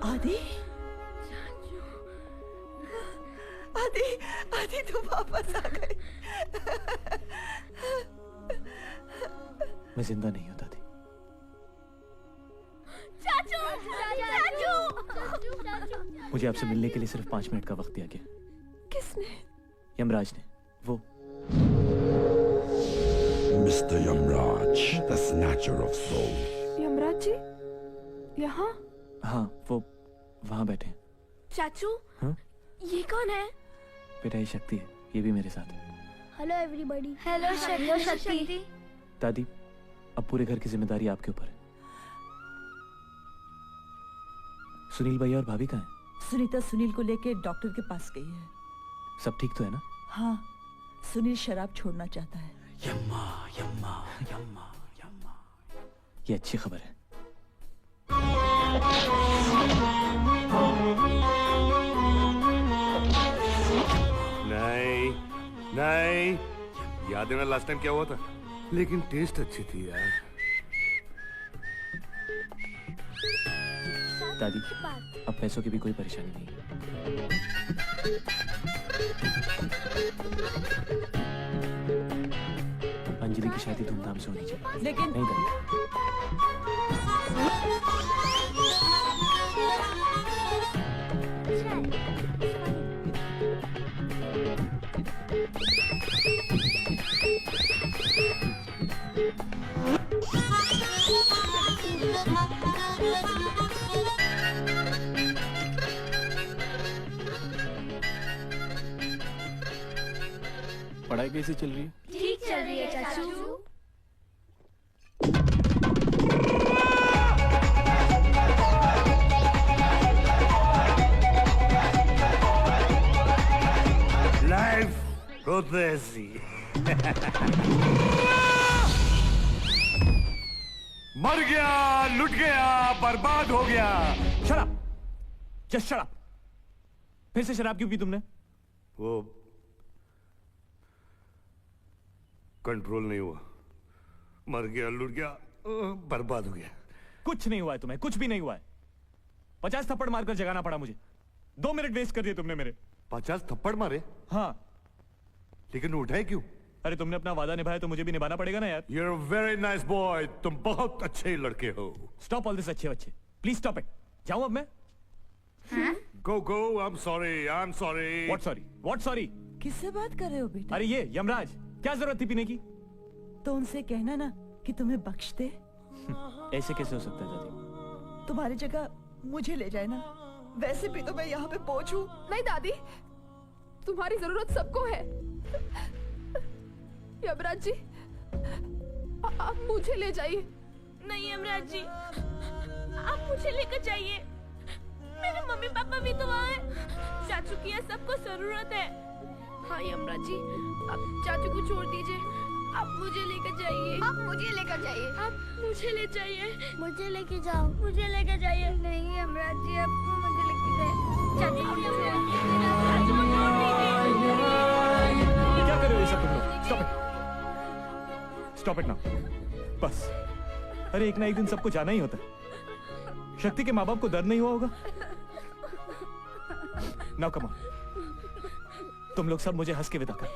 Speaker 7: आदि, आदि, आदि तू वापस आ गई।
Speaker 2: मैं जिंदा नहीं हूं दादी।
Speaker 4: चाचू, चाचू,
Speaker 2: मुझे आपसे मिलने के लिए सिर्फ 5 मिनट का वक्त दिया गया।
Speaker 17: किसने?
Speaker 2: यमराज ने। वो
Speaker 1: Mr. Yamraj, the snatcher of souls.
Speaker 17: Yamraj ji यहाँ?
Speaker 2: हाँ, वो वहां बैठे हैं।
Speaker 4: चाचू,
Speaker 2: हाँ?
Speaker 4: ये कौन है?
Speaker 2: बेटा, ये शक्ति है, ये भी मेरे साथ है।
Speaker 4: Hello everybody. हेलो शक्ति।
Speaker 2: दादी, अब पूरे घर की जिम्मेदारी आपके ऊपर है। सुनील भैया और भाभी कहाँ हैं?
Speaker 7: सुनीता सुनील को लेके डॉक्टर के पास गई है।
Speaker 2: सब ठीक तो है ना?
Speaker 7: हाँ, सुनील शराब छोड़ना चाहता है।
Speaker 2: यम्मा, यम्मा, यम्मा, यम्मा। ये अच्छी खबर है।
Speaker 18: नहीं, नहीं, याद है ना लास्ट टाइम क्या हुआ था? लेकिन टेस्ट अच्छी थी यार।
Speaker 2: दादी, अब पैसों की भी कोई परेशानी नहीं। अंजलि की शादी धूमधाम से होनी चाहिए।
Speaker 7: लेकिन
Speaker 2: नहीं दादी, पढ़ाई कैसी चल रही है?
Speaker 4: ठीक चल रही है चाचू।
Speaker 18: लाइफ होते ऐसी। मर गया, लुट गया, बर्बाद हो गया।
Speaker 2: शराब, जस्ट शराब। फिर से शराब क्यों पी तुमने?
Speaker 18: वो कंट्रोल नहीं हुआ, मर गया, लुट गया, बर्बाद हो गया।
Speaker 2: कुछ नहीं हुआ है तुम्हें, कुछ भी नहीं हुआ है। 50 थप्पड़ मारकर जगाना पड़ा मुझे। 2 मिनट वेस्ट कर दिए तुमने मेरे।
Speaker 18: 50 थप्पड़ मारे?
Speaker 2: हाँ।
Speaker 18: लेकिन उठाए क्यों?
Speaker 2: अरे तुमने अपना वादा निभाया तो मुझे भी निभाना पड़ेगा ना यार।
Speaker 18: You're a very nice boy. तुम बहुत अच्छे लड़के हो।
Speaker 2: Stop all this अच्छे बच्चे। Please stop it. जाऊं अब मैं?
Speaker 18: Go go. I'm sorry. I'm sorry.
Speaker 2: What sorry? What sorry?
Speaker 7: किससे बात कर रहे हो बेटा?
Speaker 2: अरे ये यमराज, क्या जरूरत थी पीने की?
Speaker 7: तो उनसे कहना ना कि तुम्हें बख्श दे।
Speaker 2: ऐसे कैसे हो सकता है दादी?
Speaker 7: तुम्हारी जगह मुझे ले जाए ना। वैसे भी तो मैं यहाँ पे पहुंचूं।
Speaker 5: नहीं दादी, तुम्हारी जरूरत सबको है। यमराज जी, आप मुझे ले जाइए।
Speaker 10: नहीं यमराज जी, आप मुझे लेकर जाइए। मेरे मम्मी पापा भी तो वहाँ हैं। चाचू की यहाँ सबको जरूरत है।
Speaker 5: हाँ यमराज जी, आप चाचू को छोड़ दीजिए। आप मुझे लेकर जाइए। आप मुझे लेकर जाइए।
Speaker 10: आप मुझे ले जाइए।
Speaker 4: मुझे लेके जाओ।
Speaker 10: मुझे लेकर जाइए।
Speaker 4: नहीं यमराज जी, आपको मुझे लेके जाए।
Speaker 10: चाचू को छोड़ दीजिए। चाचू को छोड़ दीजिए।
Speaker 2: क्या कर रहे हो ये सब तुम लोग? Stop it. Stop it now. बस। अरे एक ना एक दिन सबको जाना ही होता है। शक्ति के माँ बाप को दर्द नहीं हुआ होगा? Now come on. तुम लोग सब मुझे हंस के विदा कर।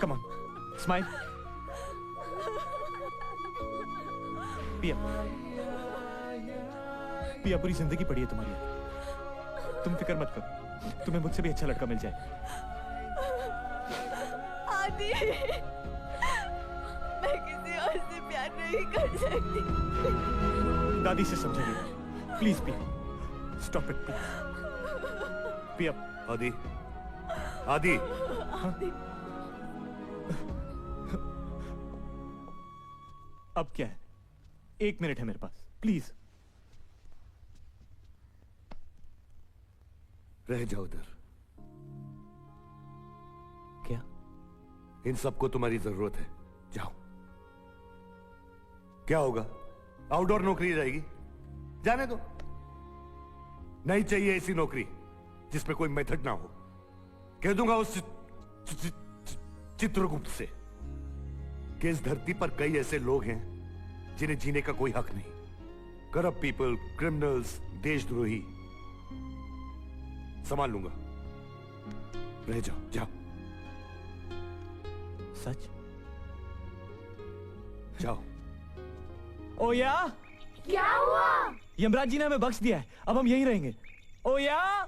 Speaker 2: Come on. Smile. पिया। पिया पूरी जिंदगी पड़ी है तुम्हारी। तुम फिक्र मत करो। तुम्हें मुझसे भी अच्छा लड़का मिल जाए।
Speaker 7: आदि, मैं किसी और से प्यार नहीं कर सकती।
Speaker 2: दादी से समझाइए प्लीज पिया। Stop it please. पिया।
Speaker 18: आदि, आदि।
Speaker 2: अब क्या है? 1 मिनट है मेरे पास, प्लीज।
Speaker 18: रह जाओ उधर।
Speaker 2: क्या?
Speaker 18: इन सबको तुम्हारी जरूरत है, जाओ। क्या होगा? आउटडोर नौकरी जाएगी, जाने दो। नहीं चाहिए ऐसी नौकरी जिसमें कोई मेथड ना हो। कह दूंगा उस चित्रगुप्त से कि इस धरती पर कई ऐसे लोग हैं जिन्हें जीने का कोई हक नहीं। करप्ट पीपल, क्रिमिनल्स, देशद्रोही। संभाल लूंगा। रह जाओ, जाओ।
Speaker 2: सच?
Speaker 18: जाओ।
Speaker 2: ओ या?
Speaker 4: क्या हुआ?
Speaker 2: यमराज जी ने हमें बख्श दिया है, अब हम यहीं रहेंगे। ओ या?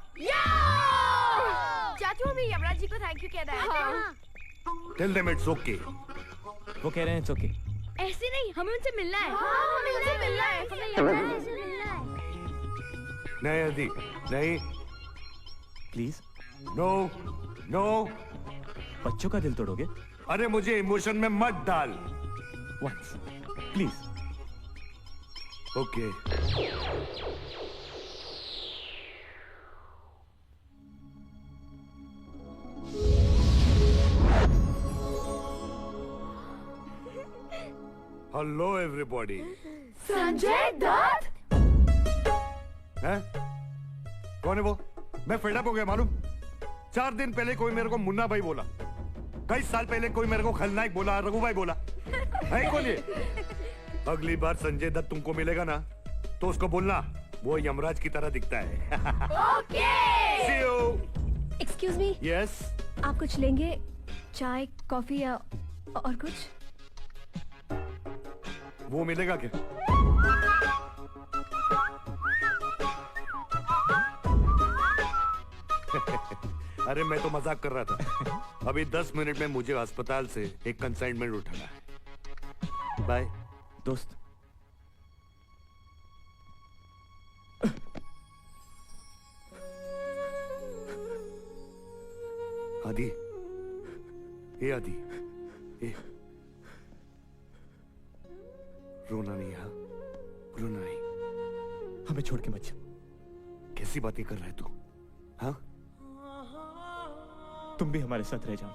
Speaker 5: चाचू हमें यमराज जी को थैंक यू कहना है। हाँ।
Speaker 18: Tell them it's okay.
Speaker 2: वो कह रहे हैं इट्स ओके।
Speaker 10: ऐसे नहीं, हमें उनसे मिलना है।
Speaker 4: हाँ, हमें उनसे मिलना है। हमें यमराज से मिलना है।
Speaker 18: नहीं आदि, नहीं।
Speaker 2: प्लीज।
Speaker 18: No, no.
Speaker 2: बच्चों का दिल तोड़ोगे?
Speaker 18: अरे मुझे इमोशन में मत डाल।
Speaker 2: Once, please.
Speaker 18: Okay. Hello everybody.
Speaker 4: Sanjay Dutt?
Speaker 18: हैं? कौन है वो? मैं फेड अप हो गया मालूम। 4 दिन पहले कोई मेरे को मुन्ना भाई बोला, कई साल पहले कोई मेरे को खलनायक बोला, रघु भाई बोला। है कौन ये? अगली बार संजय दत्त तुमको मिलेगा ना तो उसको बोलना वो यमराज की तरह दिखता है।
Speaker 17: Okay.
Speaker 18: See you.
Speaker 17: Excuse me.
Speaker 18: Yes.
Speaker 17: आप कुछ लेंगे? चाय, कॉफी या और कुछ?
Speaker 18: वो मिलेगा क्या? अरे मैं तो मजाक कर रहा था। अभी 10 मिनट में मुझे अस्पताल से एक कंसाइनमेंट उठाना है। बाय
Speaker 2: दोस्त।
Speaker 18: आदि, ए आदि, ए रोना नहीं, हाँ रोना नहीं।
Speaker 2: हमें छोड़ के मत जा।
Speaker 18: कैसी बातें कर रहा है तू? हाँ
Speaker 2: तुम भी हमारे साथ रह जाओ ना।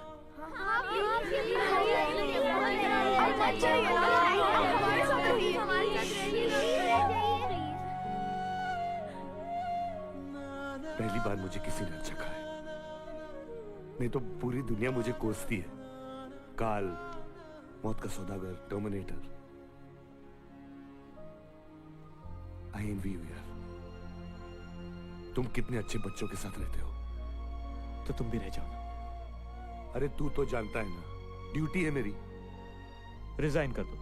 Speaker 18: पहली बार मुझे किसी ने अच्छा कहा है, नहीं तो पूरी दुनिया मुझे कोसती है। काल, मौत का सौदागर, टर्मिनेटर। आई एनवी यू यार। तुम कितने अच्छे बच्चों के साथ रहते हो।
Speaker 2: तो तुम भी रह जाओ ना।
Speaker 18: अरे तू तो जानता है ना, ड्यूटी है मेरी।
Speaker 2: रिजाइन कर दो।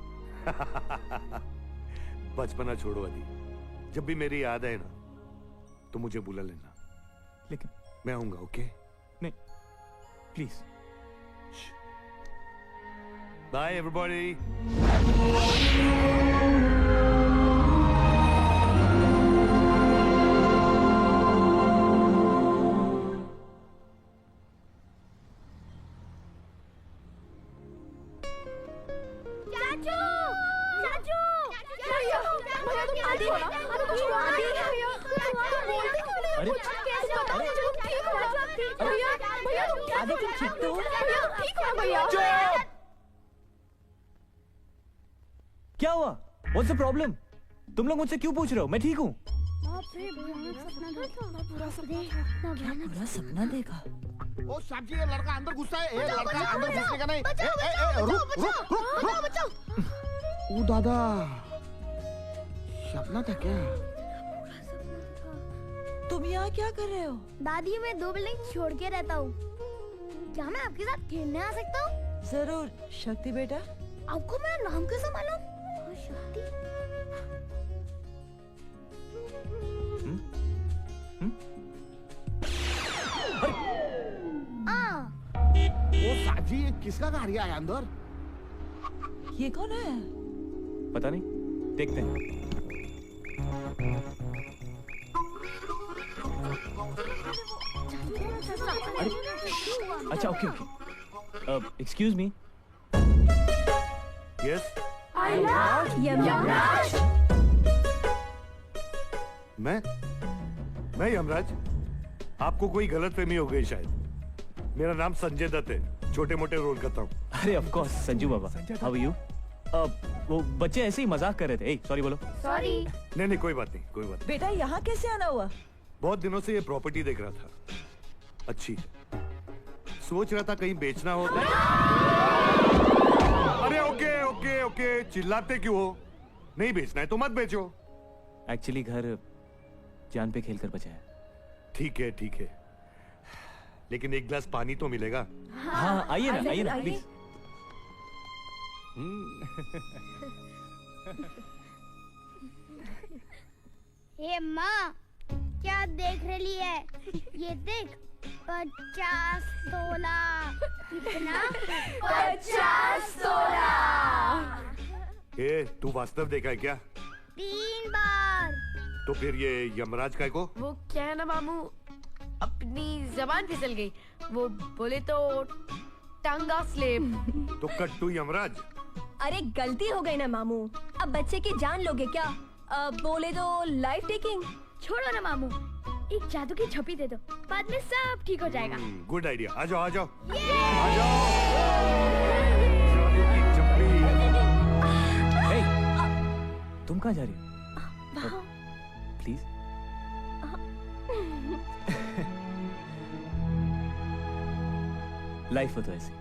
Speaker 18: बचपना छोड़ो आदि। जब भी मेरी याद आए ना तो मुझे बुला लेना।
Speaker 2: लेकिन
Speaker 18: मैं आऊंगा, ओके?
Speaker 2: नहीं प्लीज।
Speaker 18: By everybody.
Speaker 2: क्या हुआ? What's the problem? तुम लोग मुझसे क्यों पूछ रहे हो? मैं ठीक हूँ।
Speaker 7: बुरा सपना देखा।
Speaker 6: ओ साहब जी, ये लड़का अंदर घुसा है। ये लड़का अंदर घुसने का नहीं। रुक रुक रुक। ओ दादा, सपना था क्या?
Speaker 7: तुम यहाँ क्या कर रहे हो?
Speaker 4: दादी, मैं 2 बिल्डिंग छोड़ के रहता हूँ। क्या मैं आपके साथ खेलने आ सकता हूँ?
Speaker 7: जरूर शक्ति बेटा।
Speaker 4: आपको मेरा नाम कैसे मालूम? शक्ति।
Speaker 6: ओ साहब जी, ये किसका गाड़ी आया अंदर?
Speaker 7: ये कौन है?
Speaker 2: पता नहीं, देखते हैं। अच्छा okay okay. Excuse me.
Speaker 18: Yes.
Speaker 17: Yamraj.
Speaker 18: मैं यमराज? आपको कोई गलतफहमी हो गई शायद। मेरा नाम संजय दत्त है, छोटे मोटे रोल करता हूँ।
Speaker 2: अरे of course Sanju Baba. How are you? वो बच्चे ऐसे ही मजाक कर रहे थे। सॉरी बोलो।
Speaker 17: सॉरी।
Speaker 18: नहीं कोई बात नहीं, कोई बात नहीं।
Speaker 7: बेटा यहाँ कैसे आना हुआ?
Speaker 18: बहुत दिनों से ये प्रॉपर्टी देख रहा था, अच्छी है। सोच रहा था कहीं बेचना हो। अरे ओके ओके ओके, चिल्लाते क्यों हो? नहीं बेचना है तो मत बेचो।
Speaker 2: एक्चुअली घर जान पे खेल कर बचा है।
Speaker 18: ठीक है, लेकिन एक गिलास पानी तो मिलेगा।
Speaker 2: हाँ आइए ना प्लीज।
Speaker 4: हे माँ, क्या देख रही है? ये देख, 50 तोला। कितना?
Speaker 17: 50 तोला।
Speaker 18: ए, तू वास्तव देखा है क्या?
Speaker 4: 3 बार।
Speaker 18: तो फिर ये यमराज काय को?
Speaker 5: वो क्या है ना मामू, अपनी जबान फिसल गई। वो बोले तो टांगा स्लेब।
Speaker 18: तो कट्टू यमराज।
Speaker 17: अरे गलती हो गई ना मामू, अब बच्चे की जान लोगे क्या? बोले तो लाइफ टेकिंग।
Speaker 4: छोड़ो ना मामू, एक जादू की झप्पी दे दो, बाद में सब ठीक हो जाएगा।
Speaker 18: Good idea. आ जाओ। जादू
Speaker 2: की झप्पी। तुम कहाँ जा रही हो? प्लीज। लाइफ हो तो ऐसी।